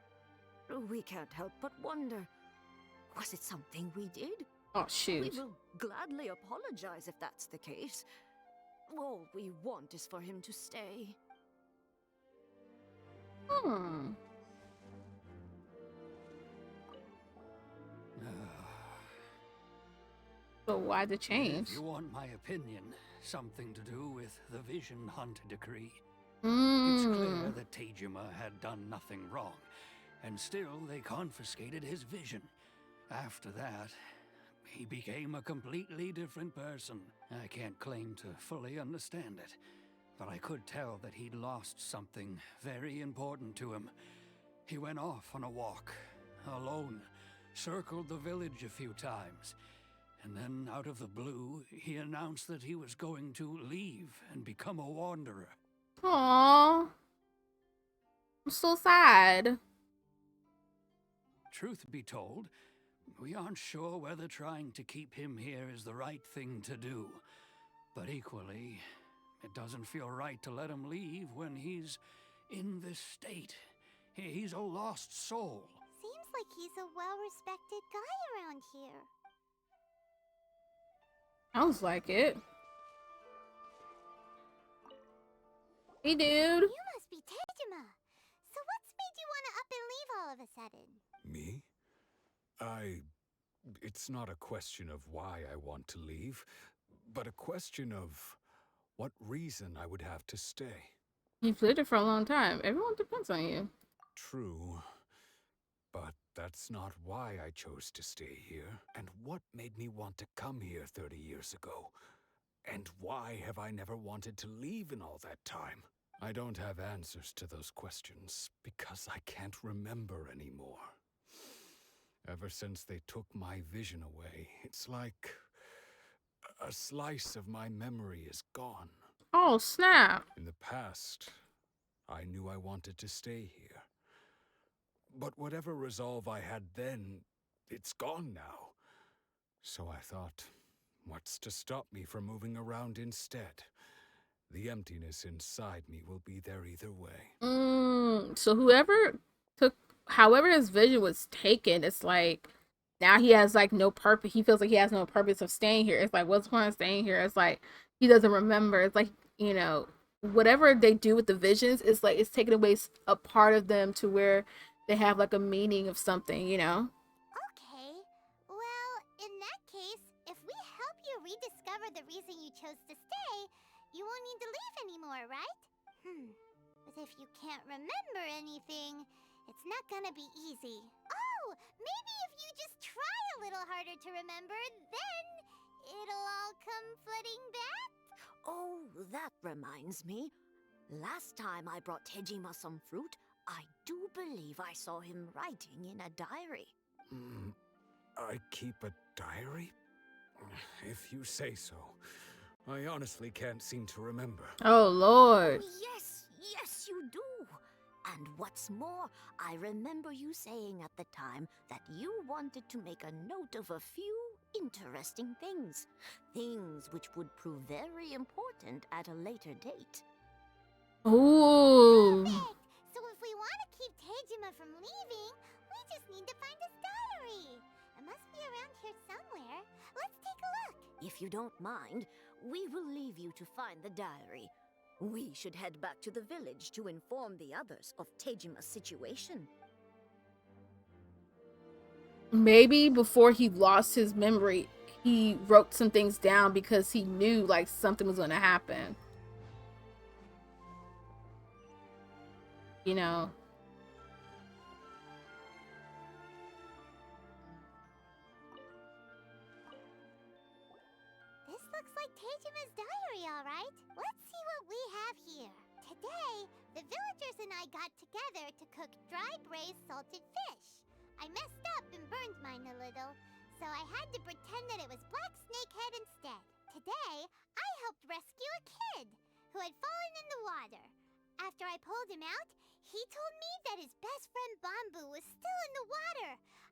We can't help but wonder, was it something we did? Oh, shoot. We will gladly apologize if that's the case. All we want is for him to stay. So why the change? If you want my opinion, something to do with the Vision Hunt decree. Mm. It's clear that Tejima had done nothing wrong, and still they confiscated his vision. After that, he became a completely different person. I can't claim to fully understand it, but I could tell that he'd lost something very important to him. He went off on a walk, alone, circled the village a few times, and then out of the blue, he announced that he was going to leave and become a wanderer. Aww. I'm so sad. Truth be told, we aren't sure whether trying to keep him here is the right thing to do. But equally, it doesn't feel right to let him leave when he's in this state. He's a lost soul. Seems like he's a well-respected guy around here. Sounds like it. Hey, dude. You must all of a sudden? Me? It's not a question of why I want to leave, but a question of what reason I would have to stay. You've lived it for a long time. Everyone depends on you. True, but that's not why I chose to stay here. And what made me want to come here 30 years ago? And why have I never wanted to leave in all that time? I don't have answers to those questions because I can't remember anymore. Ever since they took my vision away, it's like a slice of my memory is gone. Oh, snap. In the past, I knew I wanted to stay here. But whatever resolve I had then, it's gone now. So I thought, what's to stop me from moving around instead? The emptiness inside me will be there either way. So whoever took, however his vision was taken, it's like now he has like no purpose. He feels like he has no purpose of staying here. It's like, what's the point of staying here? It's like he doesn't remember. It's like, you know, whatever they do with the visions, it's like it's taking away a part of them to where they have like a meaning of something, you know? Okay. Well, in that case, if we help you rediscover the reason you chose to stay, you won't need to leave anymore, right? But if you can't remember anything, it's not gonna be easy. Oh, maybe if you just try a little harder to remember, then it'll all come flooding back? Oh, that reminds me. Last time I brought Tejima some fruit, I do believe I saw him writing in a diary. I keep a diary? If you say so. I honestly can't seem to remember. Oh, Lord. Yes, you do. And what's more, I remember you saying at the time that you wanted to make a note of a few interesting things. Things which would prove very important at a later date. Ooh. Perfect! So if we want to keep Tejima from leaving, we just need to find his diary. It must be around here somewhere. Let's take a look. If you don't mind, we will leave you to find the diary. We should head back to the village to inform the others of Tejima's situation. Maybe before he lost his memory, he wrote some things down because he knew like something was going to happen. You know. This looks like Tejima's diary, all right. Let's see what we have here. Today, the villagers and I got together to cook dry braised salted fish. I messed up and burned mine a little, so I had to pretend that it was Black Snakehead instead. Today, I helped rescue a kid who had fallen in the water. After I pulled him out, he told me that his best friend Bamboo was still in the water.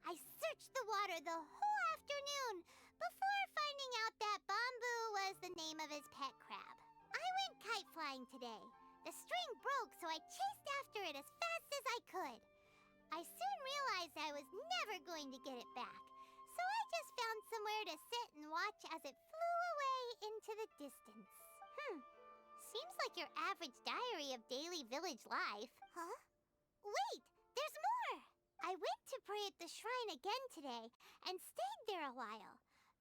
I searched the water the whole afternoon before finding out that Bamboo was the name of his pet crab. I went kite flying today. The string broke, so I chased after it as fast as I could. I soon realized I was never going to get it back, so I just found somewhere to sit and watch as it flew away into the distance. Seems like your average diary of daily village life. Huh? Wait, there's more! I went to pray at the shrine again today and stayed there a while.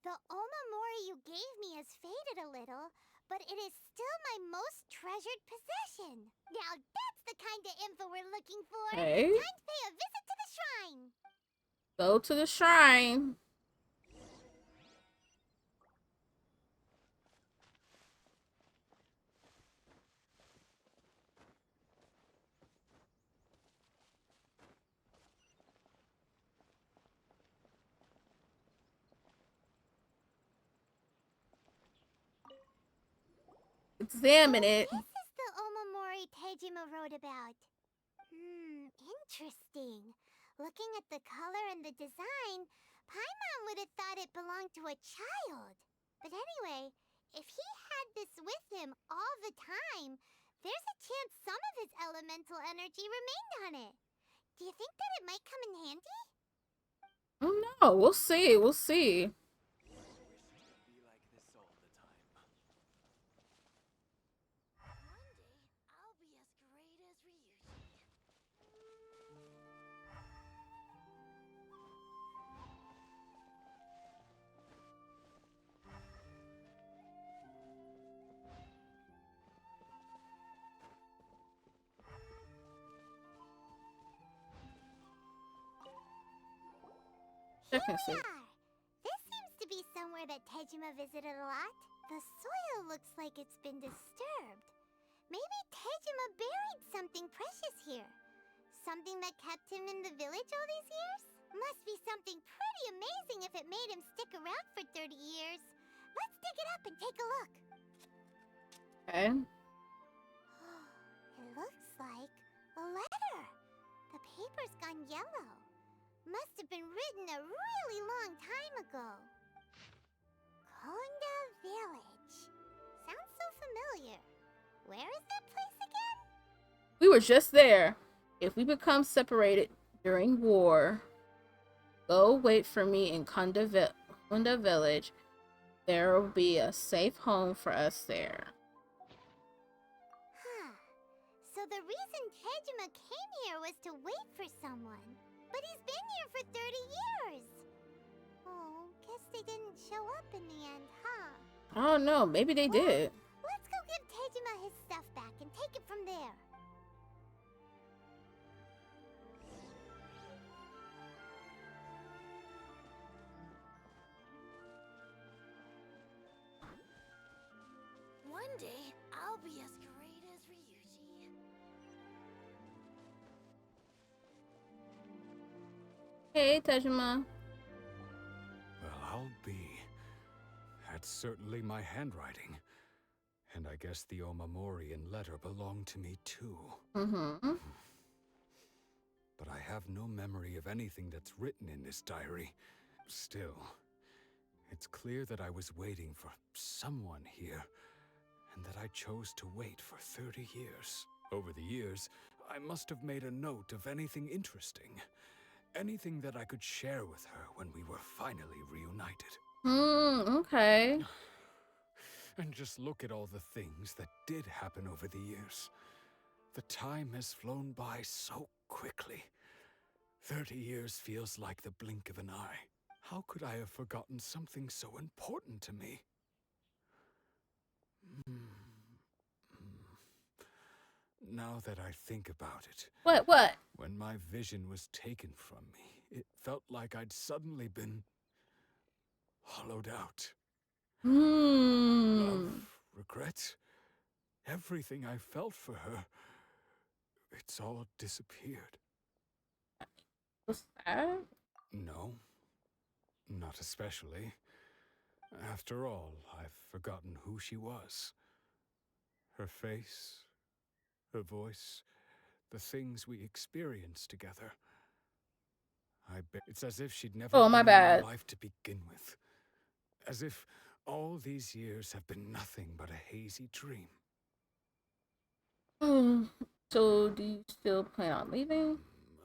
The omamori you gave me has faded a little, but it is still my most treasured possession. Now that's the kind of info we're looking for. Hey. Time to pay a visit to the shrine. Go to the shrine. Examine it. This is the omamori Tejima wrote about. Interesting. Looking at the color and the design, Paimon would have thought it belonged to a child. But anyway, if he had this with him all the time, there's a chance some of his elemental energy remained on it. Do you think that it might come in handy? Oh no, we'll see. We'll see. Here Checking we see. are. This seems to be somewhere that Tejima visited a lot. The soil looks like it's been disturbed. Maybe Tejima buried something precious here. Something that kept him in the village all these years? Must be something pretty amazing if it made him stick around for 30 years. Let's dig it up and take a look. Okay. It looks like a letter. The paper's gone yellow. Must have been written a really long time ago. Konda Village. Sounds so familiar. Where is that place again? We were just there. If we become separated during war, go wait for me in Konda Village. There will be a safe home for us there. Huh. So the reason Tejima came here was to wait for someone. But he's been here for 30 years. Oh, guess they didn't show up in the end, huh? I don't know. Maybe they did. Let's go give Tejima his stuff back and take it from there. One day, I'll be as great as Ryuji. Hey, Tejima. Well, I'll be. That's certainly my handwriting. And I guess the Omamorian letter belonged to me too. Mm-hmm. But I have no memory of anything that's written in this diary. Still, it's clear that I was waiting for someone here, and that I chose to wait for 30 years. Over the years, I must have made a note of anything interesting. Anything that I could share with her when we were finally reunited. Okay. And just look at all the things that did happen over the years. The time has flown by so quickly. 30 years feels like the blink of an eye. How could I have forgotten something so important to me? Now that I think about it... What? When my vision was taken from me, it felt like I'd suddenly been... hollowed out. Love, regret, everything I felt for her, it's all disappeared. Was that? No, not especially. After all, I've forgotten who she was. Her face, her voice, the things we experienced together. It's as if she'd never Oh, my been in bad. my life to begin with. As if all these years have been nothing but a hazy dream. So, do you still plan on leaving?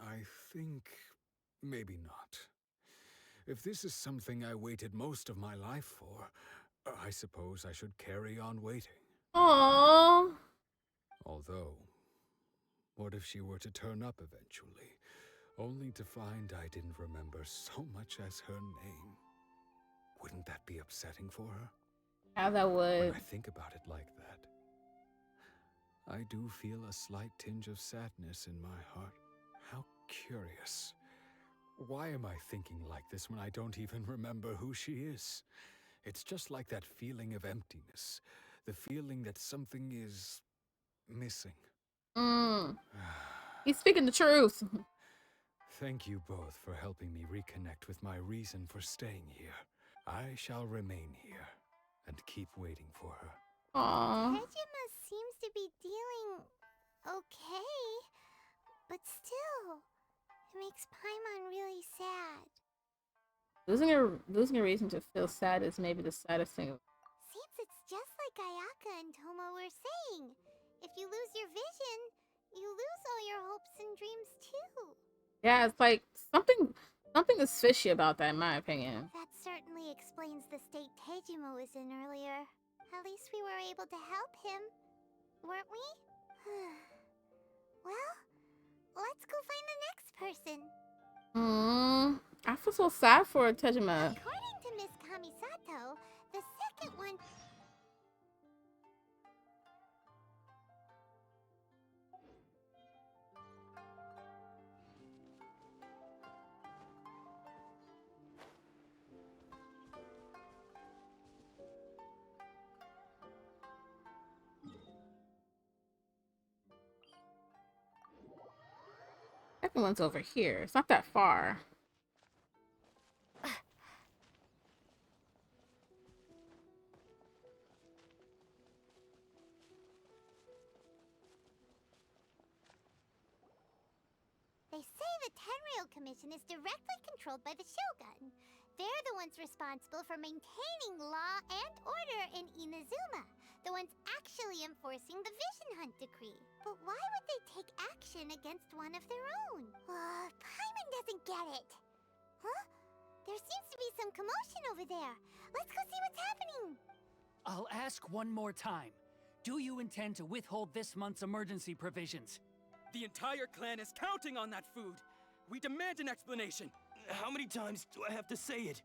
I think maybe not. If this is something I waited most of my life for, I suppose I should carry on waiting. Aww. Although, what if she were to turn up eventually, only to find I didn't remember so much as her name? Wouldn't that be upsetting for her? Yeah, that would. When I think about it like that, I do feel a slight tinge of sadness in my heart. How curious. Why am I thinking like this when I don't even remember who she is? It's just like that feeling of emptiness. The feeling that something is... missing. He's speaking the truth. Thank you both for helping me reconnect with my reason for staying here. I shall remain here and keep waiting for her. Aww. Tejima seems to be dealing okay, but still, it makes Paimon really sad. Losing a reason to feel sad is maybe the saddest thing. Seems it's just like Ayaka and Tomo were saying. If you lose your vision, you lose all your hopes and dreams too. Yeah, it's like something is fishy about that, in my opinion. That certainly explains the state Tejima was in earlier. At least we were able to help him, weren't we? Well, let's go find the next person. I feel so sad for Tejima. According to Miss Kamisato, the second one... second one's over here. It's not that far. They say the Tenryou Commission is directly controlled by the Shogun. They're the ones responsible for maintaining law and order in Inazuma. The ones actually enforcing the Vision Hunt decree. But why would they take action against one of their own? Paimon doesn't get it. Huh? There seems to be some commotion over there. Let's go see what's happening. I'll ask one more time. Do you intend to withhold this month's emergency provisions? The entire clan is counting on that food. We demand an explanation. How many times do I have to say it?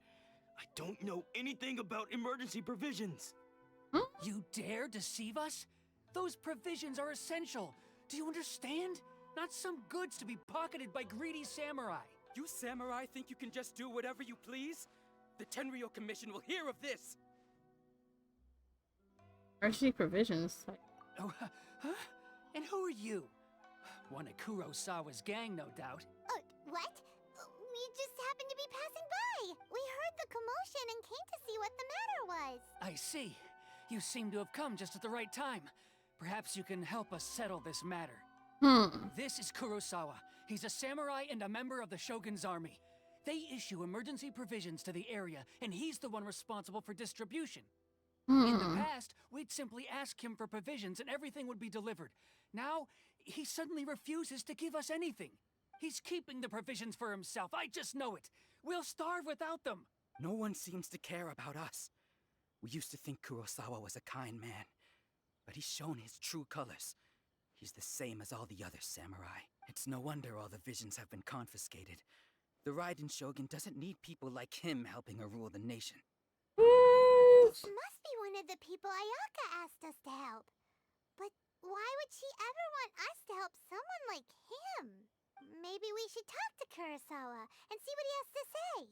I don't know anything about emergency provisions. You dare deceive us? Those provisions are essential. Do you understand? Not some goods to be pocketed by greedy samurai. You samurai think you can just do whatever you please? The Tenryou Commission will hear of this. Emergency provisions. Oh, huh? And who are you? One of Kurosawa's gang, no doubt. What? We just happened to be passing by. We heard the commotion and came to see what the matter was. I see. You seem to have come just at the right time. Perhaps you can help us settle this matter. This is Kurosawa. He's a samurai and a member of the Shogun's army. They issue emergency provisions to the area, and he's the one responsible for distribution. In the past, we'd simply ask him for provisions and everything would be delivered. Now, he suddenly refuses to give us anything. He's keeping the provisions for himself. I just know it. We'll starve without them. No one seems to care about us. We used to think Kurosawa was a kind man, but he's shown his true colors. He's the same as all the other samurai. It's no wonder all the visions have been confiscated. The Raiden Shogun doesn't need people like him helping her rule the nation. This must be one of the people Ayaka asked us to help. But why would she ever want us to help someone like him? Maybe we should talk to Kurosawa and see what he has to say.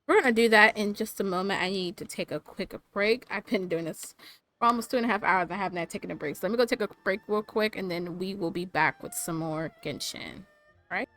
We're gonna do that in just a moment. I need to take a quick break. I've been doing this for almost 2.5 hours. I have not taken a break. So let me go take a break real quick and then we will be back with some more Genshin. All right?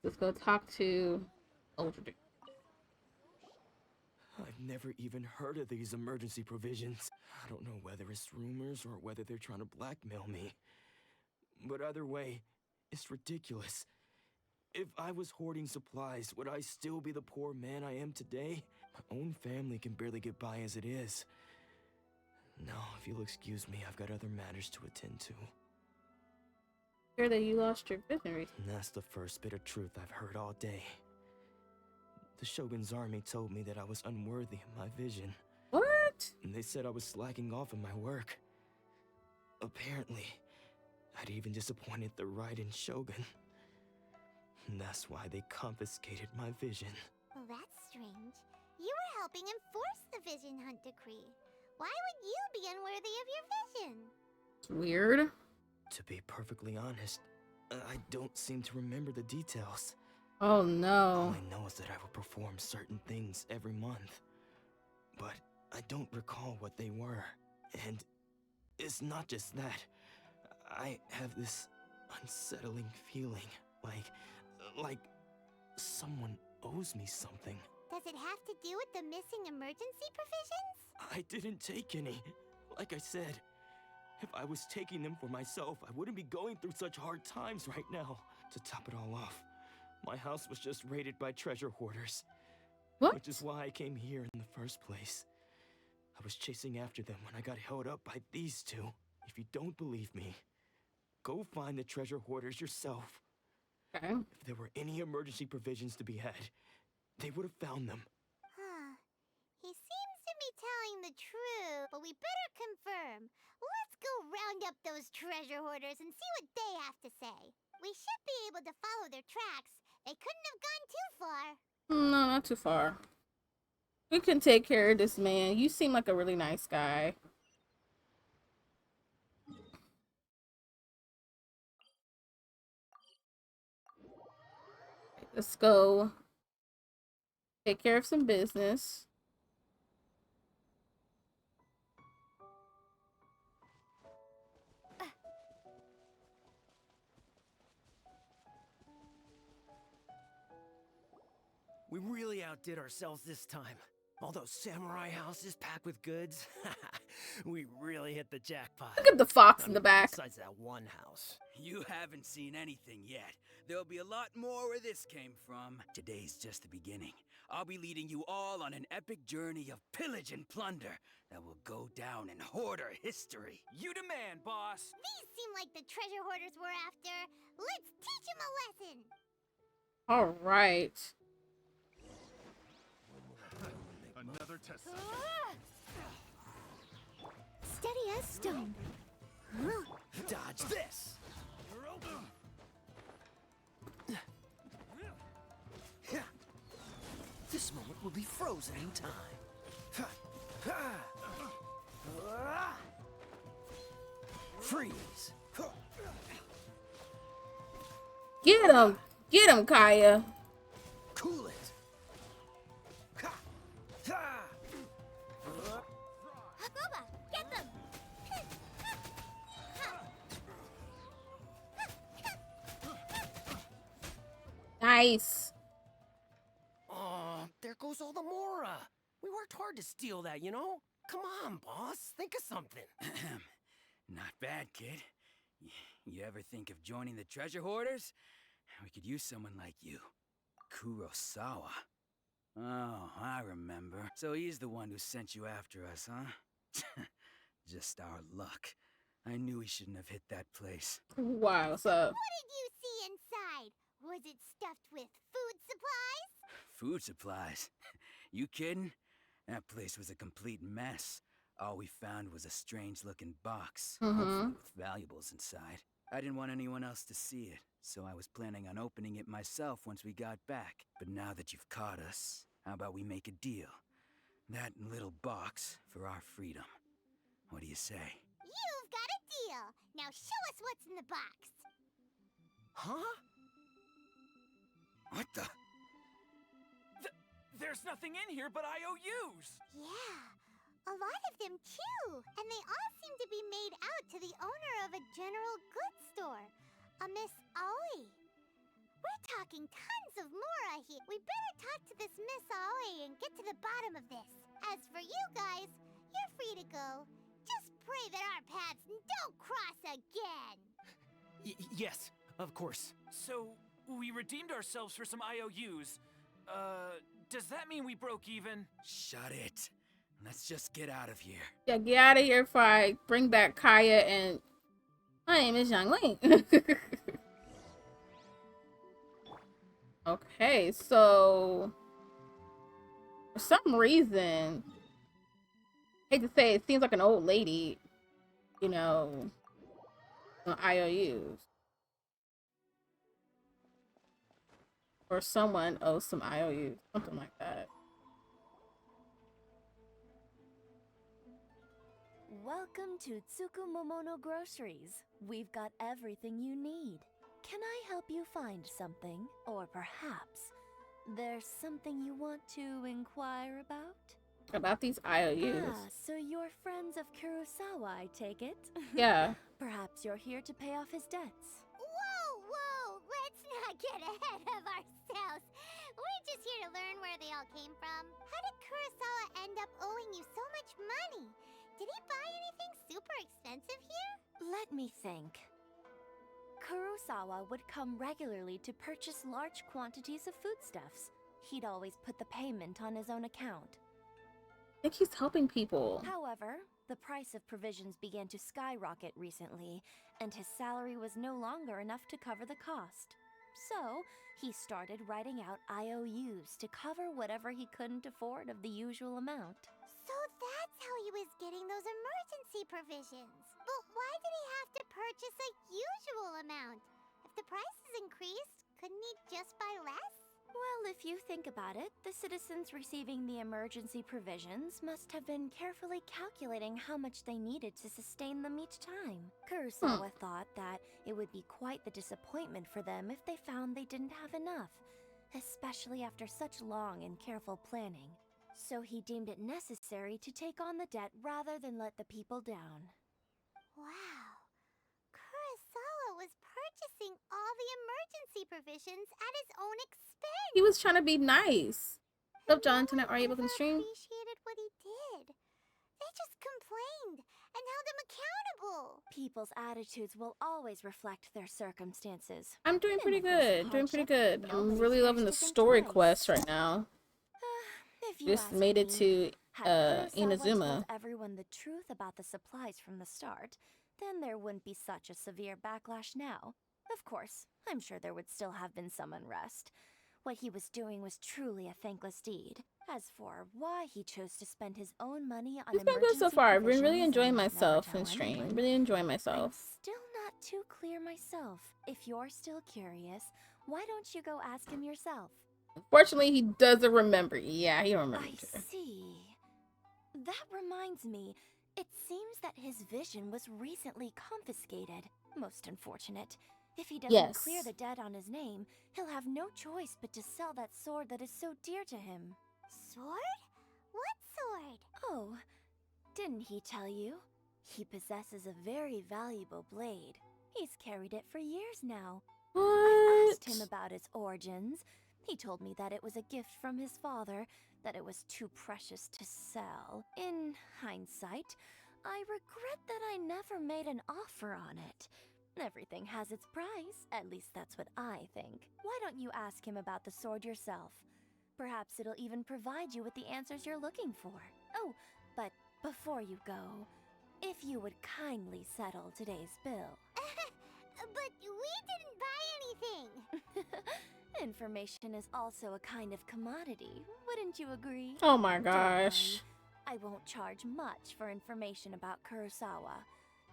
Let's go talk to older dude. I've never even heard of these emergency provisions. I don't know whether it's rumors or whether they're trying to blackmail me. But either way, it's ridiculous. If I was hoarding supplies, would I still be the poor man I am today? My own family can barely get by as it is. Now, if you'll excuse me, I've got other matters to attend to. Hear that you lost your vision recently. And that's the first bit of truth I've heard all day. The Shogun's army told me that I was unworthy of my vision. What? And they said I was slacking off in my work. Apparently, I'd even disappointed the Raiden Shogun. And that's why they confiscated my vision. Well, that's strange. You were helping enforce the Vision Hunt decree. Why would you be unworthy of your vision? It's weird. To be perfectly honest, I don't seem to remember the details. Oh no. All I know is that I will perform certain things every month. But I don't recall what they were. And it's not just that. I have this unsettling feeling, like someone owes me something. Does it have to do with the missing emergency provisions? I didn't take any. Like I said, if I was taking them for myself, I wouldn't be going through such hard times right now. To top it all off, my house was just raided by treasure hoarders. What? Which is why I came here in the first place. I was chasing after them when I got held up by these two. If you don't believe me, go find the treasure hoarders yourself. Okay. If there were any emergency provisions to be had, they would have found them. Huh. He seems to be telling the truth, but we better confirm. Let's go round up those treasure hoarders and see what they have to say. We should be able to follow their tracks. They couldn't have gone too far. No, not too far. We can take care of this man. You seem like a really nice guy. Let's go take care of some business. We really outdid ourselves this time. All those samurai houses packed with goods. We really hit the jackpot. Look at the fox in the back. Besides that one house. You haven't seen anything yet. There'll be a lot more where this came from. Today's just the beginning. I'll be leading you all on an epic journey of pillage and plunder that will go down in hoarder history. You demand, boss. These seem like the treasure hoarders we're after. Let's teach them a lesson. All right. Another test. Steady as stone. Dodge this. This moment will be frozen in time. Freeze. Get him, Kaya. Cool it. Hakuba, get them. Nice. Oh, there goes all the Mora. We worked hard to steal that, you know? Come on, boss. Think of something. Not bad, kid. You ever think of joining the treasure hoarders? We could use someone like you. Kurosawa. Oh, I remember. So he's the one who sent you after us, huh? Just our luck. I knew he shouldn't have hit that place. Wow, what's up? What did you see inside? Was it stuffed with food supplies? Food supplies? You kidding? That place was a complete mess. All we found was a strange-looking box, hopefully with valuables inside. I didn't want anyone else to see it, so I was planning on opening it myself once we got back. But now that you've caught us, how about we make a deal? That little box for our freedom. What do you say? You've got a deal. Now show us what's in the box. Huh? What the? There's nothing in here but IOUs. Yeah, a lot of them too. And they all seem to be made out to the owner of a general goods store, a Miss Aoi. We're talking tons of Mora here. We better talk to this Miss Aoi and get to the bottom of this. As for you guys, you're free to go. Just pray that our paths don't cross again. Yes, of course. So, we redeemed ourselves for some IOUs. Does that mean we broke even? Shut it. Let's just get out of here. Yeah, get out of here before I bring back Kaya and... My name is Young Link. Okay, so... For some reason... I hate to say, it seems like an old lady, you know, on IOUs. Or someone owes some IOUs, something like that. Welcome to Tsukumomono Groceries. We've got everything you need. Can I help you find something? Or perhaps there's something you want to inquire about? About these IOUs. Ah, so you're friends of Kurosawa, I take it? Yeah. Perhaps you're here to pay off his debts. Whoa! Let's not get ahead of ourselves. We're just here to learn where they all came from. How did Kurosawa end up owing you so much money? Did he buy anything super expensive here? Let me think. Kurosawa would come regularly to purchase large quantities of foodstuffs. He'd always put the payment on his own account. I think he's helping people. However, the price of provisions began to skyrocket recently, and his salary was no longer enough to cover the cost. So, he started writing out IOUs to cover whatever he couldn't afford of the usual amount. So that's how he was getting those emergency provisions. But why did he have to purchase a usual amount? If the prices increased, couldn't he just buy less? Well, if you think about it, the citizens receiving the emergency provisions must have been carefully calculating how much they needed to sustain them each time. Kurosawa thought that it would be quite the disappointment for them if they found they didn't have enough, especially after such long and careful planning. So he deemed it necessary to take on the debt rather than let the people down. Wow. Kurosawa was purchasing all the emergency provisions at his own expense. He was trying to be nice. What's up, John? Tonight, are you able to stream? Appreciated what he did. They just complained and held him accountable. People's attitudes will always reflect their circumstances. I'm doing pretty good. I'm really loving the story quest right now. Just made it to Inazuma. Told everyone the truth about the supplies from the start, then there wouldn't be such a severe backlash now. Of course, I'm sure there would still have been some unrest. What he was doing was truly a thankless deed. As for why he chose to spend his own money on It's been good so far. I've been really enjoying myself in in stream. Really enjoying myself. Still not too clear myself. If you're still curious, why don't you go ask him yourself? Unfortunately, he doesn't remember. Yeah, he remembers. I see. That reminds me, it seems that his vision was recently confiscated. Most unfortunate. If he doesn't clear the debt on his name, he'll have no choice but to sell that sword that is so dear to him. Sword? What sword? Oh, didn't he tell you? He possesses a very valuable blade. He's carried it for years now. What? I asked him about its origins. He told me that it was a gift from his father, that it was too precious to sell. In hindsight, I regret that I never made an offer on it. Everything has its price, at least that's what I think. Why don't you ask him about the sword yourself? Perhaps it'll even provide you with the answers you're looking for. Oh, but before you go, if you would kindly settle today's bill. But we didn't buy anything. Information is also a kind of commodity, wouldn't you agree? Oh my Don't gosh. worry, I won't charge much for information about Kurosawa.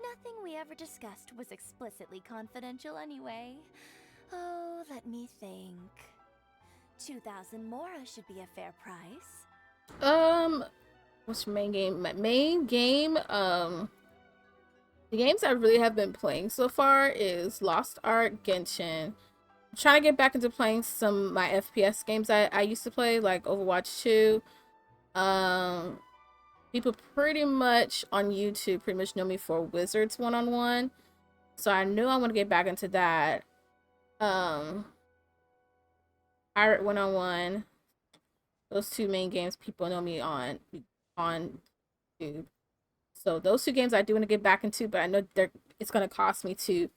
Nothing we ever discussed was explicitly confidential anyway. Oh, let me think. 2,000 Mora should be a fair price. What's your main game? My main game, the games I really have been playing so far is Lost Ark, Genshin. I'm trying to get back into playing some of my FPS games I used to play, like Overwatch 2. People pretty much on YouTube pretty much know me for Wizards 1-on-1. So I knew I want to get back into that. Pirate 101. Those two main games people know me on YouTube. So those two games I do want to get back into, but I know it's gonna cost me to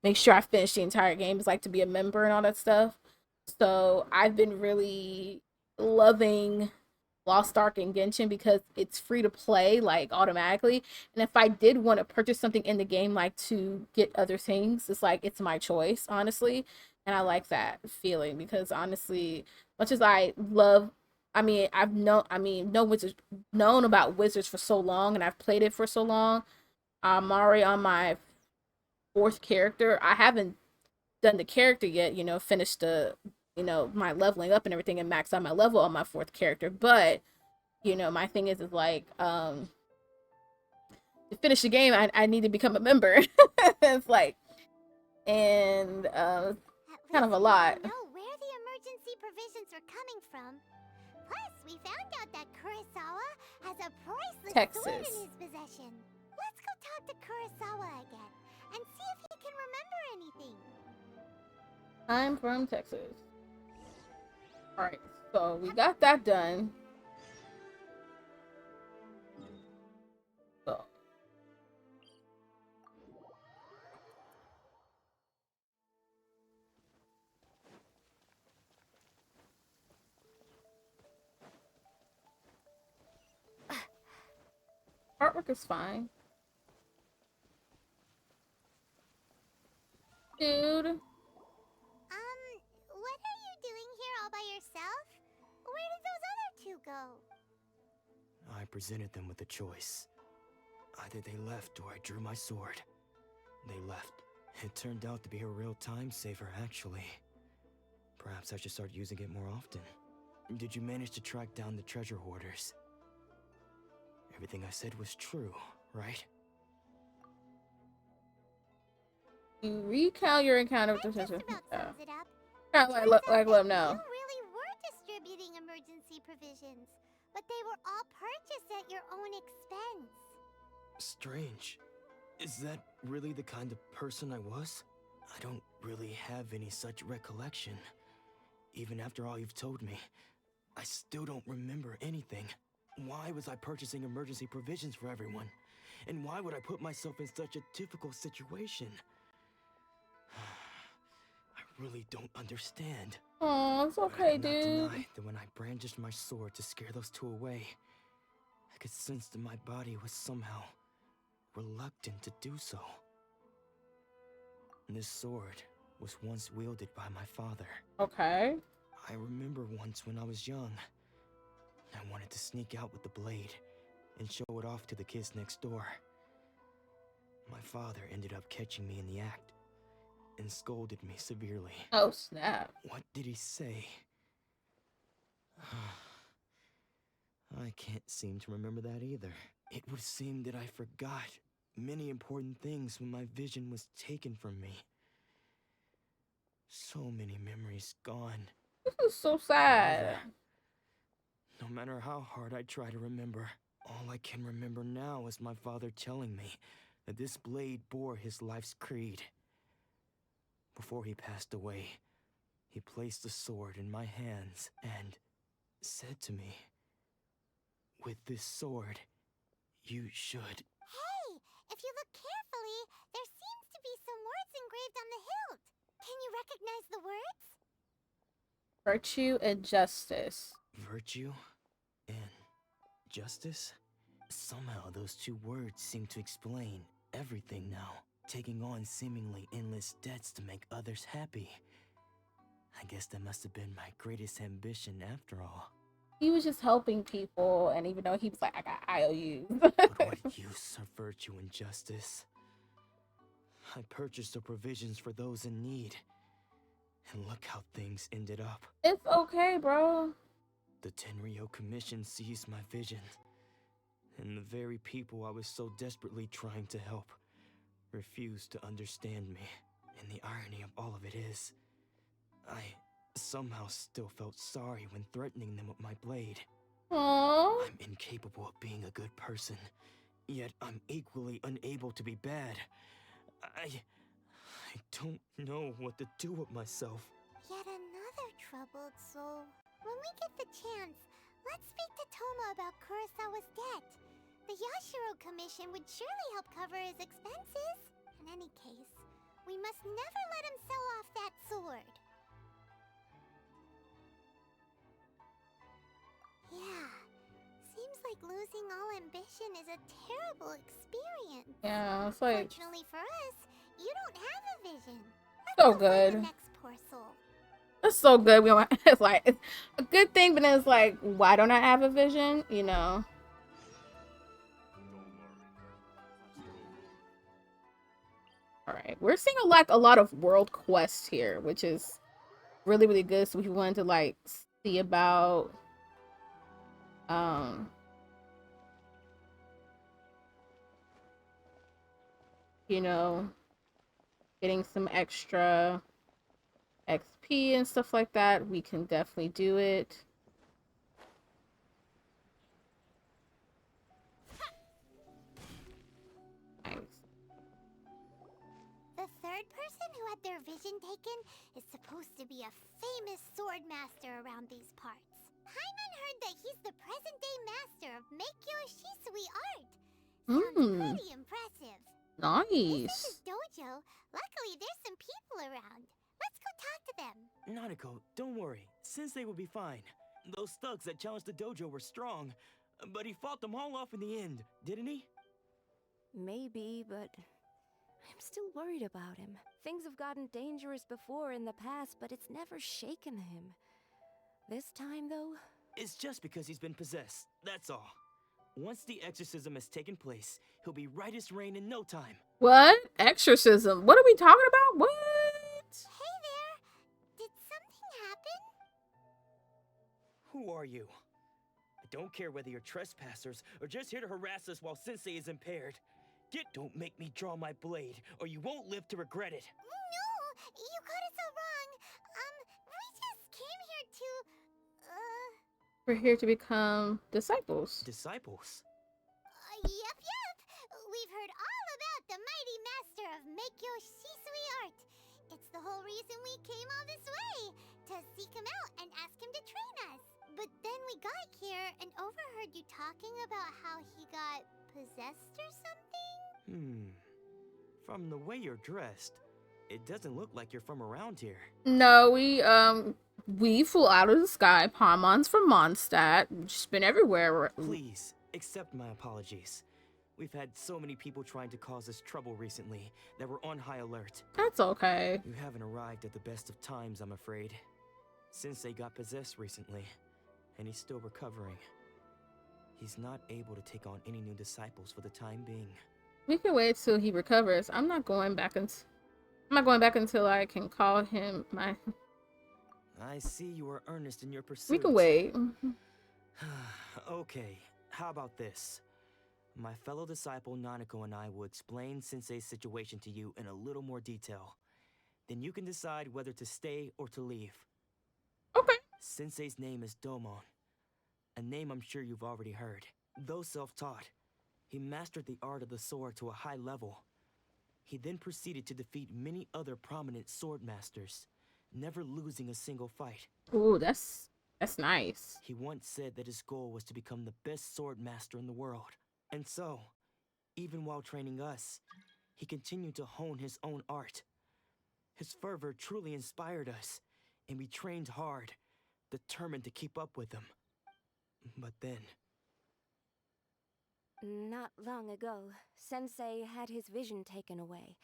make sure I finish the entire game. It's like to be a member and all that stuff. So I've been really loving Lost Ark and Genshin because it's free to play like automatically. And if I did want to purchase something in the game like to get other things, it's like it's my choice, honestly. And I like that feeling because honestly, much as I love known about Wizards for so long and I've played it for so long. I'm already on my 4th character. I haven't done the character yet, finished my leveling up and everything and max out my level on my 4th character. But, my thing is like, to finish the game, I need to become a member. It's like, and kind of a lot. Know where the emergency provisions are coming from. Plus, we found out that Kurosawa has a priceless sword in his possession. Let's go talk to Kurosawa again and see if he can remember anything. I'm from Texas. Alright, so we got that done. So. Artwork is fine. Dude. What are you doing here all by yourself? Where did those other two go? I presented them with a choice. Either they left or I drew my sword. They left. It turned out to be a real time saver, actually. Perhaps I should start using it more often. Did you manage to track down the treasure hoarders? Everything I said was true, right? You recount your encounter with the treasure. Yeah. Like let them know. You really were distributing emergency provisions, but they were all purchased at your own expense. Strange. Is that really the kind of person I was? I don't really have any such recollection. Even after all you've told me, I still don't remember anything. Why was I purchasing emergency provisions for everyone? And why would I put myself in such a difficult situation? I really don't understand. Oh, it's okay, but I dude. cannot deny that when I brandished my sword to scare those two away, I could sense that my body was somehow reluctant to do so. This sword was once wielded by my father. Okay. I remember once when I was young, I wanted to sneak out with the blade and show it off to the kids next door. My father ended up catching me in the act and scolded me severely. Oh, snap. What did he say? I can't seem to remember that either. It would seem that I forgot many important things when my vision was taken from me. So many memories gone. This is so sad. However, no matter how hard I try to remember, all I can remember now is my father telling me that this blade bore his life's creed. Before he passed away, he placed the sword in my hands and said to me, "With this sword, you should..." Hey, if you look carefully, there seems to be some words engraved on the hilt. Can you recognize the words? Virtue and justice. Virtue and justice? Somehow those two words seem to explain everything now. Taking on seemingly endless debts to make others happy. I guess that must have been my greatest ambition after all. He was just helping people, and even though he was like, I got IOUs. But what use of virtue and justice? I purchased the provisions for those in need. And look how things ended up. It's okay, bro. The Tenryo Commission seized my vision. And the very people I was so desperately trying to help refused to understand me. And the irony of all of it is, I somehow still felt sorry when threatening them with my blade. Aww. I'm incapable of being a good person, yet I'm equally unable to be bad. I don't know what to do with myself. Yet another rather troubled, so when we get the chance, let's speak to Toma about Kurosawa's debt. The Yashiro Commission would surely help cover his expenses. In any case, we must never let him sell off that sword. Yeah, seems like losing all ambition is a terrible experience. Yeah, it's like Fortunately for us, you don't have a vision. so good. Next poor soul. It's so good. We don't. It's like it's a good thing, but then it's like, why don't I have a vision? You know. All right, we're seeing a lot of world quests here, which is really really good. So if you wanted to like see about you know, getting some extra XP and stuff like that, we can definitely do it. Nice. The third person who had their vision taken is supposed to be a famous sword master around these parts. Paimon heard that he's the present-day master of Meikyo Shisui art. Sounds pretty impressive. Nice. This is his dojo. Luckily, there's some people around. Let's go talk to them. Nanako, don't worry. Sensei will be fine. Those thugs that challenged the dojo were strong, but he fought them all off in the end, didn't he? Maybe, but I'm still worried about him. Things have gotten dangerous before in the past, but it's never shaken him. This time, though? It's just because he's been possessed, that's all. Once the exorcism has taken place, he'll be right as rain in no time. What? Exorcism? What are we talking about? What? Hey there. Did something happen? Who are you? I don't care whether you're trespassers or just here to harass us while Sensei is impaired. Don't make me draw my blade, or you won't live to regret it. No, you got it so wrong. We just came here to, We're here to become disciples. Disciples? Yep. We've heard all about the mighty master of Meikyo Shisui art. It's the whole reason we came all this way, to seek him out and ask him to train us. But then we got here and overheard you talking about how he got possessed or something? From the way you're dressed, it doesn't look like you're from around here. No, we flew out of the sky. Paimon's from Mondstadt. We've just been everywhere. Please, accept my apologies. We've had so many people trying to cause us trouble recently that we're on high alert. That's okay. You haven't arrived at the best of times, I'm afraid. Sensei got possessed recently, and he's still recovering. He's not able to take on any new disciples for the time being. We can wait till he recovers. I'm not going back until I can call him my. I see you are earnest in your pursuit. We can wait. Okay, how about this? My fellow disciple Nanako and I will explain Sensei's situation to you in a little more detail. Then you can decide whether to stay or to leave. Okay. Sensei's name is Domon, a name I'm sure you've already heard. Though self-taught, he mastered the art of the sword to a high level. He then proceeded to defeat many other prominent sword masters, never losing a single fight. Ooh, that's nice. He once said that his goal was to become the best sword master in the world. And so, even while training us, he continued to hone his own art. His fervor truly inspired us, and we trained hard, determined to keep up with him. But then... Not long ago, Sensei had his vision taken away.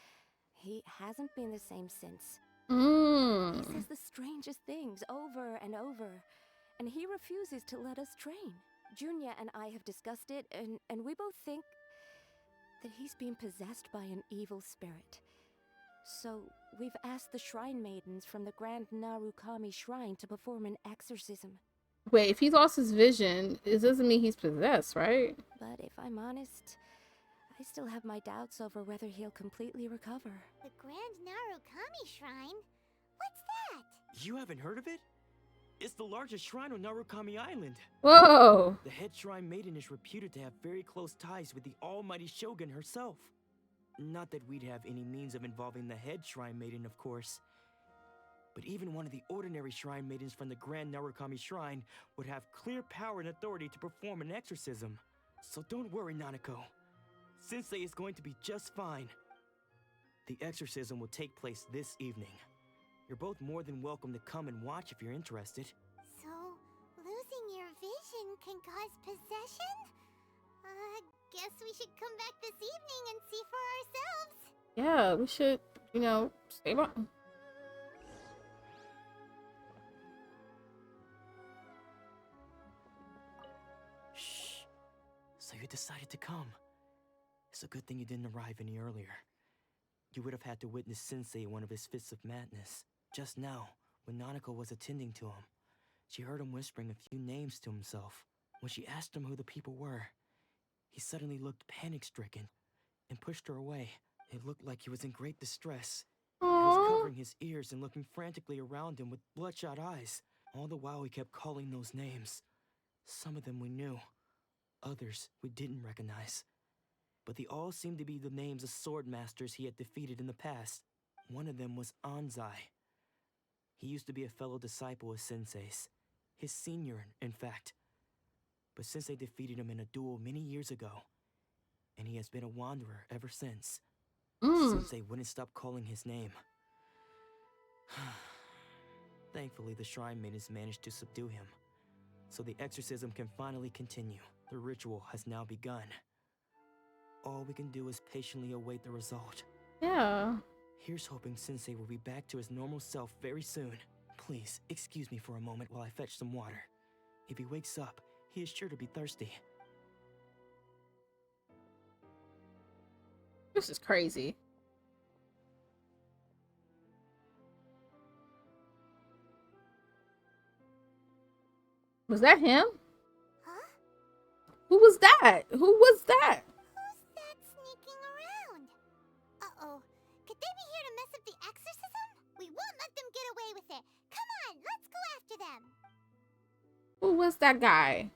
He hasn't been the same since. He says the strangest things over and over, and he refuses to let us train. Junya and I have discussed it, and we both think that he's been possessed by an evil spirit. So, we've asked the shrine maidens from the Grand Narukami Shrine to perform an exorcism. Wait, if he lost his vision, it doesn't mean he's possessed, right? But if I'm honest, I still have my doubts over whether he'll completely recover. The Grand Narukami Shrine? What's that? You haven't heard of it? It's the largest shrine on Narukami Island. Whoa! The head shrine maiden is reputed to have very close ties with the almighty shogun herself. Not that we'd have any means of involving the head shrine maiden, of course. But even one of the ordinary shrine maidens from the Grand Narukami Shrine would have clear power and authority to perform an exorcism. So don't worry, Nanako. Sensei is going to be just fine. The exorcism will take place this evening. You're both more than welcome to come and watch if you're interested. So, losing your vision can cause possession? Guess we should come back this evening and see for ourselves. Yeah, we should, you know, stay on. Shh. So you decided to come. It's a good thing you didn't arrive any earlier. You would have had to witness Sensei in one of his fits of madness. Just now, when Nanako was attending to him, she heard him whispering a few names to himself. When she asked him who the people were, he suddenly looked panic-stricken and pushed her away. It looked like he was in great distress. He was covering his ears and looking frantically around him with bloodshot eyes. All the while he kept calling those names. Some of them we knew, others we didn't recognize. But they all seemed to be the names of sword masters he had defeated in the past. One of them was Anzai. He used to be a fellow disciple of Sensei's. His senior, in fact. But Sensei defeated him in a duel many years ago, and he has been a wanderer ever since. Sensei wouldn't stop calling his name. Thankfully, the shrine maidens managed to subdue him, so the exorcism can finally continue. The ritual has now begun. All we can do is patiently await the result. Yeah. Here's hoping Sensei will be back to his normal self very soon. Please, excuse me for a moment while I fetch some water. If he wakes up, he is sure to be thirsty. This is crazy. Was that him? Huh? Who was that? Who was that? Who's that sneaking around? Uh-oh. Could they be here to mess up the exorcism? We won't let them get away with it. Come on, let's go after them. Who was that guy?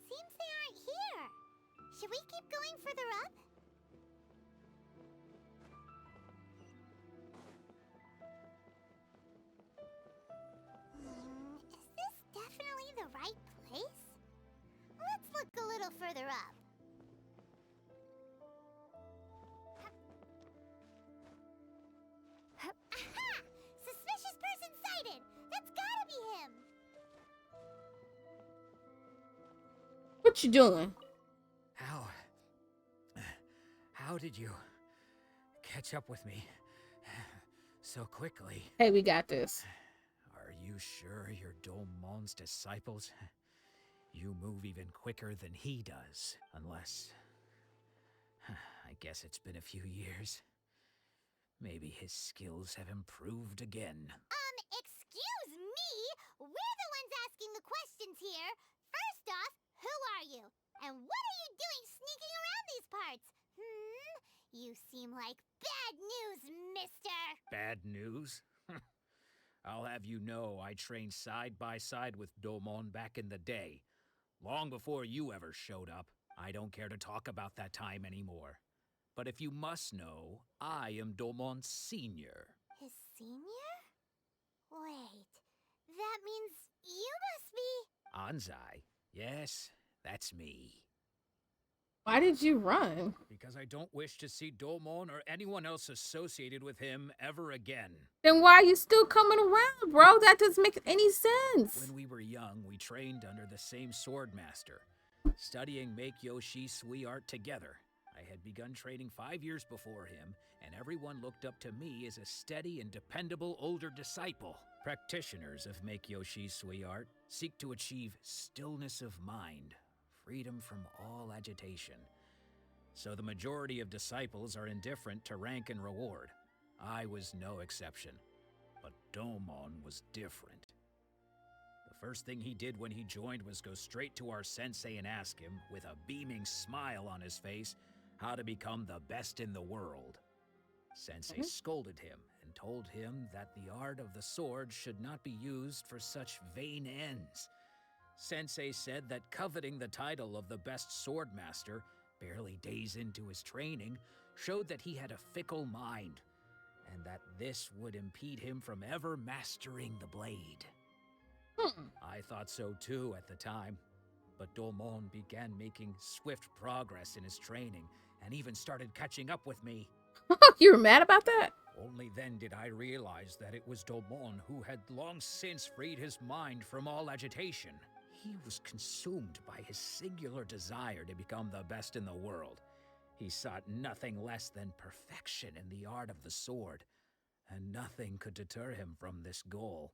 Seems they aren't here. Should we keep going further up? Is this definitely the right place? Let's look a little further up. Aha! Suspicious person sighted! That's gotta be him! What you doing? How did you catch up with me so quickly? Hey, we got this. Are you sure you're Domon's disciples? You move even quicker than he does, unless... I guess it's been a few years. Maybe his skills have improved again. Excuse me? We're the ones asking the questions here. First off, who are you? And what are you doing sneaking around these parts? You seem like bad news, mister! Bad news? I'll have you know I trained side by side with Domon back in the day. Long before you ever showed up. I don't care to talk about that time anymore. But if you must know, I am Domon's senior. His senior? Wait, that means you must be... Anzai? Yes, that's me. Why did you run? Because I don't wish to see Domon or anyone else associated with him ever again. Then why are you still coming around, bro? That doesn't make any sense. When we were young, we trained under the same sword master, studying Make-Yoshi Sui art together. I had begun training 5 years before him, and everyone looked up to me as a steady and dependable older disciple. Practitioners of Make-Yoshi Sui art seek to achieve stillness of mind, freedom from all agitation. So the majority of disciples are indifferent to rank and reward. I was no exception, but Domon was different. The first thing he did when he joined was go straight to our sensei and ask him, with a beaming smile on his face, how to become the best in the world. Sensei scolded him and told him that the art of the sword should not be used for such vain ends. Sensei said that coveting the title of the best sword master, barely days into his training, showed that he had a fickle mind, and that this would impede him from ever mastering the blade. I thought so too at the time, but Domon began making swift progress in his training, and even started catching up with me. You were mad about that? Only then did I realize that it was Domon who had long since freed his mind from all agitation. He was consumed by his singular desire to become the best in the world. He sought nothing less than perfection in the art of the sword, and nothing could deter him from this goal,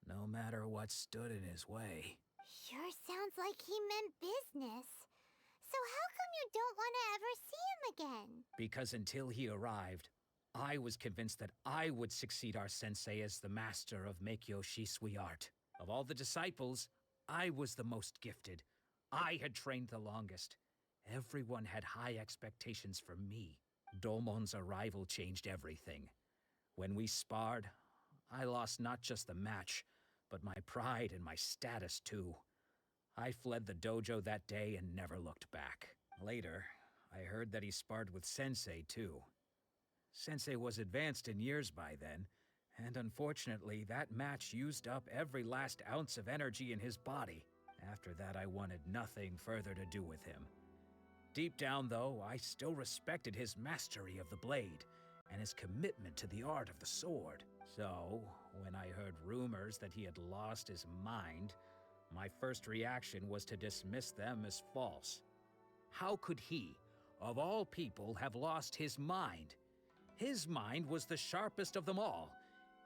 no matter what stood in his way. Sure sounds like he meant business. So how come you don't want to ever see him again? Because until he arrived, I was convinced that I would succeed our sensei as the master of Meikyo Shisui art. Of all the disciples, I was the most gifted. I had trained the longest. Everyone had high expectations for me. Domon's arrival changed everything. When we sparred, I lost not just the match, but my pride and my status too. I fled the dojo that day and never looked back. Later, I heard that he sparred with Sensei too. Sensei was advanced in years by then, and unfortunately that match used up every last ounce of energy in his body. After that, I wanted nothing further to do with him. Deep down, though, I still respected his mastery of the blade and his commitment to the art of the sword. So, when I heard rumors that he had lost his mind, my first reaction was to dismiss them as false. How could he, of all people, have lost his mind? His mind was the sharpest of them all.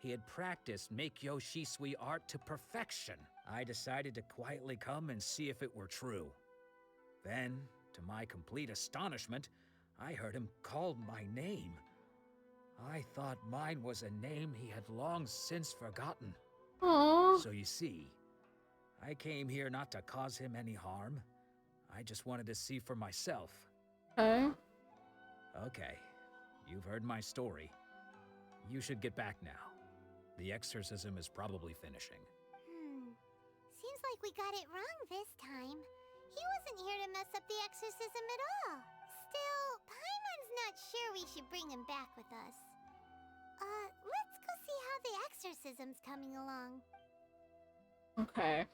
He had practiced Meikyo Shisui art to perfection. I decided to quietly come and see if it were true. Then, to my complete astonishment, I heard him call my name. I thought mine was a name he had long since forgotten. Aww. So you see, I came here not to cause him any harm. I just wanted to see for myself. Okay. Okay, you've heard my story. You should get back now. The exorcism is probably finishing. Seems like we got it wrong this time. He wasn't here to mess up the exorcism at all. Still, Paimon's not sure we should bring him back with us. Let's go see how the exorcism's coming along. Okay.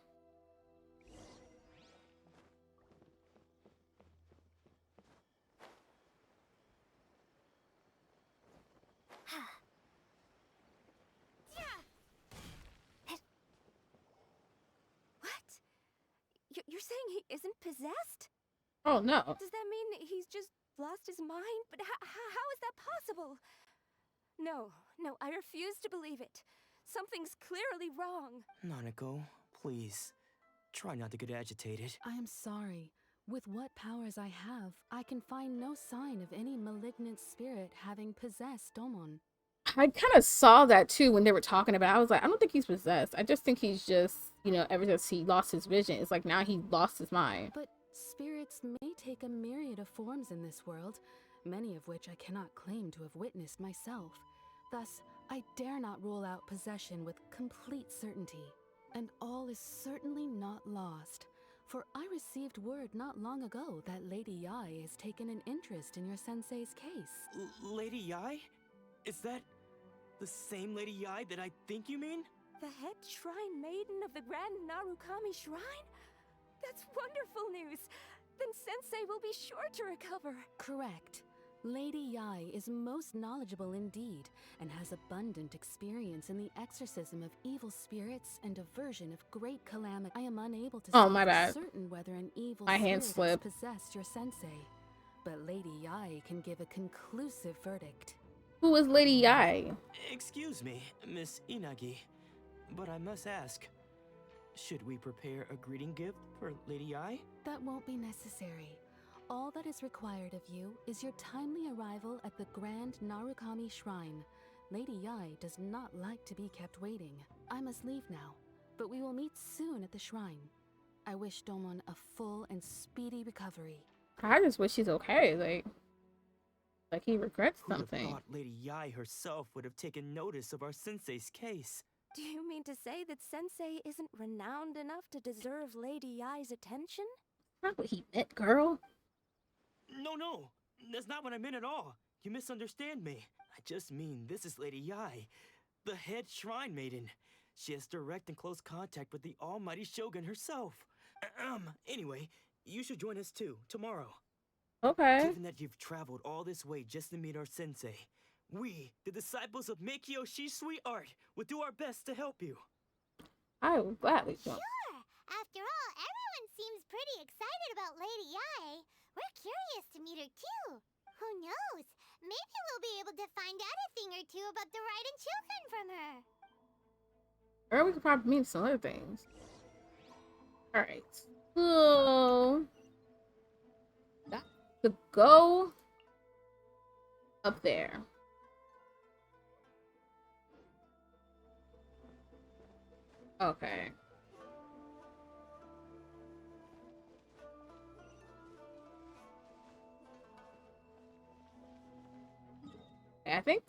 You're saying he isn't possessed? Oh, no. Does that mean he's just lost his mind? But how is that possible? No, I refuse to believe it. Something's clearly wrong. Nanako, please. Try not to get agitated. I am sorry. With what powers I have, I can find no sign of any malignant spirit having possessed Domon. I kind of saw that too when they were talking about it. I was like, I don't think he's possessed. I just think he's just, you know, ever since he lost his vision, it's like now he lost his mind. But spirits may take a myriad of forms in this world, many of which I cannot claim to have witnessed myself. Thus, I dare not rule out possession with complete certainty. And all is certainly not lost, for I received word not long ago that Lady Yai has taken an interest in your sensei's case. Lady Yai? Is that the same Lady Yai that I think you mean? The head shrine maiden of the Grand Narukami Shrine? That's wonderful news! Then Sensei will be sure to recover. Correct. Lady Yai is most knowledgeable indeed, and has abundant experience in the exorcism of evil spirits and aversion of great calamity. I am unable to say for certain whether an evil spirit has possessed your sensei, but Lady Yai can give a conclusive verdict. Who is Lady Yai? Excuse me, Miss Inagi, but I must ask, should we prepare a greeting gift for Lady Yai? That won't be necessary. All that is required of you is your timely arrival at the Grand Narukami Shrine. Lady Yai does not like to be kept waiting. I must leave now, but we will meet soon at the shrine. I wish Domon a full and speedy recovery. I just wish he's okay, like he regrets Who'd have something. thought Lady Yai herself would have taken notice of our sensei's case? Do you mean to say that Sensei isn't renowned enough to deserve Lady Yai's attention? Not what he meant, girl. No, that's not what I meant at all. You misunderstand me. I just mean this is Lady Yai, the head shrine maiden. She has direct and close contact with the almighty Shogun herself. Anyway, you should join us too, tomorrow. Okay. Given that you've traveled all this way just to meet our sensei, we, the disciples of Meikyo Shisui Art, will do our best to help you. I will gladly join. Sure. After all, everyone seems pretty excited about Lady Yai. We're curious to meet her too. Who knows? Maybe we'll be able to find out a thing or two about the Raiden children from her. Or we could probably mean some other things. Alright. So got to go up there. Okay. I think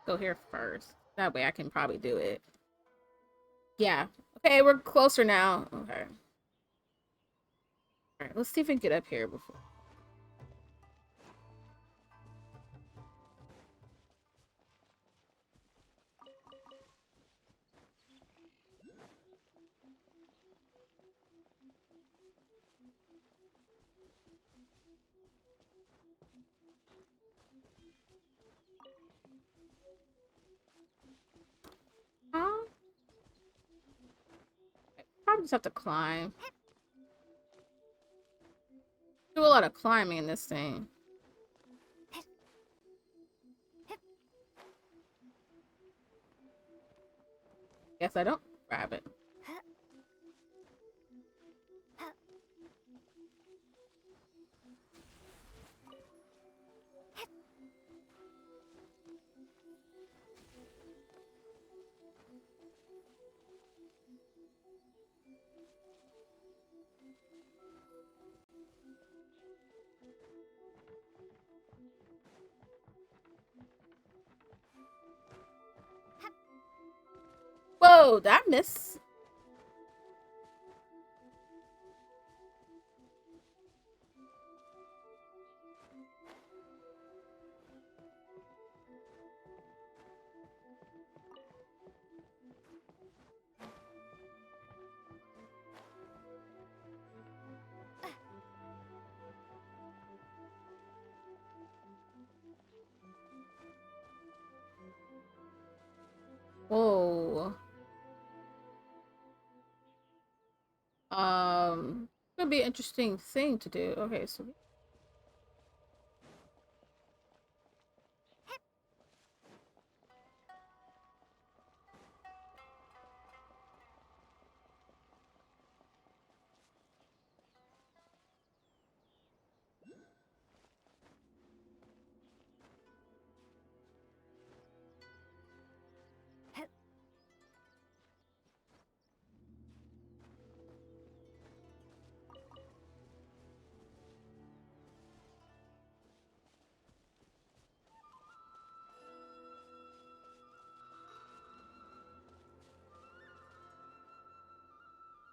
go here first. That way I can probably do it. Yeah. Okay, we're closer now. Okay. Alright, let's see if we can get up here before. Probably just have to climb. Do a lot of climbing in this thing. Guess I don't grab it. Whoa, did I miss? Whoa. Gonna be an interesting thing to do. Okay, so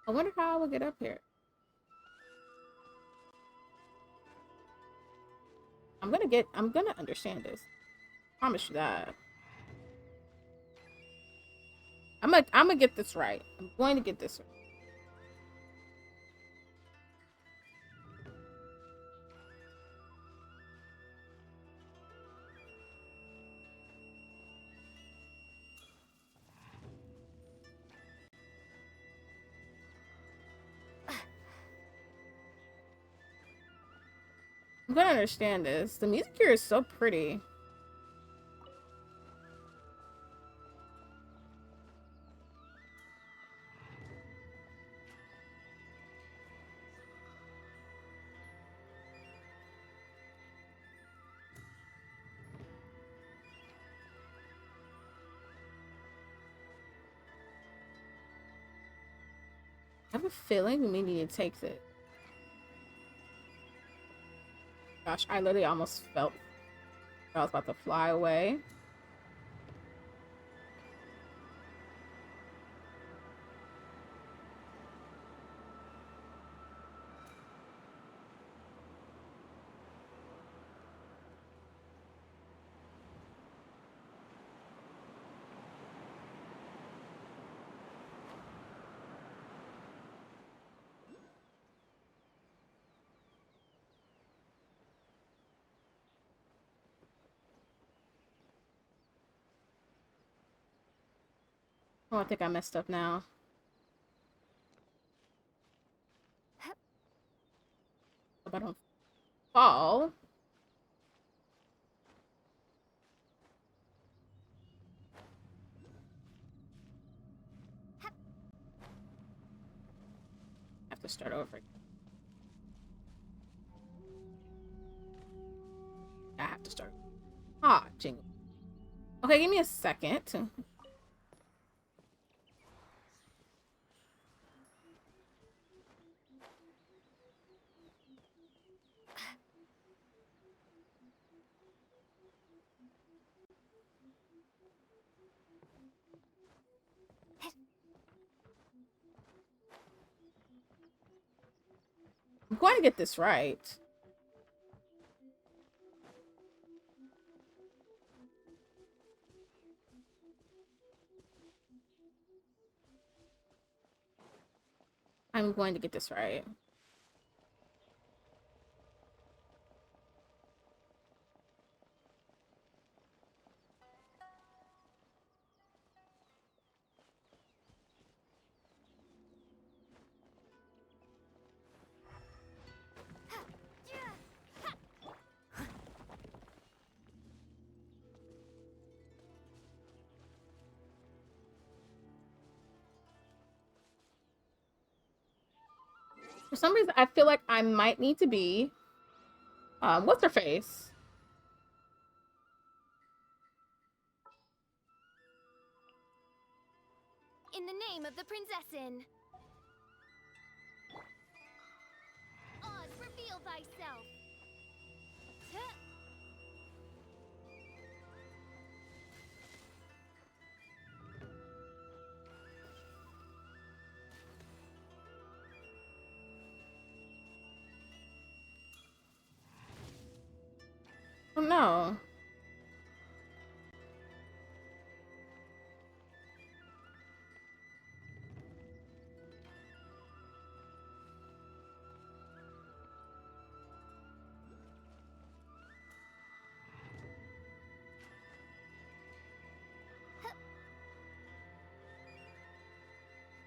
I wonder how I will get up here. I'm gonna understand this. Promise you that. I'm gonna get this right. I'm going to get this right. I'm gonna understand this. The music here is so pretty. I have a feeling we need to take it. gosh, I literally almost felt I was about to fly away. Oh, I think I messed up now. Hope I don't fall. I have to start over. I have to start. Ah, jingle. Okay, give me a second. I'm going to get this right. I'm going to get this right. For some reason, I feel like I might need to be... what's her face? In the name of the Prinzessin. Oz, reveal thyself. Oh no.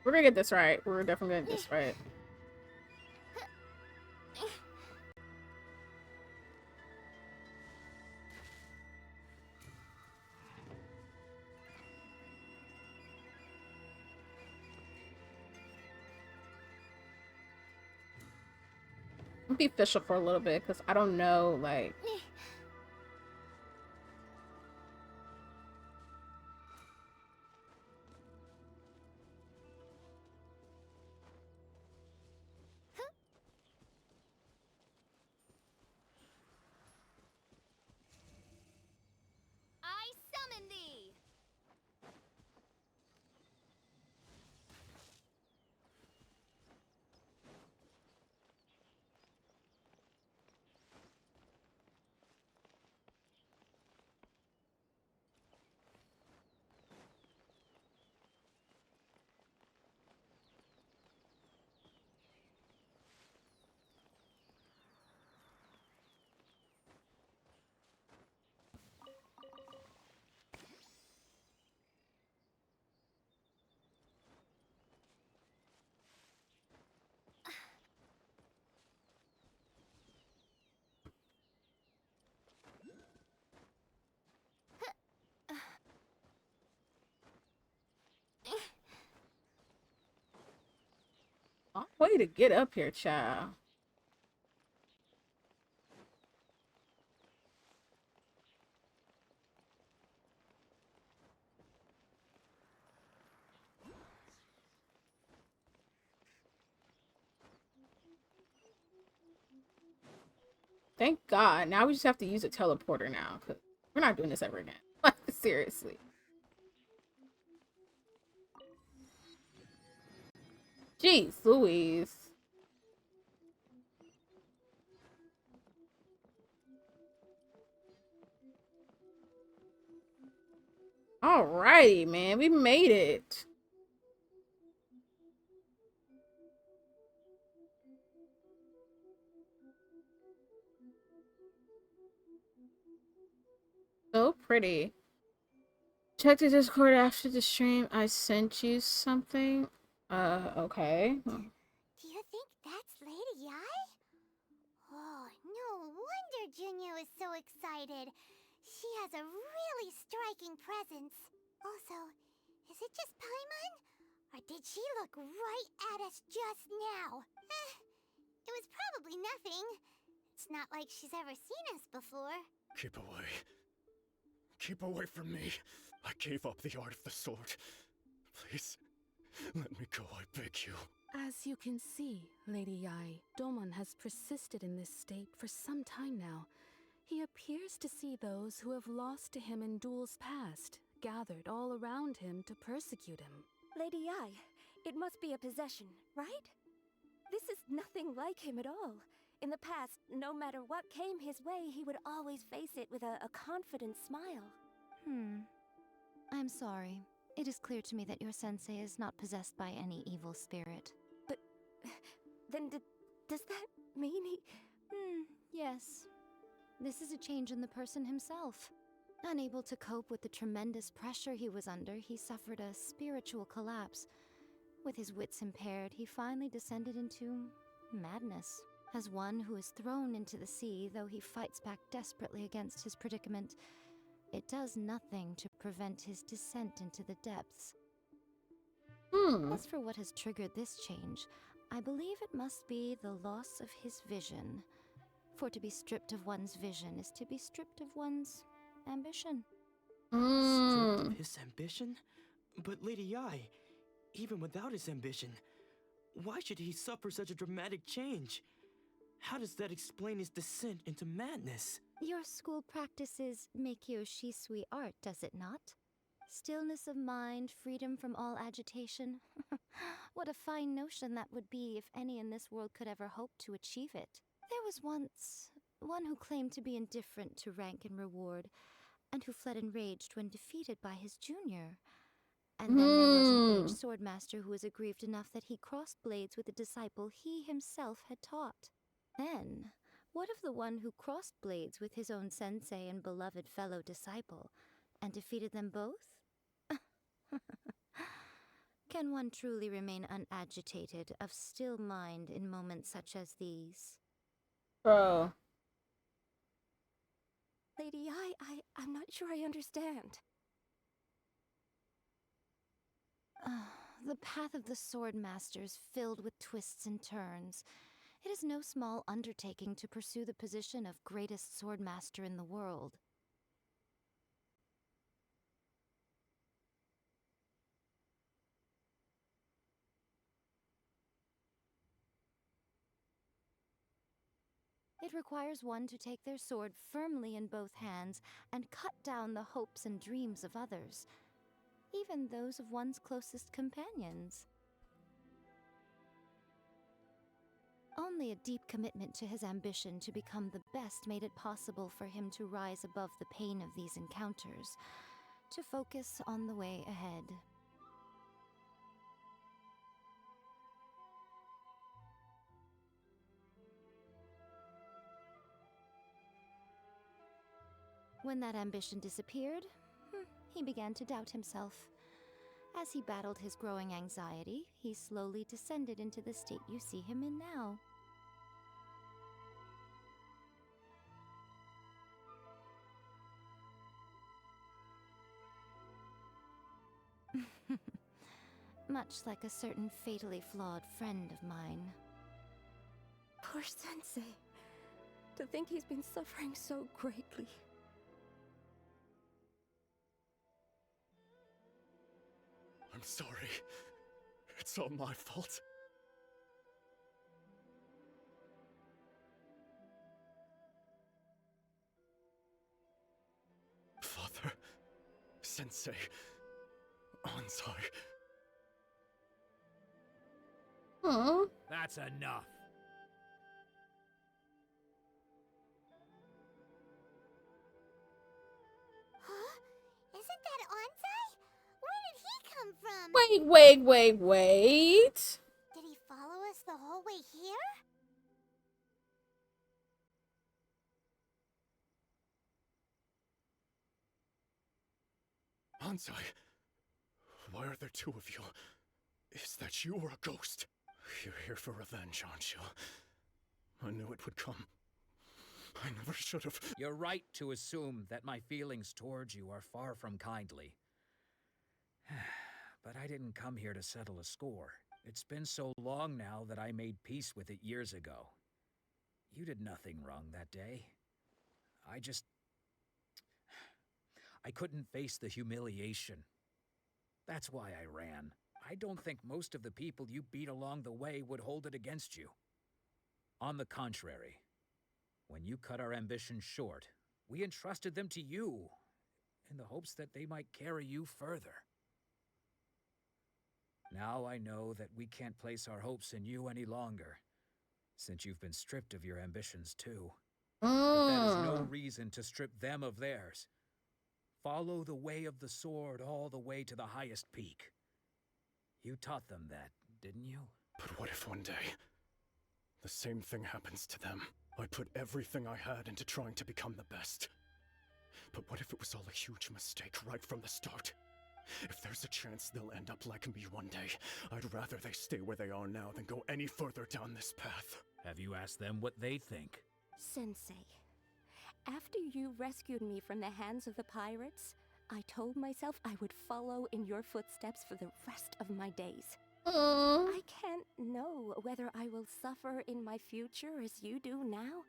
We're gonna get this right. We're definitely gonna get this right. I'll be official for a little bit because I don't know, like... I summon thee. Way to get up here, child. Thank God. Now we just have to use a teleporter now, because we're not doing this ever again. Like, seriously. Jeez Louise. Alrighty, man. We made it. So pretty. Check the Discord after the stream. I sent you something. Okay. Do you think that's Lady Ai? Oh, no wonder Junior is so excited. She has a really striking presence. Also, is it just Paimon? Or did she look right at us just now? It was probably nothing. It's not like she's ever seen us before. Keep away. Keep away from me. I gave up the art of the sword. Please, let me go, I beg you. As you can see, Lady Yai, Domon has persisted in this state for some time now. He appears to see those who have lost to him in duels past, gathered all around him to persecute him. Lady Yai, it must be a possession, right? This is nothing like him at all. In the past, no matter what came his way, he would always face it with a confident smile. I'm sorry. It is clear to me that your sensei is not possessed by any evil spirit. But then does that mean he... Yes. This is a change in the person himself. Unable to cope with the tremendous pressure he was under, he suffered a spiritual collapse. With his wits impaired, he finally descended into madness. As one who is thrown into the sea, though he fights back desperately against his predicament, it does nothing to prevent his descent into the depths. As for what has triggered this change, I believe it must be the loss of his vision. For to be stripped of one's vision is to be stripped of one's ambition. Stripped of his ambition? But Lady Yai, even without his ambition, why should he suffer such a dramatic change? How does that explain his descent into madness? Your school practices Meikyo Shisui art, does it not? Stillness of mind, freedom from all agitation. What a fine notion that would be if any in this world could ever hope to achieve it. There was once one who claimed to be indifferent to rank and reward, and who fled enraged when defeated by his junior. And then there was an aged swordmaster who was aggrieved enough that he crossed blades with a disciple he himself had taught. Then, what of the one who crossed blades with his own sensei and beloved fellow disciple, and defeated them both? Can one truly remain unagitated, of still mind in moments such as these? Bro. Lady Yai, I'm not sure I understand. The path of the swordmaster is filled with twists and turns. It is no small undertaking to pursue the position of greatest swordmaster in the world. It requires one to take their sword firmly in both hands and cut down the hopes and dreams of others, even those of one's closest companions. Only a deep commitment to his ambition to become the best made it possible for him to rise above the pain of these encounters, to focus on the way ahead. When that ambition disappeared, he began to doubt himself. As he battled his growing anxiety, he slowly descended into the state you see him in now. Much like a certain fatally flawed friend of mine. Poor Sensei. To think he's been suffering so greatly. I'm sorry. It's all my fault. Sensei. Ansai. Hmm. That's enough. Huh? Isn't that Ansai? Where did he come from? Wait. Did he follow us the whole way here? Ansai. Why are there two of you? Is that you or a ghost? You're here for revenge, aren't you? I knew it would come. I never should have. You're right to assume that my feelings towards you are far from kindly. But I didn't come here to settle a score. It's been so long now that I made peace with it years ago. You did nothing wrong that day. I couldn't face the humiliation. That's why I ran. I don't think most of the people you beat along the way would hold it against you. On the contrary, when you cut our ambitions short, we entrusted them to you, in the hopes that they might carry you further. Now I know that we can't place our hopes in you any longer, since you've been stripped of your ambitions too. But that is no reason to strip them of theirs. Follow the way of the sword all the way to the highest peak. You taught them that, didn't you? But what if one day, the same thing happens to them? I put everything I had into trying to become the best. But what if it was all a huge mistake right from the start? If there's a chance they'll end up like me one day, I'd rather they stay where they are now than go any further down this path. Have you asked them what they think? Sensei, after you rescued me from the hands of the pirates, I told myself I would follow in your footsteps for the rest of my days. I can't know whether I will suffer in my future as you do now.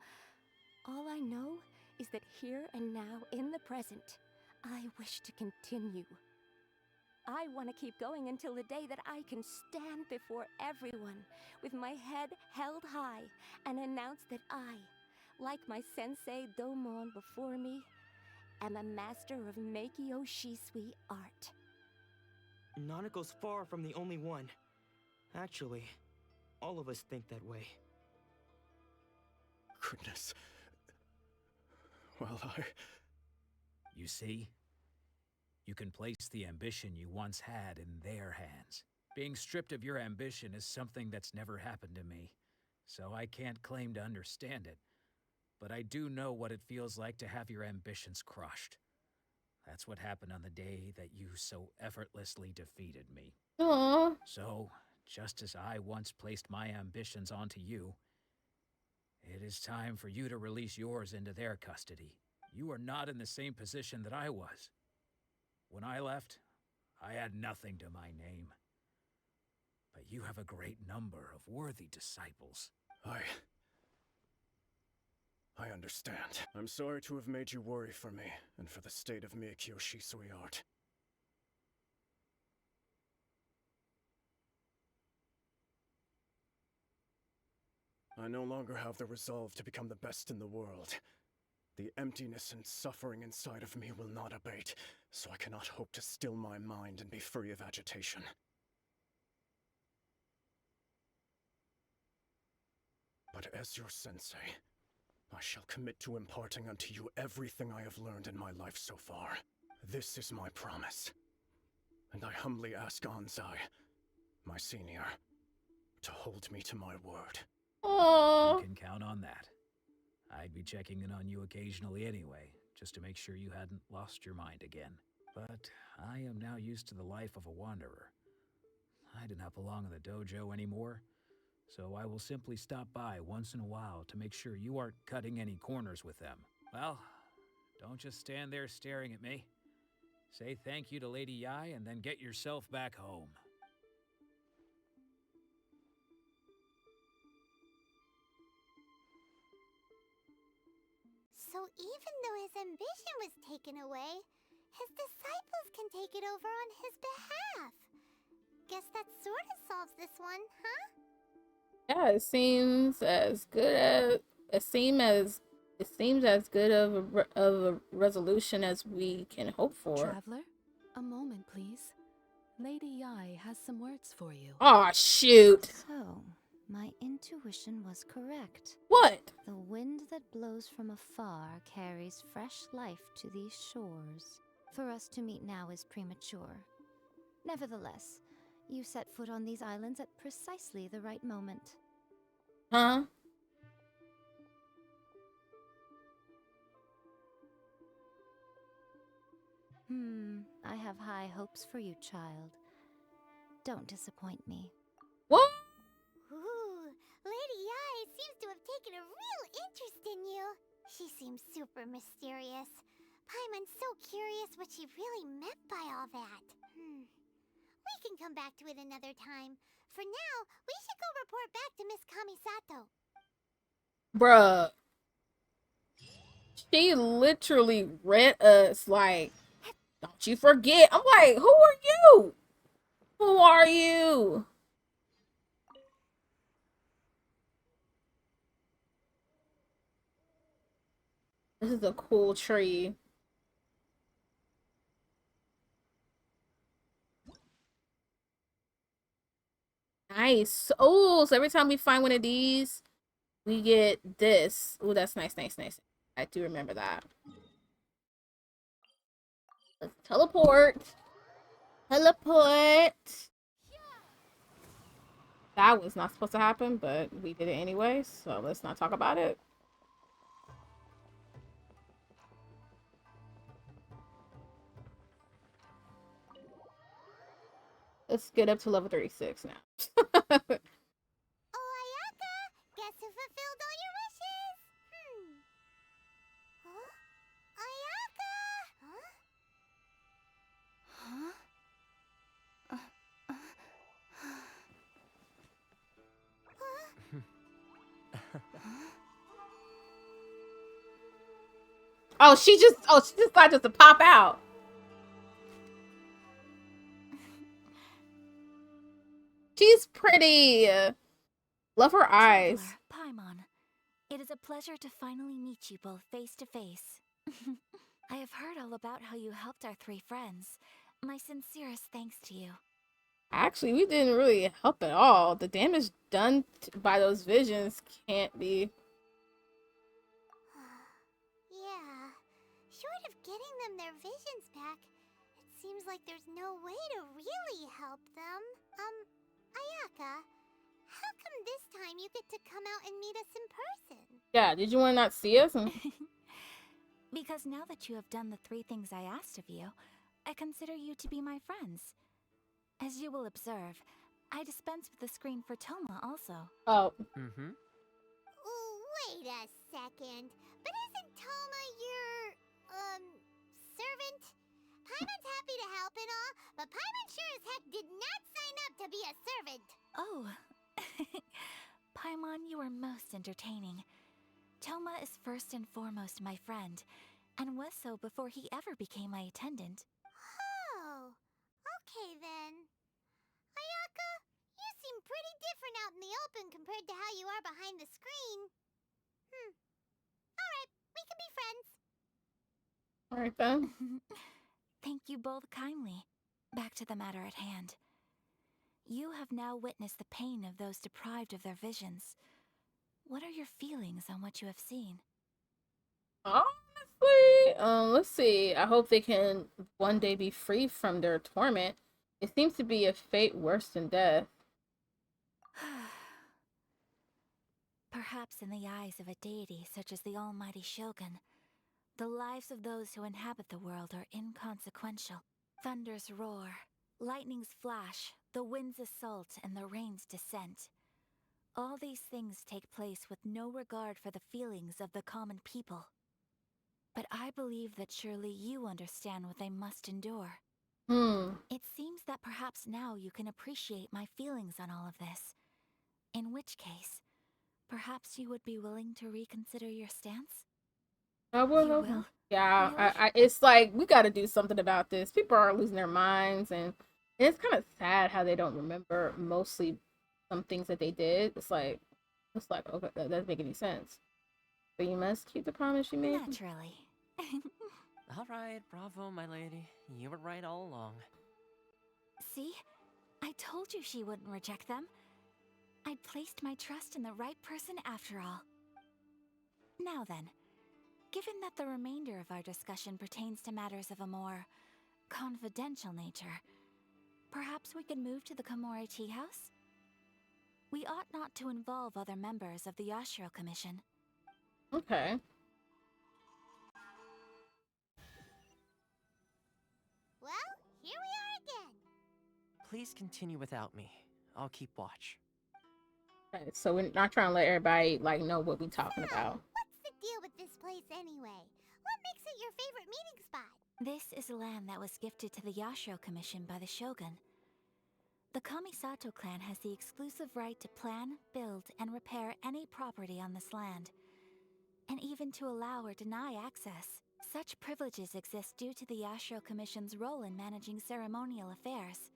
All I know is that here and now, in the present, I wish to continue. I want to keep going until the day that I can stand before everyone with my head held high and announce that I, like my sensei Domon before me, am a master of Meikyo Shisui art. Nanako's far from the only one. Actually, all of us think that way. Goodness. Well, You see? You can place the ambition you once had in their hands. Being stripped of your ambition is something that's never happened to me, so I can't claim to understand it. But I do know what it feels like to have your ambitions crushed. That's what happened on the day that you so effortlessly defeated me. Aww. So, just as I once placed my ambitions onto you, it is time for you to release yours into their custody. You are not in the same position that I was. When I left, I had nothing to my name. But you have a great number of worthy disciples. I understand. I'm sorry to have made you worry for me, and for the state of Meikyo Shisui art. I no longer have the resolve to become the best in the world. The emptiness and suffering inside of me will not abate, so I cannot hope to still my mind and be free of agitation. But as your sensei, I shall commit to imparting unto you everything I have learned in my life so far. This is my promise. And I humbly ask Ansai, my senior, to hold me to my word. You can count on that. I'd be checking in on you occasionally anyway, just to make sure you hadn't lost your mind again. But I am now used to the life of a wanderer. I do not belong in the dojo anymore, so I will simply stop by once in a while to make sure you aren't cutting any corners with them. Well, don't just stand there staring at me. Say thank you to Lady Yai and then get yourself back home. So even though his ambition was taken away, his disciples can take it over on his behalf. Guess that sort of solves this one, huh? Yeah, it seems as good as good of a resolution as we can hope for. Traveler, A moment, please. Lady Yai has some words for you. Oh, shoot. So, my intuition was correct. What? The wind that blows from afar carries fresh life to these shores. For us to meet now is premature. Nevertheless, you set foot on these islands at precisely the right moment. Huh? I have high hopes for you, child. Don't disappoint me. What? Ooh, Lady Yai seems to have taken a real interest in you. She seems super mysterious. Paimon's so curious what she really meant by all that. We can come back to it another time. For now, we should go report back to Miss Kamisato. Bruh. She literally read us like, don't you forget. I'm like, who are you? Who are you? This is a cool tree. Nice. Oh, so every time we find one of these, we get this. Oh, that's nice, nice, nice. I do remember that. Let's teleport. Teleport. That was not supposed to happen, but we did it anyway, so let's not talk about it. Let's get up to level 36 now. Ayaka, guess who fulfilled all your wishes? Huh? Ayaka! Oh, she just decided to pop out. She's pretty. Love her eyes. Paimon, it is a pleasure to finally meet you both face to face. I have heard all about how you helped our three friends. My sincerest thanks to you. Actually, we didn't really help at all. The damage done by those visions can't be. Yeah, short of getting them their visions back, it seems like there's no way to really help them. Ayaka, how come this time you get to come out and meet us in person? Yeah, did you want to not see us? Because now that you have done the three things I asked of you, I consider you to be my friends. As you will observe, I dispense with the screen for Toma also. Oh. Wait a second. But isn't Toma your, servant? Paimon's happy to help and all, but Paimon sure as heck did not sign up to be a servant. Oh. Paimon, you are most entertaining. Toma is first and foremost my friend, and was so before he ever became my attendant. Oh, okay then. Ayaka, you seem pretty different out in the open compared to how you are behind the screen. Alright, we can be friends. Alright then. Thank you both kindly. Back to the matter at hand. You have now witnessed the pain of those deprived of their visions. What are your feelings on what you have seen? Honestly, let's see. I hope they can one day be free from their torment. It seems to be a fate worse than death. Perhaps in the eyes of a deity such as the almighty Shogun, the lives of those who inhabit the world are inconsequential. Thunders roar, lightnings flash, the winds assault, and the rains descent. All these things take place with no regard for the feelings of the common people. But I believe that surely you understand what they must endure. It seems that perhaps now you can appreciate my feelings on all of this. In which case, perhaps you would be willing to reconsider your stance? I will. Yeah, really? It's like we got to do something about this. People are losing their minds, and it's kind of sad how they don't remember mostly some things that they did. It's like okay, that doesn't make any sense. But you must keep the promise you made. Naturally. All right, bravo, my lady. You were right all along. See? I told you she wouldn't reject them. I'd placed my trust in the right person after all. Now then, given that the remainder of our discussion pertains to matters of a more confidential nature, perhaps we could move to the Komori Tea House? We ought not to involve other members of the Yashiro Commission. Okay. Well, here we are again. Please continue without me. I'll keep watch. Okay, so we're not trying to let everybody like know what we talking about. What's the deal with this place anyway? What makes it your favorite meeting spot? This is land that was gifted to the Yashiro Commission by the Shogun. The Kamisato clan has the exclusive right to plan, build, and repair any property on this land, and even to allow or deny access. Such privileges exist due to the Yashiro Commission's role in managing ceremonial affairs.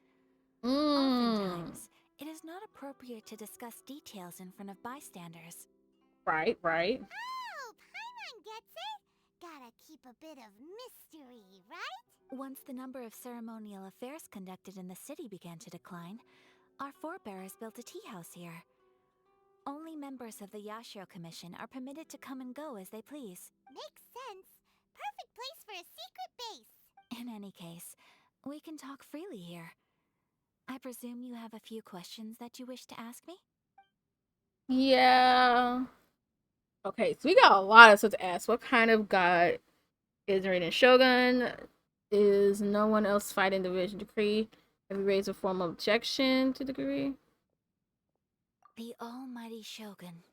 Oftentimes, it is not appropriate to discuss details in front of bystanders. Right. Oh, Paimon gets it. Gotta keep a bit of mystery, right? Once the number of ceremonial affairs conducted in the city began to decline, our forebears built a tea house here. Only members of the Yashiro Commission are permitted to come and go as they please. Makes sense. Perfect place for a secret base. In any case, we can talk freely here. I presume you have a few questions that you wish to ask me? Yeah. Okay, so we got a lot of stuff to ask. What kind of god is Raiden Shogun? Is no one else fighting the Vision Decree? Have you raised a formal objection to the decree? The Almighty Shogun.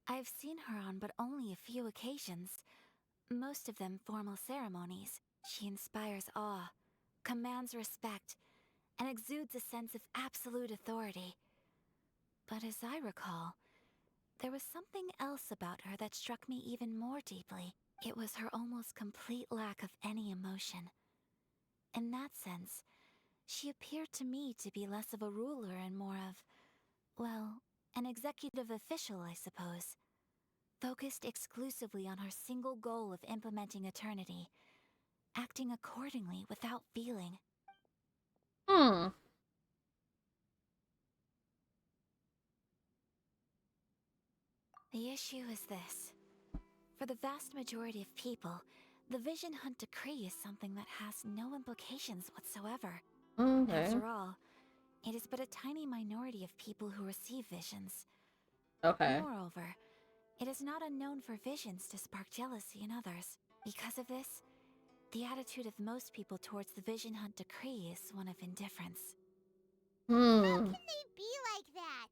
I've seen her on but only a few occasions. Most of them formal ceremonies. She inspires awe, commands respect, and exudes a sense of absolute authority. But as I recall, there was something else about her that struck me even more deeply. It was her almost complete lack of any emotion. In that sense, she appeared to me to be less of a ruler and more of, well, an executive official, I suppose. Focused exclusively on her single goal of implementing eternity, acting accordingly without feeling. The issue is this. For the vast majority of people, the Vision Hunt Decree is something that has no implications whatsoever. Okay. After all, it is but a tiny minority of people who receive visions. Okay. Moreover, it is not unknown for visions to spark jealousy in others. Because of this, the attitude of most people towards the Vision Hunt Decree is one of indifference. How can they be like that?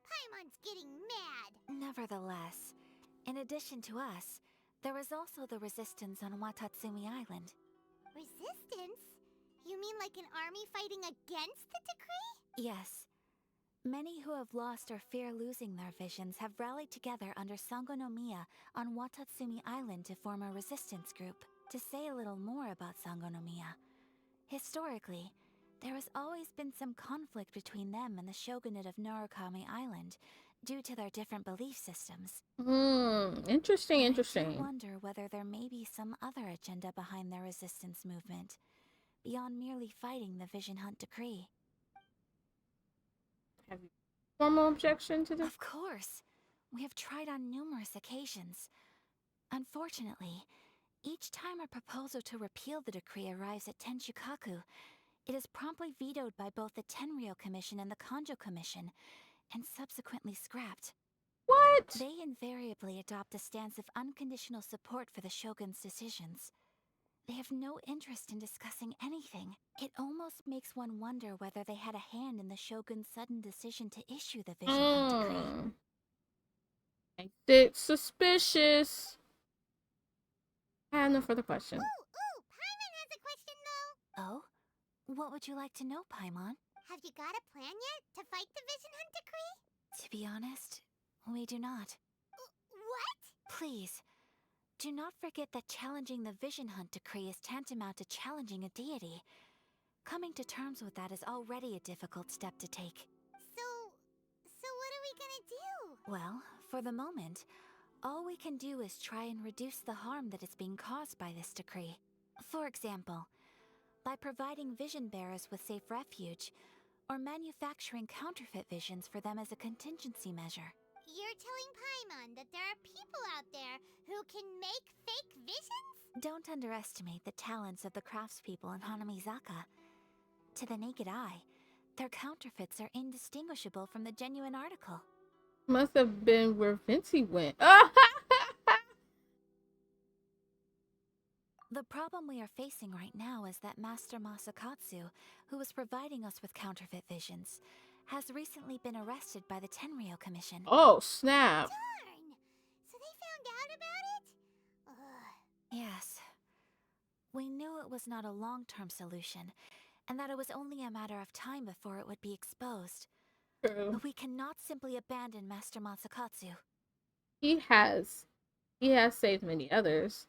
Paimon's getting mad. Nevertheless, in addition to us, there is also the resistance on Watatsumi Island. Resistance? You mean like an army fighting against the decree? Yes. Many who have lost or fear losing their visions have rallied together under Sangonomiya on Watatsumi Island to form a resistance group. To say a little more about Sangonomiya, historically, there has always been some conflict between them and the shogunate of Narukami Island due to their different belief systems. Interesting. I do wonder whether there may be some other agenda behind their resistance movement, beyond merely fighting the Vision Hunt Decree. Have you formal objection to this? Of course. We have tried on numerous occasions. Unfortunately, each time a proposal to repeal the decree arrives at Tenshukaku, it is promptly vetoed by both the Tenryou Commission and the Kanjo Commission, and subsequently scrapped. What? They invariably adopt a stance of unconditional support for the Shogun's decisions. They have no interest in discussing anything. It almost makes one wonder whether they had a hand in the Shogun's sudden decision to issue the Vision Hunt Decree. It's suspicious. I have no further questions. Paimon has a question though. Oh? What would you like to know, Paimon? Have you got a plan yet to fight the Vision Hunt Decree? To be honest, we do not. What? Please, do not forget that challenging the Vision Hunt Decree is tantamount to challenging a deity. Coming to terms with that is already a difficult step to take. So what are we gonna do? Well, for the moment, All we can do is try and reduce the harm that is being caused by this decree. For example, by providing vision bearers with safe refuge, or manufacturing counterfeit visions for them as a contingency measure. You're telling Paimon that there are people out there who can make fake visions? Don't underestimate the talents of the craftspeople in Hanamizaka. To the naked eye, their counterfeits are indistinguishable from the genuine article. Must have been where Vinci went. The problem we are facing right now is that Master Masakatsu, who was providing us with counterfeit visions, has recently been arrested by the Tenryou Commission. Oh, snap. Darn! So they found out about it? Ugh. Yes. We knew it was not a long-term solution, and that it was only a matter of time before it would be exposed. True. But we cannot simply abandon Master Masakatsu. He has saved many others.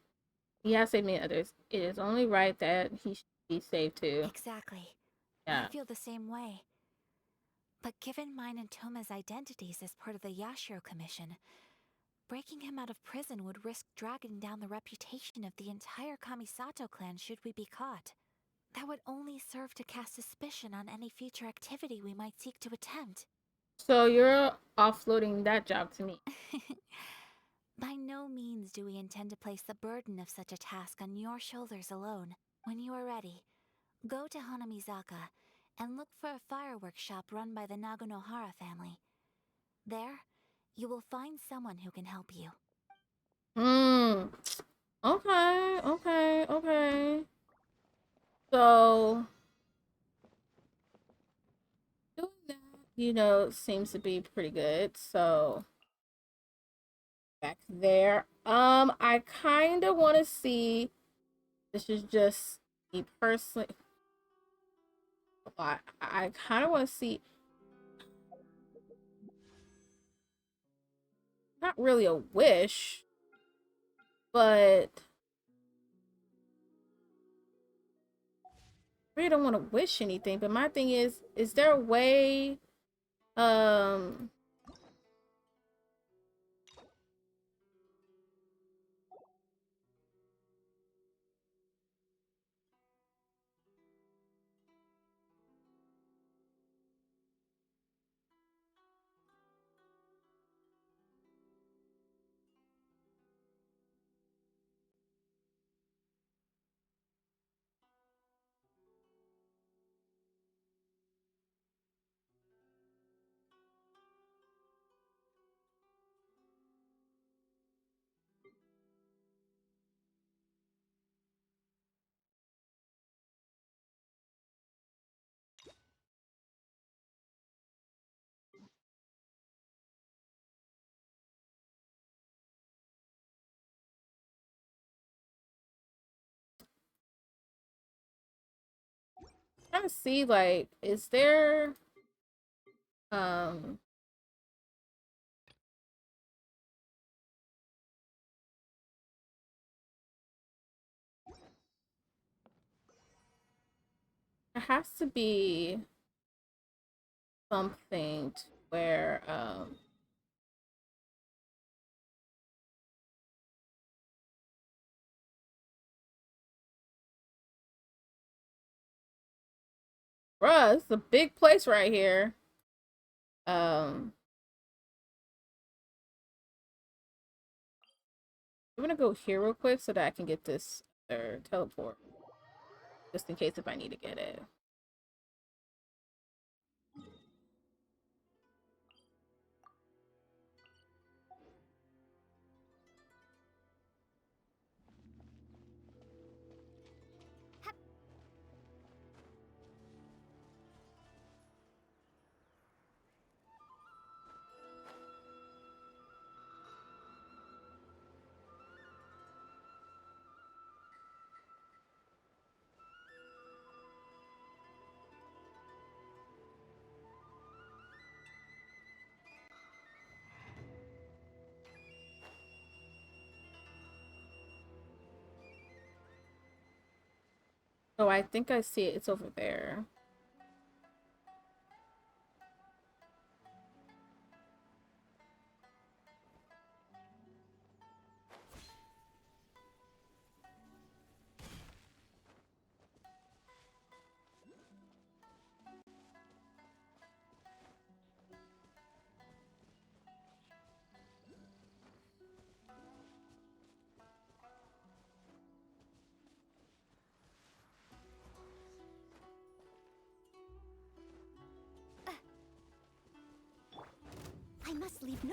It is only right that he should be saved too. Exactly. Yeah. I feel the same way. But given mine and Toma's identities as part of the Yashiro Commission, breaking him out of prison would risk dragging down the reputation of the entire Kamisato clan should we be caught. That would only serve to cast suspicion on any future activity we might seek to attempt. So you're offloading that job to me. By no means do we intend to place the burden of such a task on your shoulders alone. When you are ready, go to Hanamizaka and look for a fireworks shop run by the Nagonohara family. There, you will find someone who can help you. Okay. So doing that, seems to be pretty good. So back there. I kinda wanna see, this is just me personally. I kinda wanna see, not really a wish, but I really don't want to wish anything. But my thing is there a way, trying to see, like, is there, there has to be something where, bruh, it's a big place right here. I'm gonna go here real quick so that I can get this teleport, just in case if I need to get it. Oh, I think I see it. It's over there.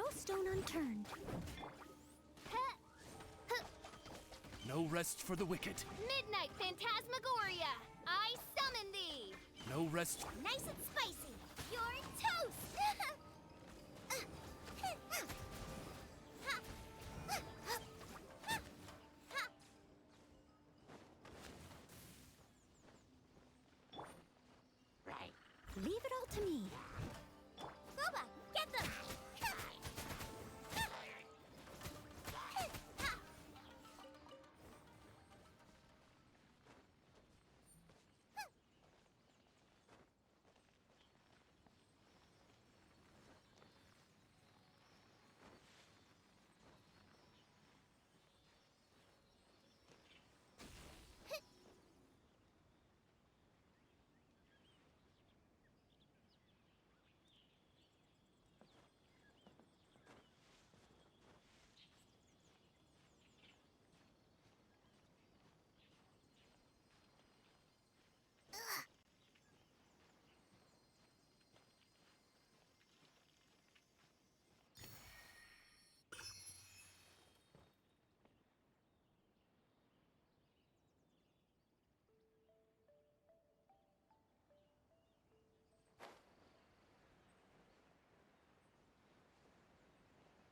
no stone unturned. No rest for the wicked. Midnight Phantasmagoria, I summon thee. No rest. Nice and spicy. You're toast. Right. Leave it all to me. Boba, get them.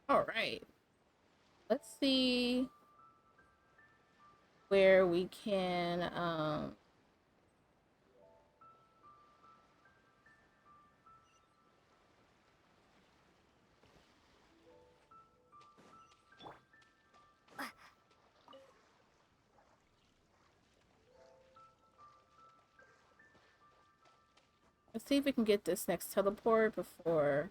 All right. Let's see where we can let's see if we can get this next teleport before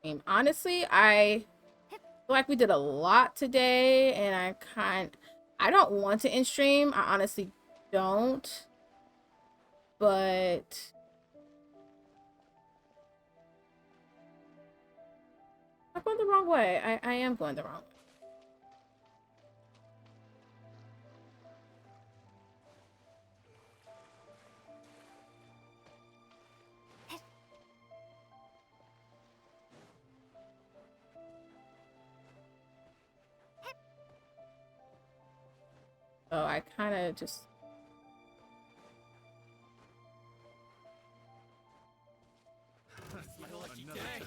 I mean, honestly, I feel like we did a lot today, and I don't want to end stream. I honestly don't. But I'm going the wrong way. I am going the wrong way. So I kind of just... My lucky day.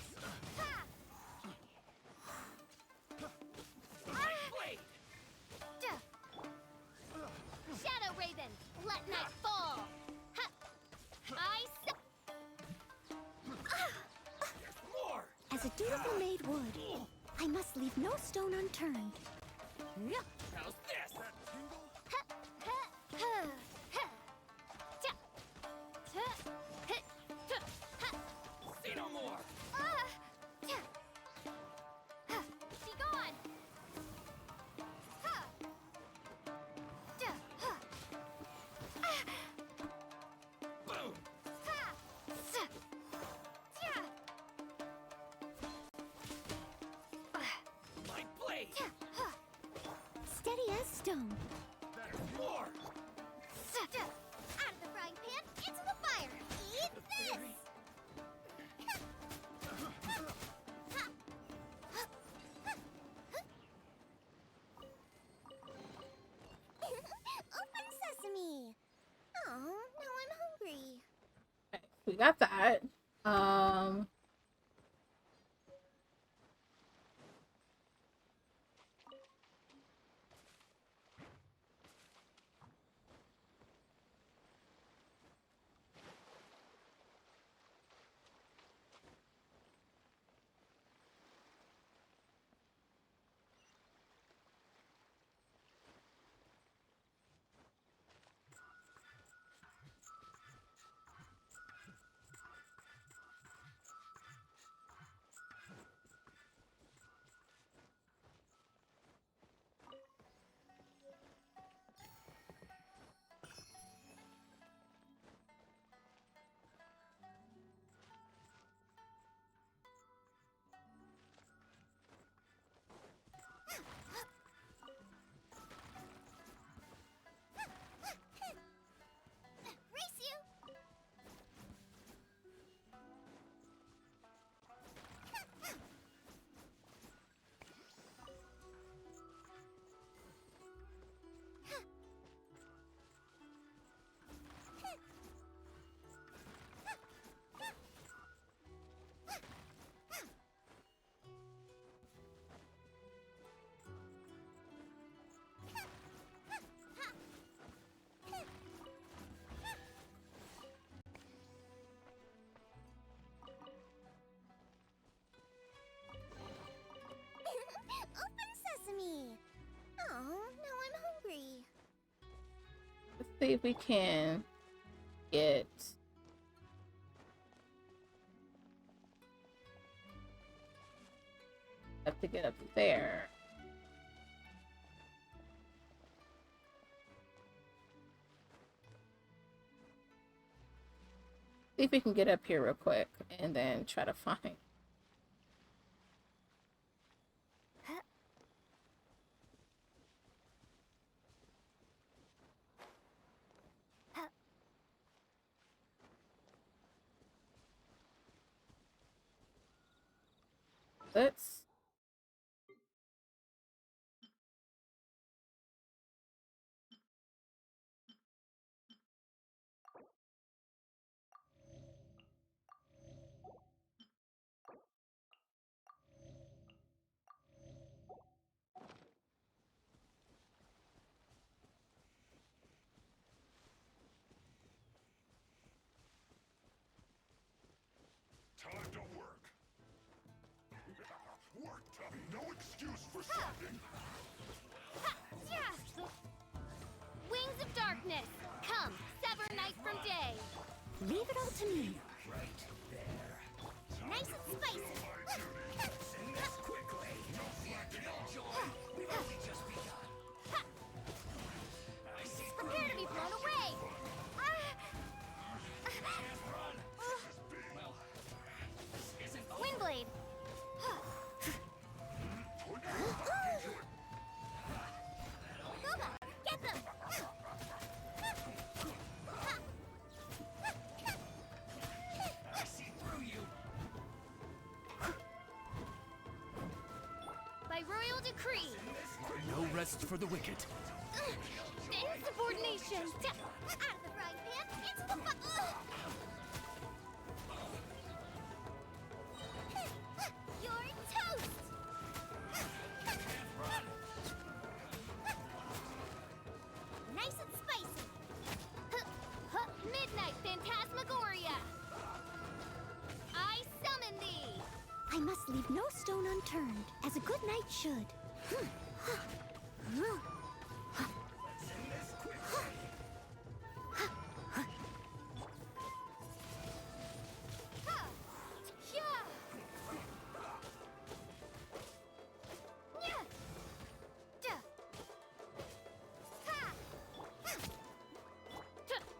Shadow Raven, let night fall. I As a dutiful maid would, I must leave no stone unturned. How's this? See no more. Be gone. Boom. My blade. Steady as stone. There's more. Out of the frying pan, into the fire. Eat this. Open sesame. Oh, now I'm hungry. Okay, we got that. See if we can get have to get up there. See if we can get up here real quick and then try to find. Let's Time to work. Work time. No excuse for slacking. Wings of darkness, come, sever night from day. Leave it all to me. Nice and spicy. Prepare to be blown away. Windblade. Boba, get them. I see through you. By royal decree. No rest for the wicked. Insubordination. Out of the frying pan, into the You're toast. Nice and spicy. Midnight Phantasmagoria. I summon thee. I must leave no stone unturned, as a good knight should.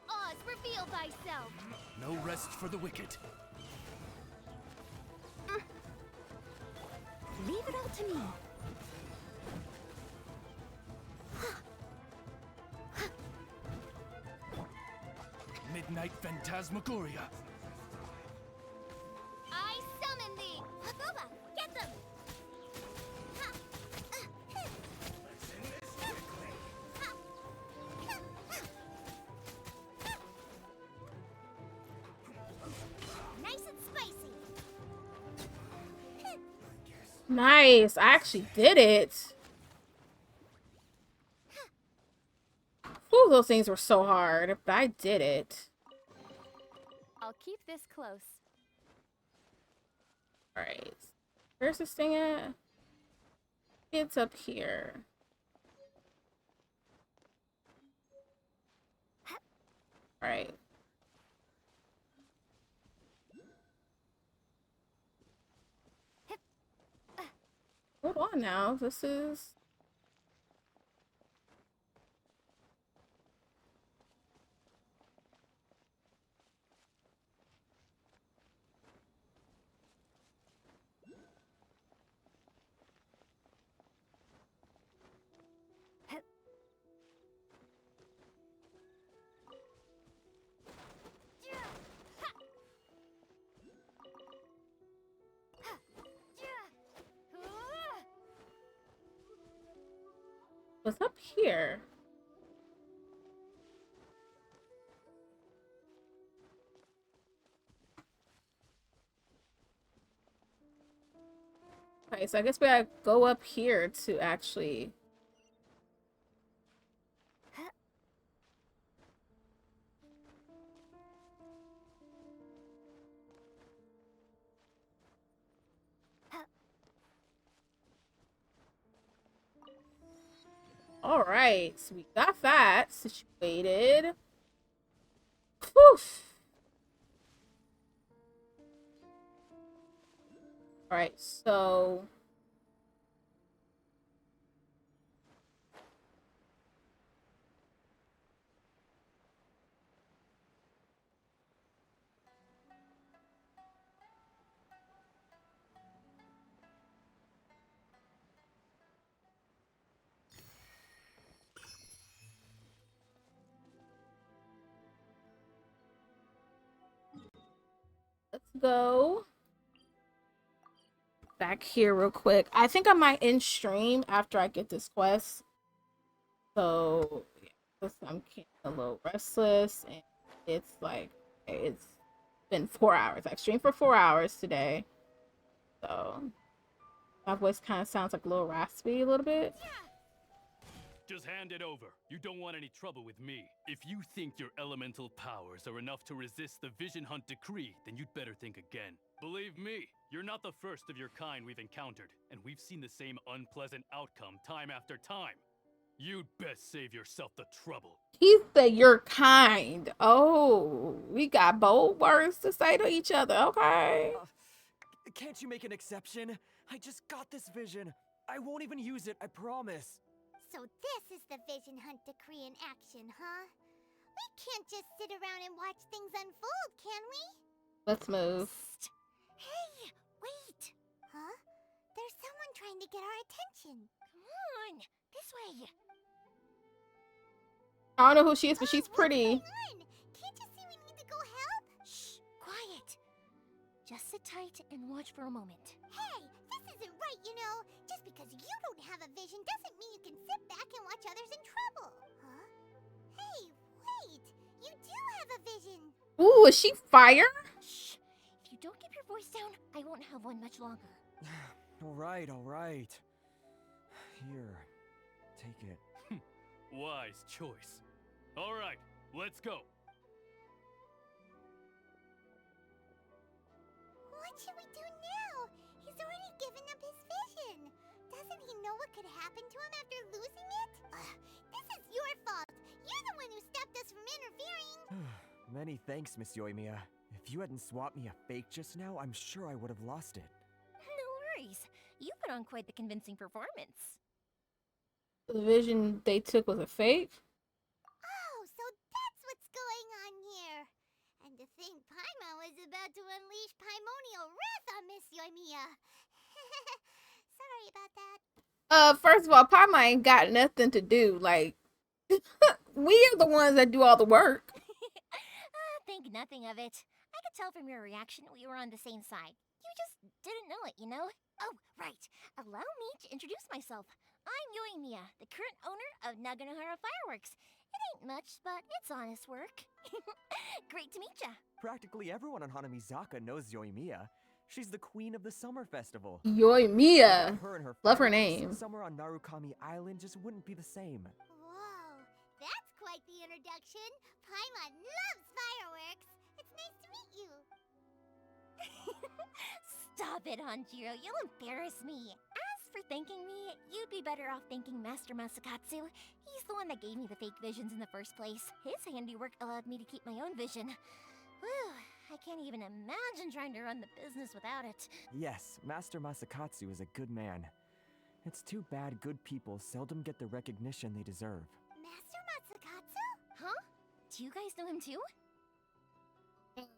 Oz, reveal thyself. No rest for the wicked. Leave it all to me. Midnight Phantasmagoria. I summon thee. Boba, get them. Nice and spicy. nice. I actually did it. Whew, those things were so hard, but I did it. I'll keep this close. Alright. Where's this thing at? It's up here. Alright. Hold on now. This is... What's up here? Okay, so I guess we gotta go up here to actually... Alright, so we got that situated. Whew. Alright, so let's go back here real quick. I think I might end stream after I get this quest. So yeah, I'm getting a little restless, and it's like it's been 4 hours. I've streamed for 4 hours today, so my voice kind of sounds like a little raspy a little bit. Just hand it over. You don't want any trouble with me. If you think your elemental powers are enough to resist the Vision Hunt decree, then you'd better think again. Believe me, you're not the first of your kind we've encountered, and we've seen the same unpleasant outcome time after time. You'd best save yourself the trouble. He said you're kind. Oh, we got bold words to say to each other, okay? Can't you make an exception? I just got this vision. I won't even use it, I promise. So this is the Vision Hunt decree in action, huh? We can't just sit around and watch things unfold, can we? Let's move. Hey, wait! Huh? There's someone trying to get our attention. Come on, this way. I don't know who she is, but she's pretty. Can't you see we need to go help? Shh, quiet. Just sit tight and watch for a moment. Hey, this isn't right, you know. Just because you don't have a vision doesn't mean you can sit back and watch others in trouble. Huh? Hey, wait! You do have a vision! Ooh, is she fire? Shh. If you don't keep your voice down, I won't have one much longer. All right. Here, take it. Wise choice. All right, let's go. What should we do now? He's already given up his vision. Doesn't he know what could happen to him after losing it? This is your fault. You're the one who stopped us from interfering. Many thanks, Miss Yoimiya. If you hadn't swapped me a fake just now, I'm sure I would have lost it. No worries. You put on quite the convincing performance. The vision they took was a fake? Oh, so that's what's going on here. And to think Paimon was about to unleash Paimonial wrath on Miss Yoimiya. Sorry about that. First of all, Paimon ain't got nothing to do. Like, we are the ones that do all the work. Think nothing of it. I could tell from your reaction we were on the same side. You just didn't know it, you know? Oh, right. Allow me to introduce myself. I'm Yoimiya, the current owner of Naganohara Fireworks. It ain't much, but it's honest work. Great to meet ya. Practically everyone on Hanamizaka knows Yoimiya. She's the queen of the summer festival. Yoimiya. Her and her Love her fireworks, name. Summer on Narukami Island just wouldn't be the same. Whoa, that's quite the introduction. Paimon loves fireworks. It's nice to meet you. Stop it, Hanjiro. You'll embarrass me. As for thanking me, you'd be better off thanking Master Masakatsu. He's the one that gave me the fake visions in the first place. His handiwork allowed me to keep my own vision. Whew, I can't even imagine trying to run the business without it. Yes, Master Masakatsu is a good man. It's too bad good people seldom get the recognition they deserve. Master Masakatsu? Huh? Do you guys know him too?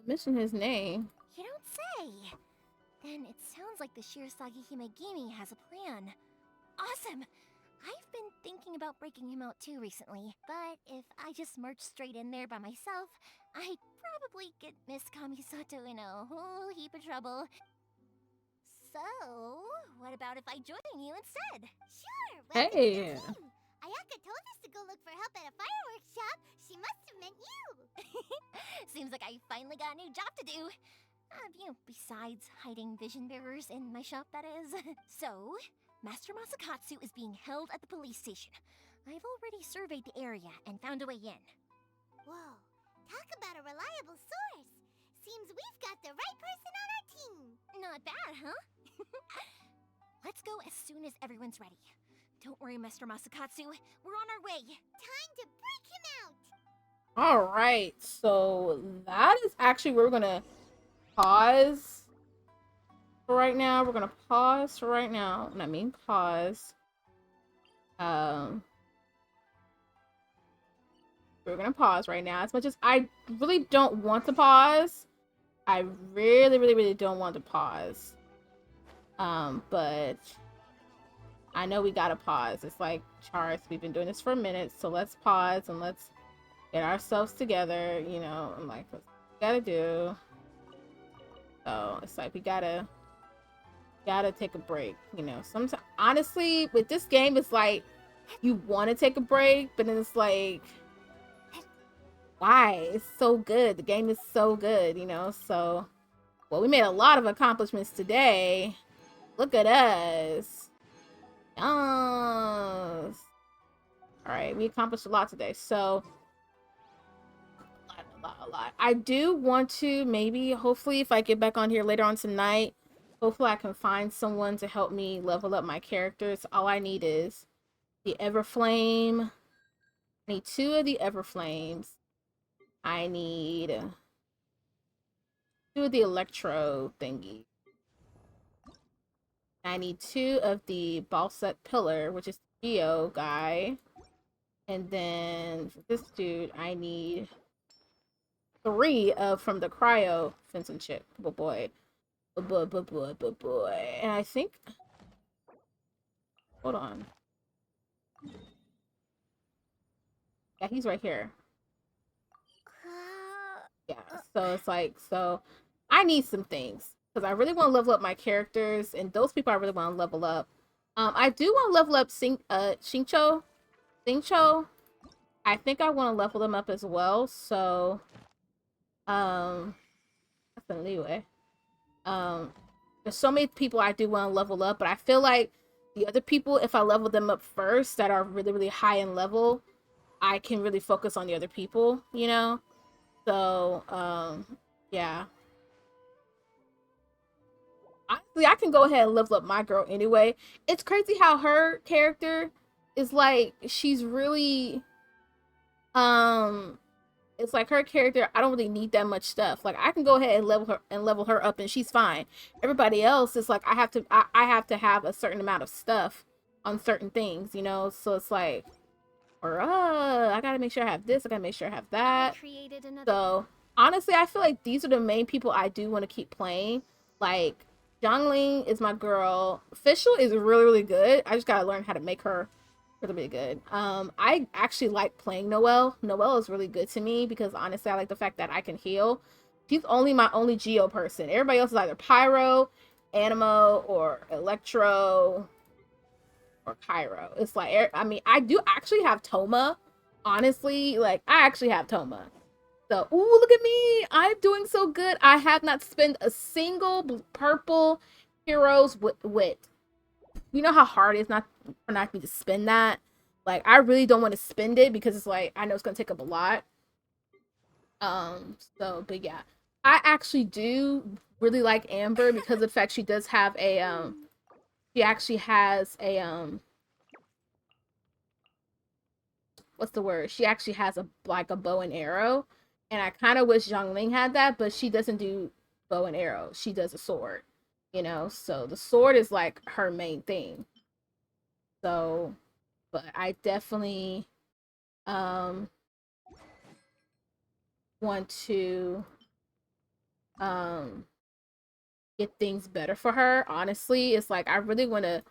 Mention his name. You don't say. Then it sounds like the Shirasagi Himegimi has a plan. Awesome! I've been thinking about breaking him out too recently, but if I just marched straight in there by myself, I'd probably get Miss Kamisato in a whole heap of trouble. So, what about if I join you instead? Sure, welcome to the team. Ayaka told us to go look for help at a fireworks shop. She must have meant you. Seems like I finally got a new job to do. Besides hiding vision bearers in my shop, that is. So, Master Masakatsu is being held at the police station. I've already surveyed the area and found a way in. Whoa, talk about a reliable source. Seems we've got the right person on our team. Not bad, huh? Let's go as soon as everyone's ready. Don't worry, Mr. Masakatsu. We're on our way. Time to break him out! All right, so that is actually where we're gonna pause for right now. We're gonna pause for right now, and I mean pause. We're gonna pause right now. As much as I really don't want to pause, I really don't want to pause. But I know we gotta pause. It's like, Charles, we've been doing this for a minute, so let's pause and let's get ourselves together, you know, and like, what we gotta do. So it's like we gotta take a break, you know. Sometimes, honestly, with this game, it's like you want to take a break, but then it's like, why? It's so good. The game is so good, you know. So, well, we made a lot of accomplishments today. Look at us. Yes. All right, we accomplished a lot today. So, a lot. I do want to maybe, hopefully, if I get back on here later on tonight, hopefully I can find someone to help me level up my characters. All I need is the Everflame. I need 2 of the Everflames. I need 2 of the Electro thingy. I need 2 of the Balset Pillar, which is the Geo guy. And then for this dude, I need 3 of from the Cryo Fencing Chip. Boy. And I think, hold on. Yeah, he's right here. Yeah, so it's like, so I need some things because I really want to level up my characters, and those people I really want to level up. I do want to level up Xingqiu. I think I want to level them up as well. So, that's a leeway. There's so many people I do want to level up, but I feel like the other people, if I level them up first, that are really high in level, I can really focus on the other people, you know? So, yeah. Honestly, I can go ahead and level up my girl anyway. It's crazy how her character is like, she's really, it's like her character, I don't really need that much stuff. Like, I can go ahead and level her up and she's fine. Everybody else is like, I have to have a certain amount of stuff on certain things, you know? So it's like, I gotta make sure I have this, I gotta make sure I have that. So honestly, I feel like these are the main people I do want to keep playing. Like, Zhongling is my girl. Fischl is really good. I just gotta learn how to make her really good. I actually like playing Noelle. Noelle is really good to me because honestly, I like the fact that I can heal. She's my only Geo person. Everybody else is either Pyro, Animo, or Electro, or Cairo. It's like, I mean, I do actually have Toma. Honestly, like, I actually have Toma. So, ooh, look at me. I'm doing so good. I have not spent a single purple hero's wit. You know how hard it is for not me to spend that? Like, I really don't want to spend it because it's like, I know it's going to take up a lot. So, but yeah. I actually do really like Amber because of the fact she does have a, she actually has a, what's the word? She actually has a bow and arrow, and I kind of wish Zhongling had that, but she doesn't do bow and arrow. She does a sword, you know. So the sword is like her main thing. So, but I definitely want to get things better for her. Honestly, it's like I really want to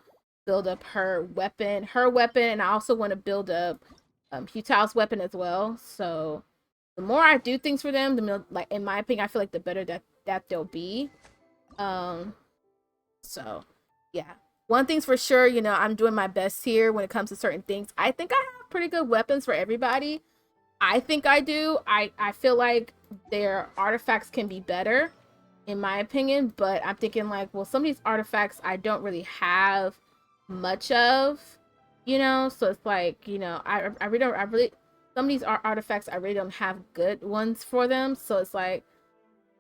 build up her weapon, and I also want to build up Hutao's weapon as well. So the more I do things for them, the more, like, in my opinion, I feel like the better that they'll be. So yeah. One thing's for sure, you know, I'm doing my best here when it comes to certain things. I think I have pretty good weapons for everybody. I think I do. I feel like their artifacts can be better, in my opinion, but I'm thinking like, well, some of these artifacts I don't really have much of, you know, so it's like, you know, I really some of these artifacts I really don't have good ones for them, so it's like,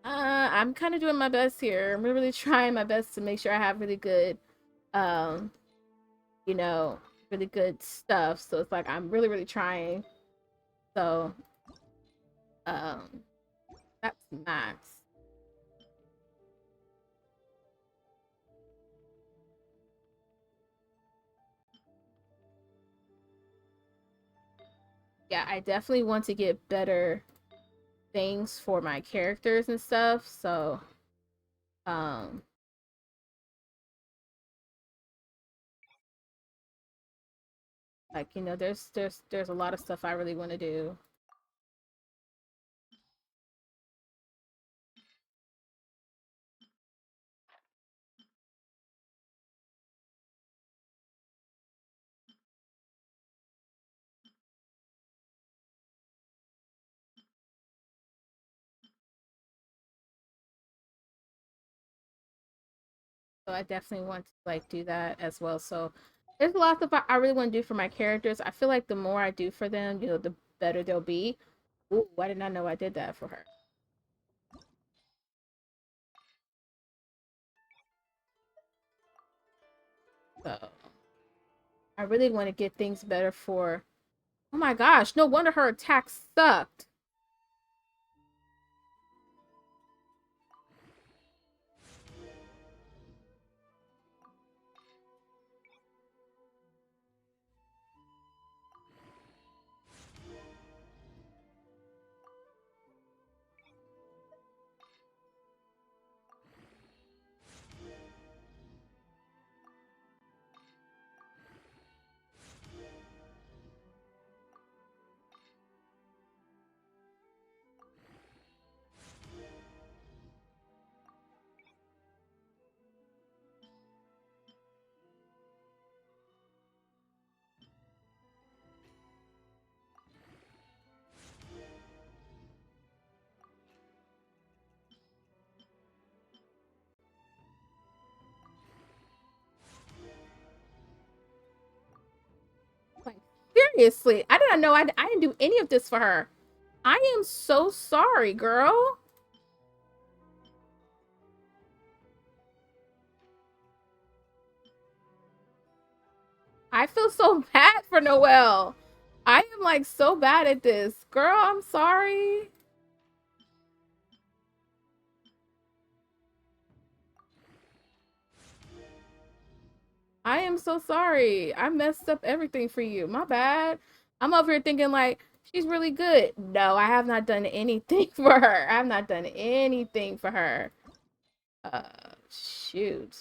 I'm kind of doing my best here. I'm really trying my best to make sure I have really good, you know, really good stuff. So it's like I'm really, really trying. So that's max. Yeah, I definitely want to get better things for my characters and stuff. So like, you know, there's a lot of stuff I really want to do. So I definitely want to like do that as well. So there's a lot of stuff I really want to do for my characters. I feel like the more I do for them, you know, the better they'll be. Ooh, I did not know I did that for her. So I really want to get things better for. Oh my gosh, no wonder her attack sucked. Like, seriously, I did not know I didn't do any of this for her. I am so sorry, girl. I feel so bad for Noelle. I am like so bad at this. Girl, I'm sorry. I am so sorry. I messed up everything for you. My bad. I'm over here thinking like she's really good. No, I have not done anything for her. I have not done anything for her. Shoot.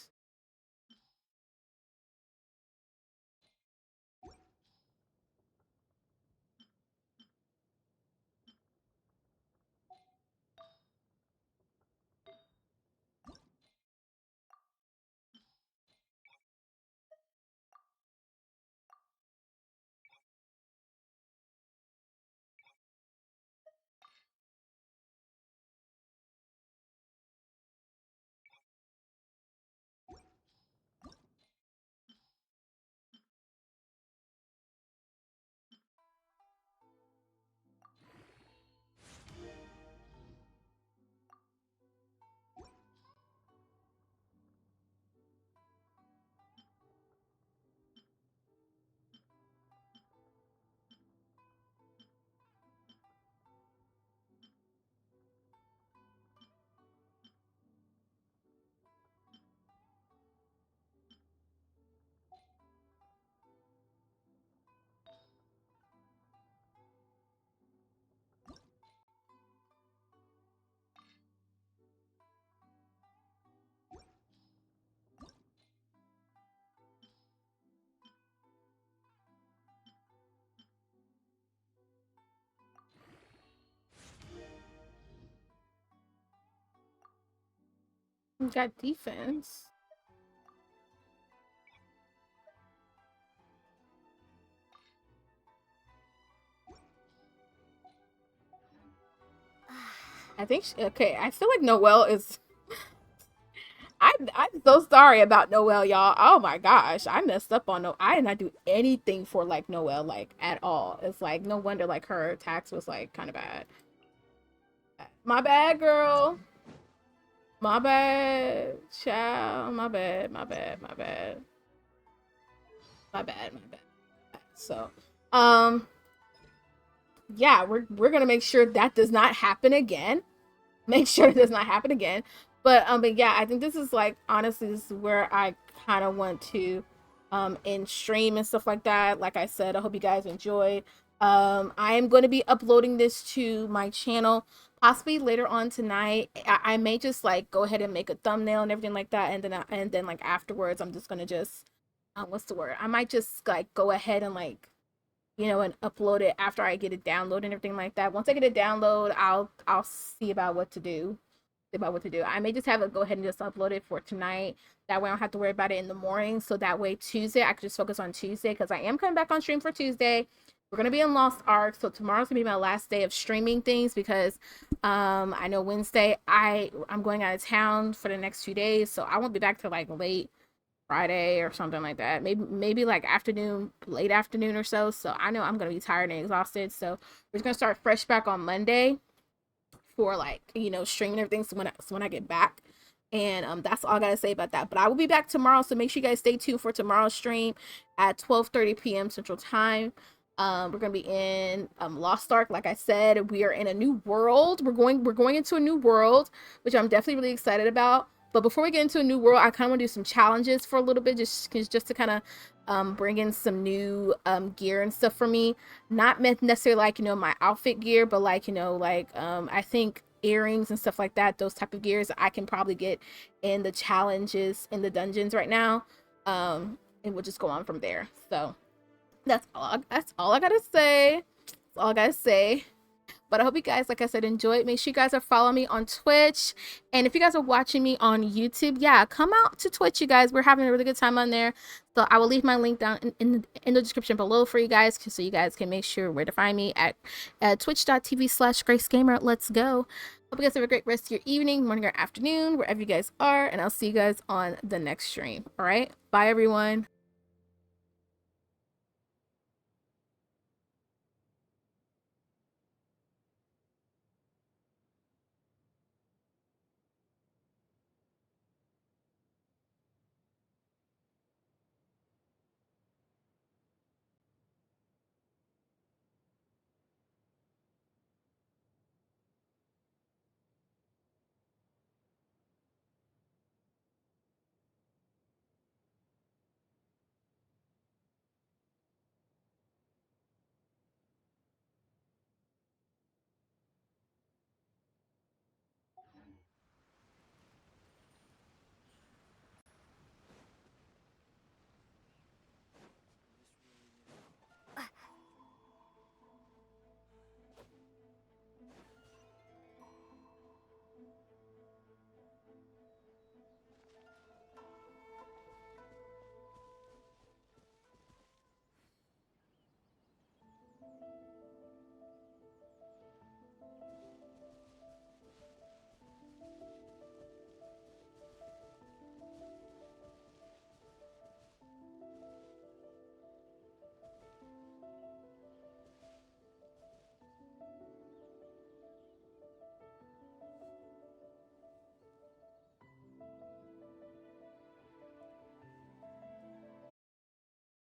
You got defense. I think okay, I feel like Noelle is I'm so sorry about Noelle, y'all. Oh my gosh, I messed up on I did not do anything for like Noelle like at all. It's like no wonder like her attacks was like kind of bad. My bad, girl. My bad, child. My bad. My bad. My bad. My bad. My bad. So, yeah, we're gonna make sure that does not happen again. Make sure it does not happen again. But yeah, I think this is like, honestly, this is where I kind of want to end stream and stuff like that. Like I said, I hope you guys enjoyed. I am going to be uploading this to my channel possibly later on tonight. I may just like go ahead and make a thumbnail and everything like that, and then like afterwards I'm just gonna just what's the word, I might just like go ahead and like, you know, and upload it after I get it downloaded and everything like that. Once I get it download, I'll see about what to do. I may just have it go ahead and just upload it for tonight. That way I don't have to worry about it in the morning. So that way Tuesday I can just focus on Tuesday, because I am coming back on stream for Tuesday. We're gonna be in Lost Ark, so tomorrow's gonna be my last day of streaming things, because I know Wednesday I'm going out of town for the next 2 days, so I won't be back till like late Friday or something like that. Maybe like afternoon, late afternoon or so. So I know I'm gonna be tired and exhausted. So we're just gonna start fresh back on Monday for like, you know, streaming everything. So when I get back. And that's all I gotta say about that. But I will be back tomorrow, so make sure you guys stay tuned for tomorrow's stream at 12:30 p.m. Central Time. We're gonna be in Lost Ark. Like I said, we are in a new world. We're going into a new world, which I'm definitely really excited about. But before we get into a new world, I kind of want to do some challenges for a little bit, just to kind of bring in some new gear and stuff for me. Not necessarily like, you know, my outfit gear, but like, you know, like I think earrings and stuff like that, those type of gears I can probably get in the challenges in the dungeons right now. And we'll just go on from there. So that's all I gotta say. That's all I gotta say. But I hope you guys, like I said, enjoy it. Make sure you guys are following me on Twitch. And if you guys are watching me on YouTube, yeah, come out to Twitch, you guys. We're having a really good time on there. So I will leave my link down in the description below for you guys, so you guys can make sure where to find me at twitch.tv/GraceGammer. Let's go. Hope you guys have a great rest of your evening, morning, or afternoon, wherever you guys are. And I'll see you guys on the next stream. All right. Bye, everyone.